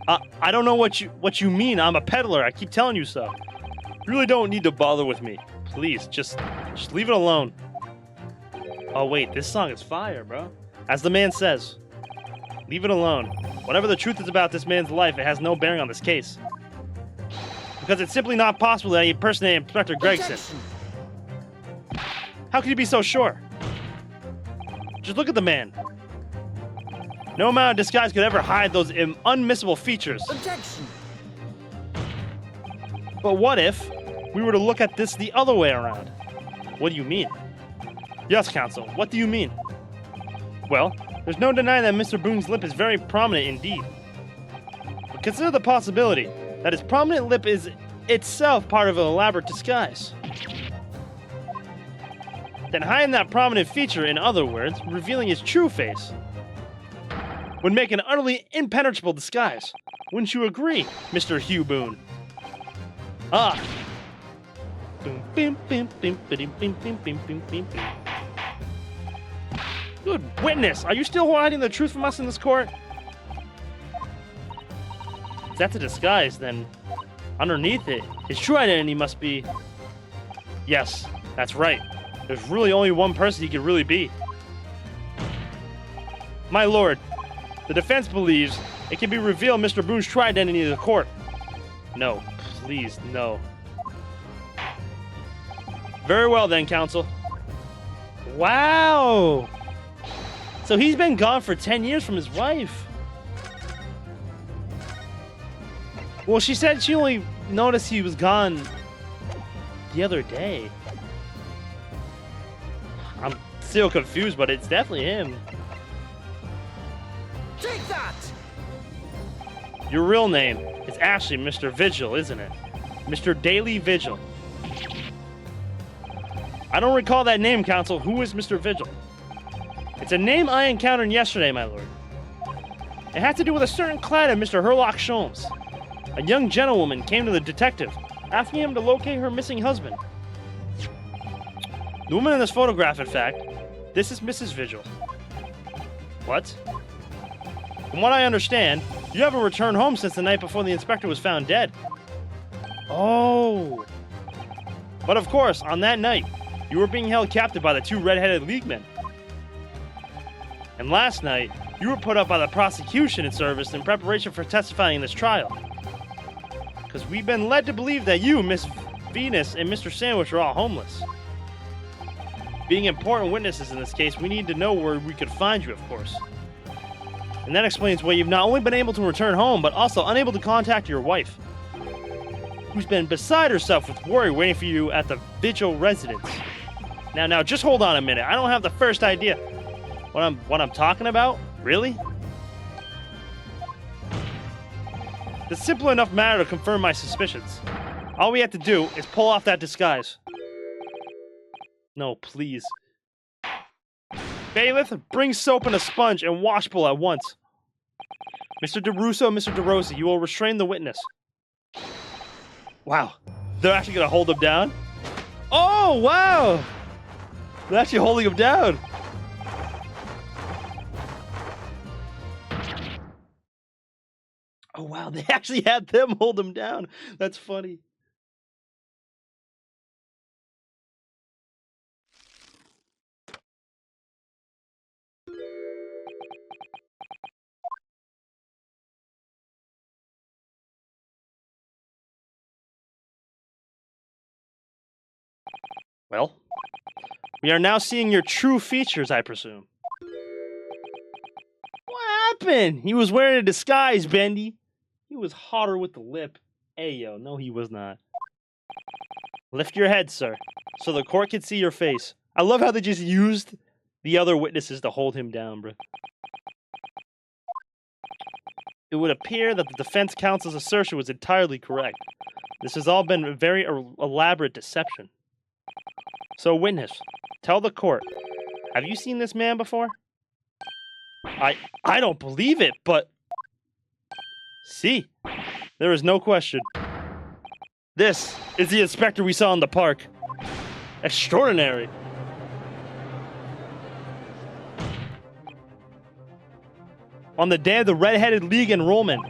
I don't know what you mean. I'm a peddler. I keep telling you so. You really don't need to bother with me. Please, just leave it alone. Oh wait, this song is fire, bro. As the man says, leave it alone. Whatever the truth is about this man's life, it has no bearing on this case. Because it's simply not possible that he impersonated Inspector Gregson. Objection. How can you be so sure? Just look at the man. No amount of disguise could ever hide those unmissable features. Objection. But what if we were to look at this the other way around? What do you mean? Yes, counsel, what do you mean? Well, there's no denying that Mr. Boone's lip is very prominent indeed. But consider the possibility that his prominent lip is itself part of an elaborate disguise. Then hiding that prominent feature, in other words, revealing his true face, would make an utterly impenetrable disguise. Wouldn't you agree, Mr. Hugh Boone? Ah. Boom, bim, bim, bim, bim, bim, bim, bim, bim, bim. Good witness, are you still hiding the truth from us in this court? If that's a disguise, then underneath it, his true identity must be... Yes, that's right. There's really only one person he could really be. My lord, the defense believes it can be revealed Mr. Boone's true identity to the court. No, please, no. Very well then, counsel. Wow! So he's been gone for 10 years from his wife. Well, she said she only noticed he was gone the other day. I'm still confused, but it's definitely him. Take that! Your real name is actually Mr. Vigil, isn't it? Mr. Daily Vigil. I don't recall that name, counsel. Who is Mr. Vigil? It's a name I encountered yesterday, my lord. It had to do with a certain client of Mr. Herlock Sholmes. A young gentlewoman came to the detective, asking him to locate her missing husband. The woman in this photograph, in fact, this is Mrs. Vigil. What? From what I understand, you haven't returned home since the night before the inspector was found dead. Oh. But of course, on that night, you were being held captive by the two red-headed leaguemen. And last night, you were put up by the prosecution in service in preparation for testifying in this trial. Because we've been led to believe that you, Miss Venus, and Mr. Sandwich are all homeless. Being important witnesses in this case, we need to know where we could find you, of course. And that explains why you've not only been able to return home, but also unable to contact your wife, who's been beside herself with worry waiting for you at the Vigil residence. Now, just hold on a minute. I don't have the first idea what I'm talking about. Really? It's a simple enough matter to confirm my suspicions. All we have to do is pull off that disguise. No, please. Bailiff, bring soap and a sponge and washbowl at once. Mr. DeRusso and Mr. DeRosa, you will restrain the witness. Wow, they're actually going to hold him down? Oh, wow! They're actually holding him down. Oh, wow, they actually had them hold him down. That's funny. Well, we are now seeing your true features, I presume. What happened? He was wearing a disguise, Bendy. He was hotter with the lip. Ayo, no he was not. Lift your head, sir, so the court can see your face. I love how they just used the other witnesses to hold him down, bro. It would appear that the defense counsel's assertion was entirely correct. This has all been a very elaborate deception. So, witness, tell the court, have you seen this man before? I don't believe it, but... See, there is no question. This is the inspector we saw in the park. Extraordinary. On the day of the Red-Headed League enrollment,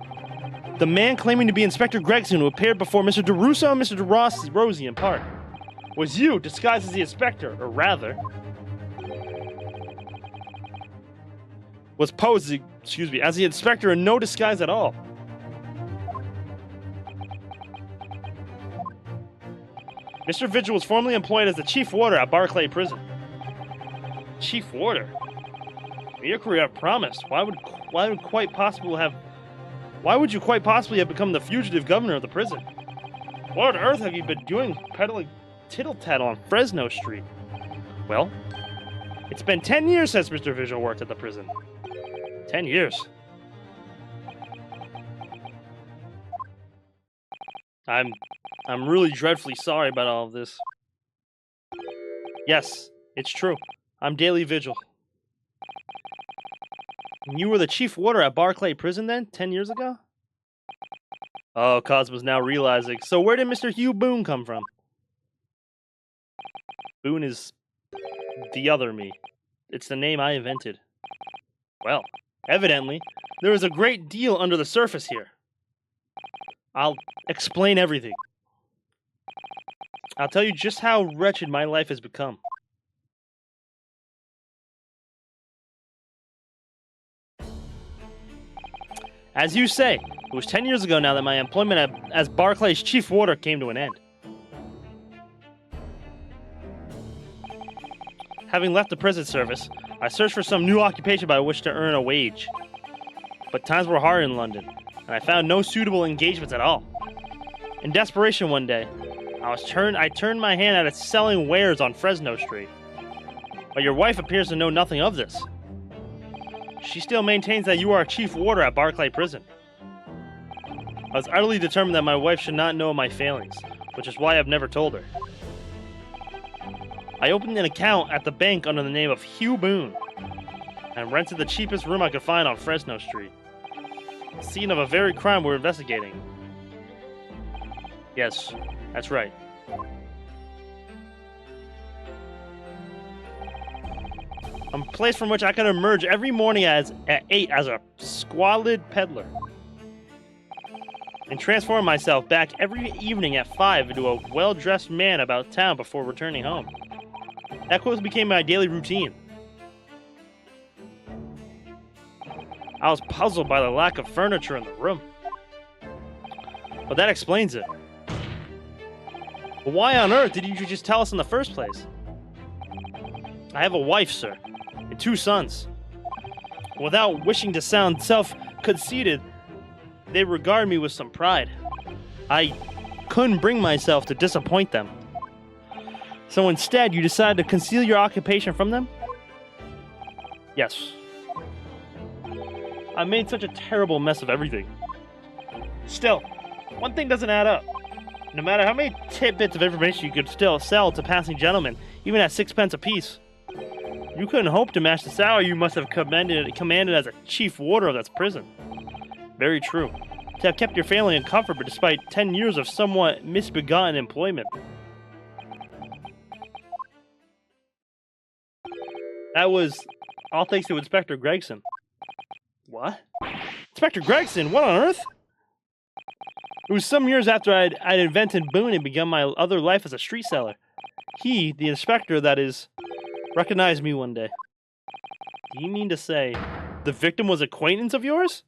the man claiming to be Inspector Gregson who appeared before Mr. DeRusso and Mr. DeRossi in park was you disguised as the inspector, or rather, was posing, as the inspector in no disguise at all. Mr. Vigil was formerly employed as the chief warder at Barclay Prison. Chief warder? Your career promised. Why would you quite possibly have become the fugitive governor of the prison? What on earth have you been doing peddling tittle-tattle on Fresno Street? Well, it's been 10 years since Mr. Vigil worked at the prison. 10 years. I'm really dreadfully sorry about all of this. Yes, it's true. I'm Daily Vigil. You were the chief warder at Barclay Prison then, 10 years ago? Oh, Cosmo's now realizing. So where did Mr. Hugh Boone come from? Boone is the other me. It's the name I invented. Well, evidently, there is a great deal under the surface here. I'll explain everything. I'll tell you just how wretched my life has become. As you say, it was 10 years ago now that my employment as Barclay's chief warder came to an end. Having left the prison service, I searched for some new occupation by which to earn a wage. But times were hard in London, and I found no suitable engagements at all. In desperation one day, I turned my hand at selling wares on Fresno Street. But your wife appears to know nothing of this. She still maintains that you are a chief warder at Barclay Prison. I was utterly determined that my wife should not know of my failings, which is why I've never told her. I opened an account at the bank under the name of Hugh Boone, and rented the cheapest room I could find on Fresno Street. The scene of a very crime we're investigating. Yes, that's right. A place from which I could emerge every morning at 8 as a squalid peddler, and transform myself back every evening at 5 into a well-dressed man about town before returning home. That quickly became my daily routine. I was puzzled by the lack of furniture in the room. But that explains it. But why on earth didn't you just tell us in the first place? I have a wife, sir, and 2 sons. Without wishing to sound self-conceited, they regard me with some pride. I couldn't bring myself to disappoint them. So instead, you decided to conceal your occupation from them? Yes. I made such a terrible mess of everything. Still, one thing doesn't add up. No matter how many tidbits of information you could still sell to passing gentlemen, even at 6 pence apiece, you couldn't hope to match the salary you must have commanded as a chief warder of that prison. Very true. To have kept your family in comfort, but despite 10 years of somewhat misbegotten employment. That was all thanks to Inspector Gregson. What? Inspector Gregson? What on earth? It was some years after I'd invented Boone and begun my other life as a street seller. He, the inspector, that is, recognized me one day. Do you mean to say the victim was an acquaintance of yours?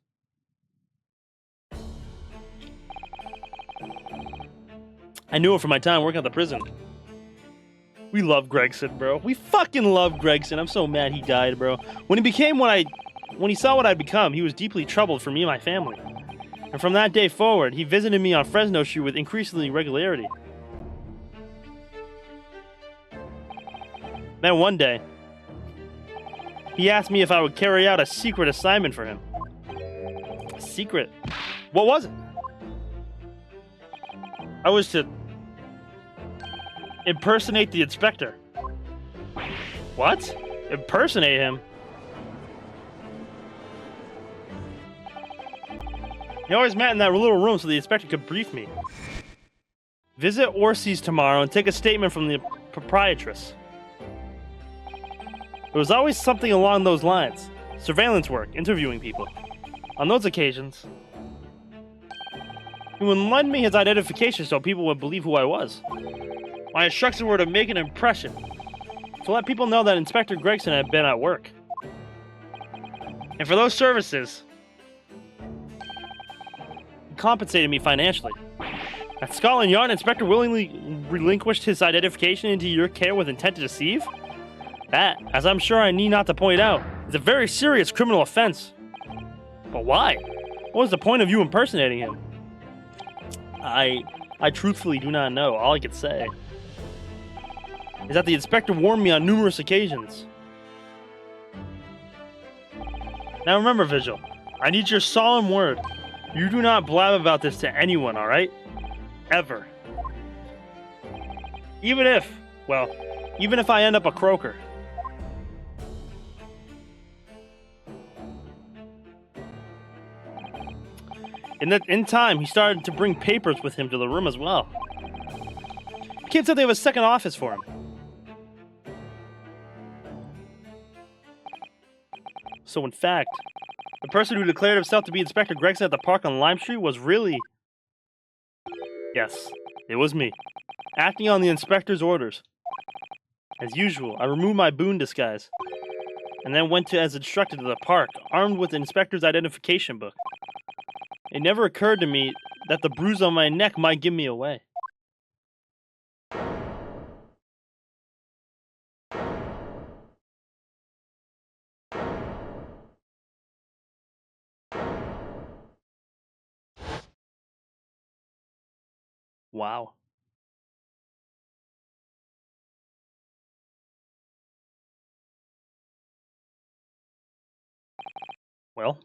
I knew it from my time working at the prison. We love Gregson, bro. We fucking love Gregson. I'm so mad he died, bro. When he saw what I'd become, he was deeply troubled for me and my family. And from that day forward, he visited me on Fresno Street with increasing regularity. Then one day, he asked me if I would carry out a secret assignment for him. A secret? What was it? I was to impersonate the inspector. What? Impersonate him? He always met in that little room so the inspector could brief me. Visit Orsi's tomorrow and take a statement from the proprietress. It was always something along those lines. Surveillance work, interviewing people. On those occasions, he would lend me his identification so people would believe who I was. My instructions were to make an impression, to let people know that Inspector Gregson had been at work. And for those services, he compensated me financially. At Scotland Yard, Inspector willingly relinquished his identification into your care with intent to deceive? That, as I'm sure I need not to point out, is a very serious criminal offense. But why? What was the point of you impersonating him? I truthfully do not know. All I can say is that the inspector warned me on numerous occasions. Now remember, Vigil, I need your solemn word. You do not blab about this to anyone, alright? Ever. Even if I end up a croaker. In time, he started to bring papers with him to the room as well. The kid said they have a second office for him. So in fact, the person who declared himself to be Inspector Gregson at the park on Lime Street was really... Yes, it was me, acting on the inspector's orders. As usual, I removed my boon disguise, and then went as instructed to the park, armed with the inspector's identification book. It never occurred to me that the bruise on my neck might give me away. Wow. Well,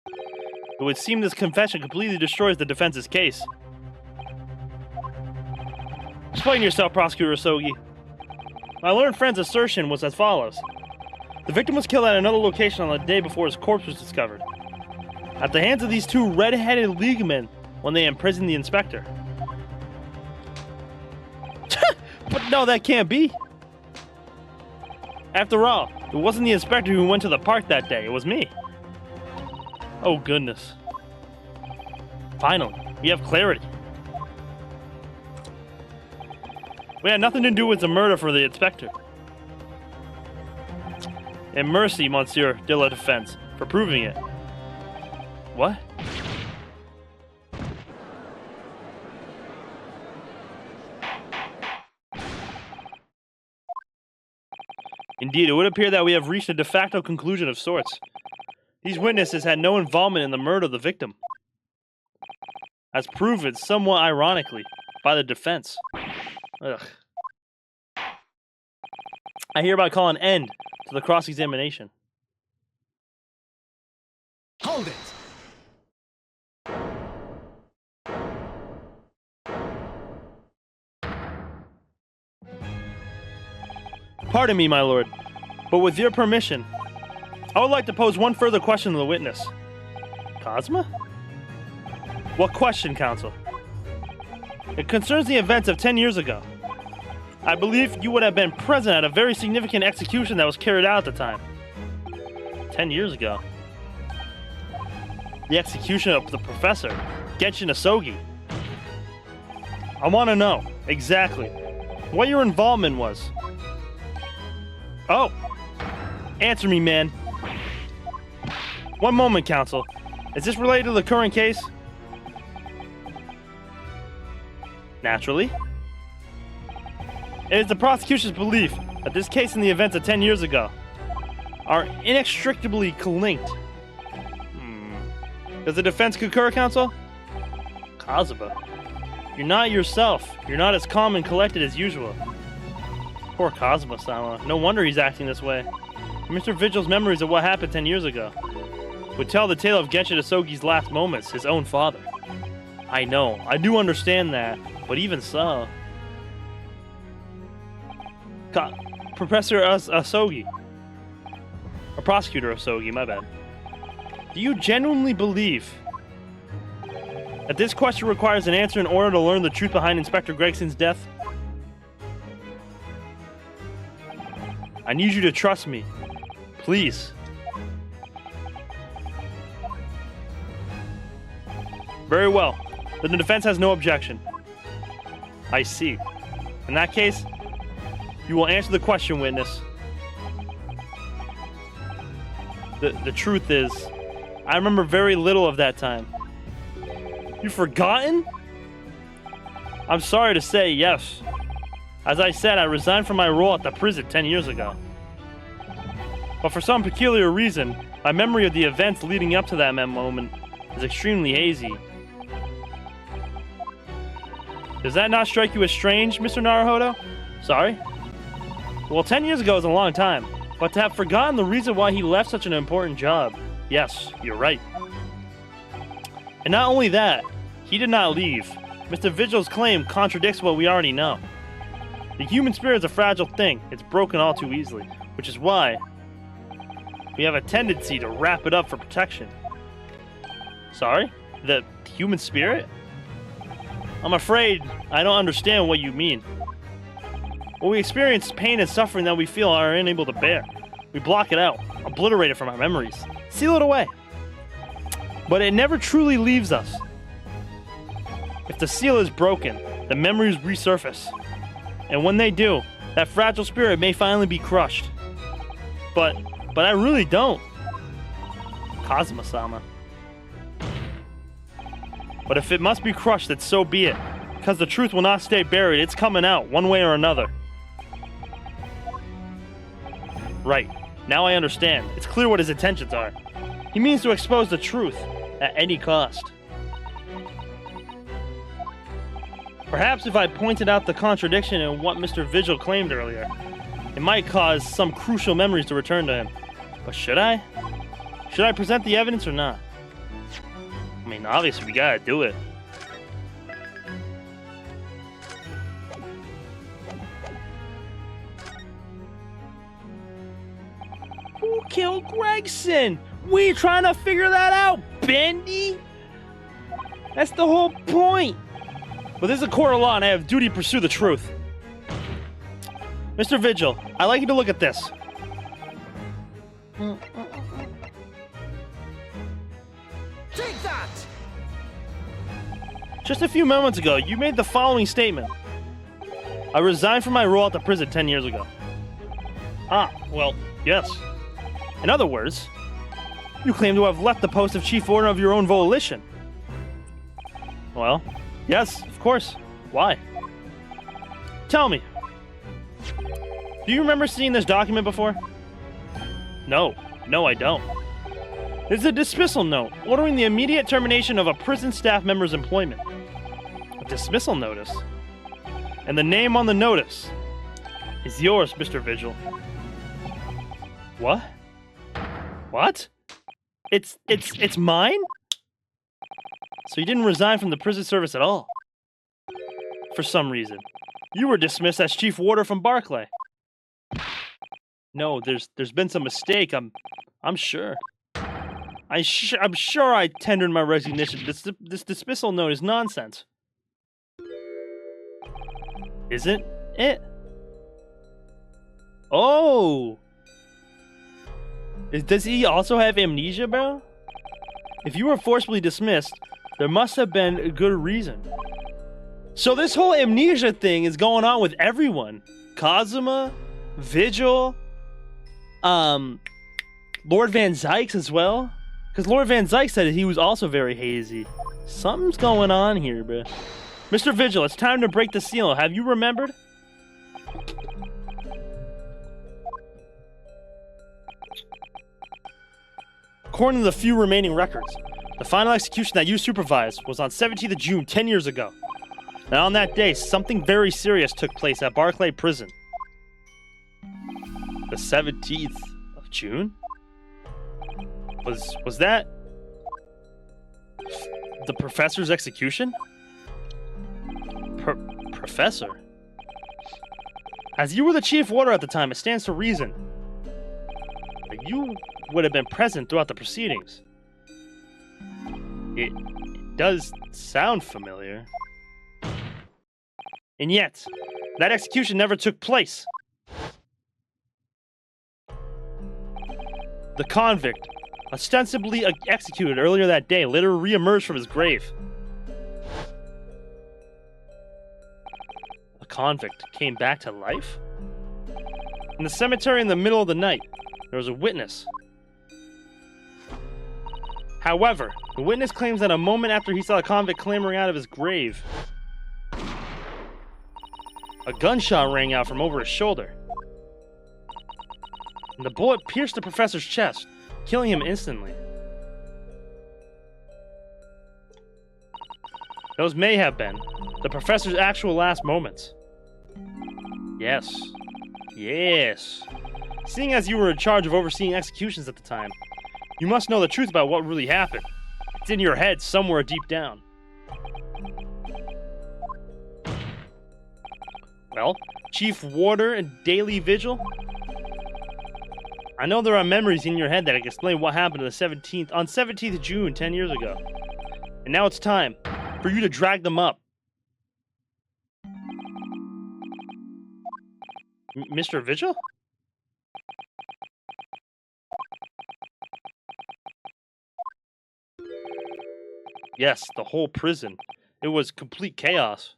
it would seem this confession completely destroys the defense's case. Explain yourself, Prosecutor Asogi. My learned friend's assertion was as follows. The victim was killed at another location on the day before his corpse was discovered, at the hands of these two red-headed leaguemen when they imprisoned the inspector. But no, that can't be. After all, it wasn't the inspector who went to the park that day, it was me. Oh goodness. Finally, we have clarity. We had nothing to do with the murder for the inspector. And mercy, Monsieur de la Defense, for proving it. What? Indeed, it would appear that we have reached a de facto conclusion of sorts. These witnesses had no involvement in the murder of the victim, as proven, somewhat ironically, by the defense. Ugh. I hereby call an end to the cross-examination. Hold it! Pardon me, my lord, but with your permission, I would like to pose one further question to the witness. Cosma? What question, counsel? It concerns the events of 10 years ago. I believe you would have been present at a very significant execution that was carried out at the time. 10 years ago? The execution of the professor, Genshin Asogi. I want to know, exactly, what your involvement was. Oh! Answer me, man. One moment, counsel. Is this related to the current case? Naturally. It is the prosecution's belief that this case and the events of 10 years ago are inextricably linked. Does the defense concur, counsel? Kazuba, you're not yourself. You're not as calm and collected as usual. Poor Kazuma-sama. No wonder he's acting this way. Mr. Vigil's memories of what happened 10 years ago would tell the tale of Genshin Asogi's last moments, his own father. I know, I do understand that, but even so... Professor Asogi. Or Prosecutor Asogi, my bad. Do you genuinely believe that this question requires an answer in order to learn the truth behind Inspector Gregson's death? I need you to trust me. Please. Very well. Then the defense has no objection. I see. In that case, you will answer the question, witness. The truth is, I remember very little of that time. You've forgotten? I'm sorry to say, yes. As I said, I resigned from my role at the prison 10 years ago. But for some peculiar reason, my memory of the events leading up to that moment is extremely hazy. Does that not strike you as strange, Mr. Naruhodo? Sorry? Well, 10 years ago is a long time, but to have forgotten the reason why he left such an important job, yes, you're right. And not only that, he did not leave. Mr. Vigil's claim contradicts what we already know. The human spirit is a fragile thing. It's broken all too easily, which is why we have a tendency to wrap it up for protection. Sorry? The human spirit? I'm afraid I don't understand what you mean. When we experience pain and suffering that we feel are unable to bear, we block it out, obliterate it from our memories, seal it away. But it never truly leaves us. If the seal is broken, the memories resurface. And when they do, that fragile spirit may finally be crushed. But I really don't. Kazuma-sama. But if it must be crushed, then so be it. Because the truth will not stay buried. It's coming out, one way or another. Right. Now I understand. It's clear what his intentions are. He means to expose the truth at any cost. Perhaps if I pointed out the contradiction in what Mr. Vigil claimed earlier, it might cause some crucial memories to return to him. But should I? Should I present the evidence or not? I mean, obviously we gotta do it. Who killed Gregson? We trying to figure that out, Bendy? That's the whole point. But this is a court of law and I have duty to pursue the truth. Mr. Vigil, I'd like you to look at this. Take that! Just a few moments ago, you made the following statement. I resigned from my role at the prison 10 years ago. Ah, well, yes. In other words, you claim to have left the post of Chief Warden of your own volition. Well, yes, of course. Why? Tell me. Do you remember seeing this document before? No, I don't. It's a dismissal note ordering the immediate termination of a prison staff member's employment. A dismissal notice? And the name on the notice is yours, Mr. Vigil. What? What? It's mine? So you didn't resign from the prison service at all? For some reason. You were dismissed as Chief Warder from Barclay. No, there's been some mistake. I'm sure. I'm sure I tendered my resignation. This dismissal note is nonsense. Isn't it? Oh! Does he also have amnesia, bro? If you were forcibly dismissed, there must have been a good reason. So this whole amnesia thing is going on with everyone. Kazuma, Vigil, Lord Van Zykes as well. Because Lord Van Zykes said he was also very hazy. Something's going on here, bro. Mr. Vigil, it's time to break the seal. Have you remembered? According to the few remaining records, the final execution that you supervised was on 17th of June, 10 years ago. And on that day, something very serious took place at Barclay Prison. The 17th of June? Was that the professor's execution? Professor? As you were the chief warder at the time, it stands to reason that you would have been present throughout the proceedings. It does sound familiar. And yet, that execution never took place. The convict, ostensibly executed earlier that day, later re-emerged from his grave. A convict came back to life? In the cemetery in the middle of the night, there was a witness. However, the witness claims that a moment after he saw a convict clambering out of his grave, A gunshot rang out from over his shoulder. And the bullet pierced the professor's chest, killing him instantly. Those may have been the professor's actual last moments. Yes. Yes. Seeing as you were in charge of overseeing executions at the time, you must know the truth about what really happened. It's in your head somewhere deep down. Well, Chief Warder and Daily Vigil? I know there are memories in your head that can explain what happened on 17th June 10 years ago. And now it's time for you to drag them up. Mr. Vigil? Yes, the whole prison. It was complete chaos.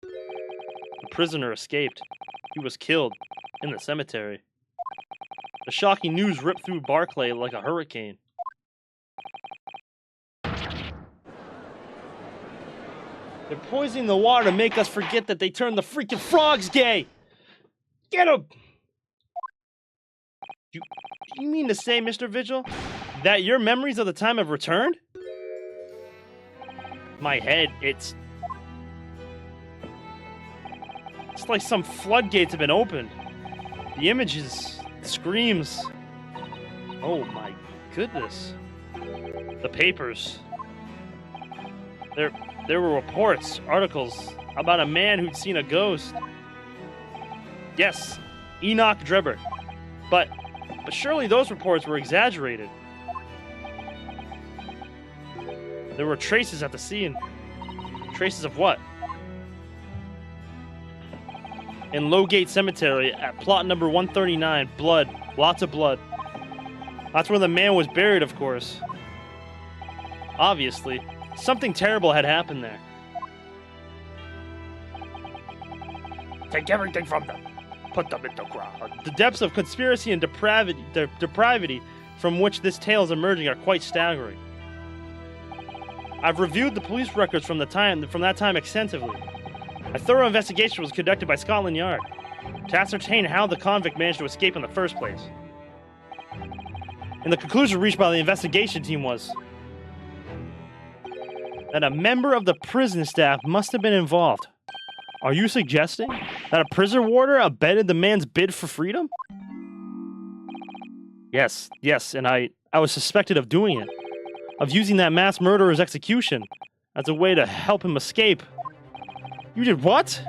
The prisoner escaped. He was killed in the cemetery. The shocking news ripped through Barclay like a hurricane. They're poisoning the water to make us forget that they turned the freaking frogs gay! Get 'em! Do you mean to say, Mr. Vigil, that your memories of the time have returned? My head, it's like some floodgates have been opened. The images, the screams. Oh my goodness. The papers. There were reports, articles about a man who'd seen a ghost. Yes, Enoch Drebber. But surely those reports were exaggerated. There were traces at the scene. Traces of what? In Lowgate Cemetery at plot number 139, blood. Lots of blood. That's where the man was buried, of course. Obviously, something terrible had happened there. Take everything from them. Put them in the ground. The depths of conspiracy and depravity from which this tale is emerging are quite staggering. I've reviewed the police records from that time extensively. A thorough investigation was conducted by Scotland Yard to ascertain how the convict managed to escape in the first place. And the conclusion reached by the investigation team was that a member of the prison staff must have been involved. Are you suggesting that a prison warder abetted the man's bid for freedom? Yes, and I was suspected of doing it, of using that mass murderer's execution as a way to help him escape. You did what?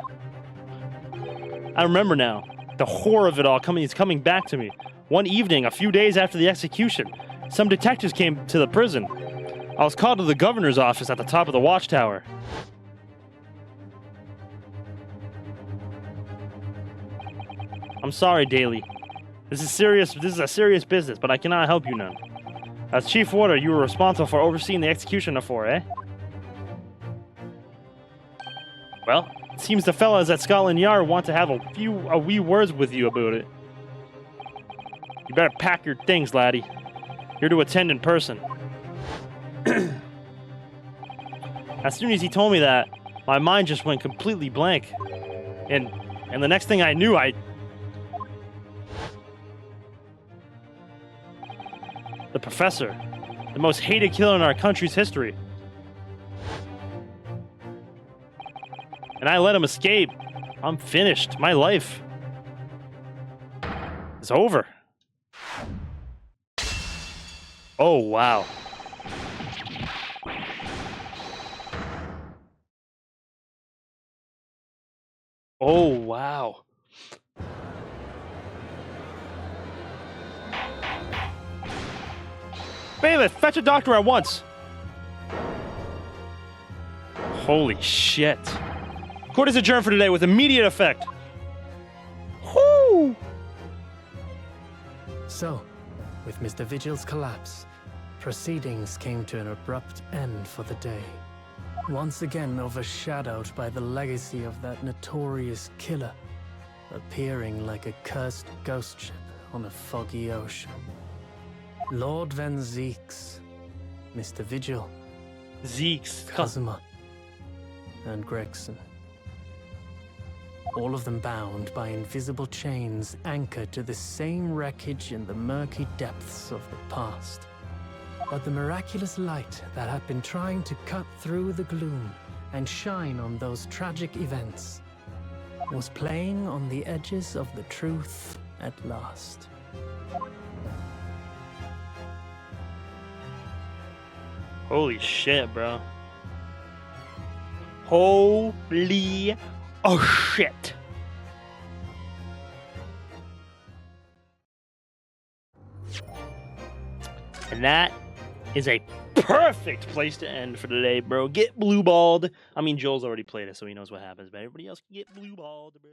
I remember now. The horror of it all is coming back to me. One evening, a few days after the execution, some detectives came to the prison. I was called to the governor's office at the top of the watchtower. I'm sorry, Daly. This is a serious business, but I cannot help you none. As Chief Warder, you were responsible for overseeing the execution of four, eh? Well, it seems the fellas at Scotland Yard want to have a wee words with you about it. You better pack your things, laddie. You're to attend in person. As soon as he told me that, my mind just went completely blank. And the next thing I knew, the professor, the most hated killer in our country's history. And I let him escape. I'm finished. My life is over. Oh, wow. Oh, wow. Bailiff, fetch a doctor at once. Holy shit. Court is adjourned for today with immediate effect. Whoo! So, with Mr. Vigil's collapse, proceedings came to an abrupt end for the day. Once again overshadowed by the legacy of that notorious killer, appearing like a cursed ghost ship on a foggy ocean. Lord Van Zeeks, Mr. Vigil, Zeeks. Kazuma, and Gregson. all of them bound by invisible chains anchored to the same wreckage in the murky depths of the past. But the miraculous light that had been trying to cut through the gloom and shine on those tragic events was playing on the edges of the truth at last. Holy shit, bro. Holy shit. And that is a perfect place to end for today, bro. Get blue balled. I mean, Joel's already played it, so he knows what happens, but everybody else can get blue balled, bro.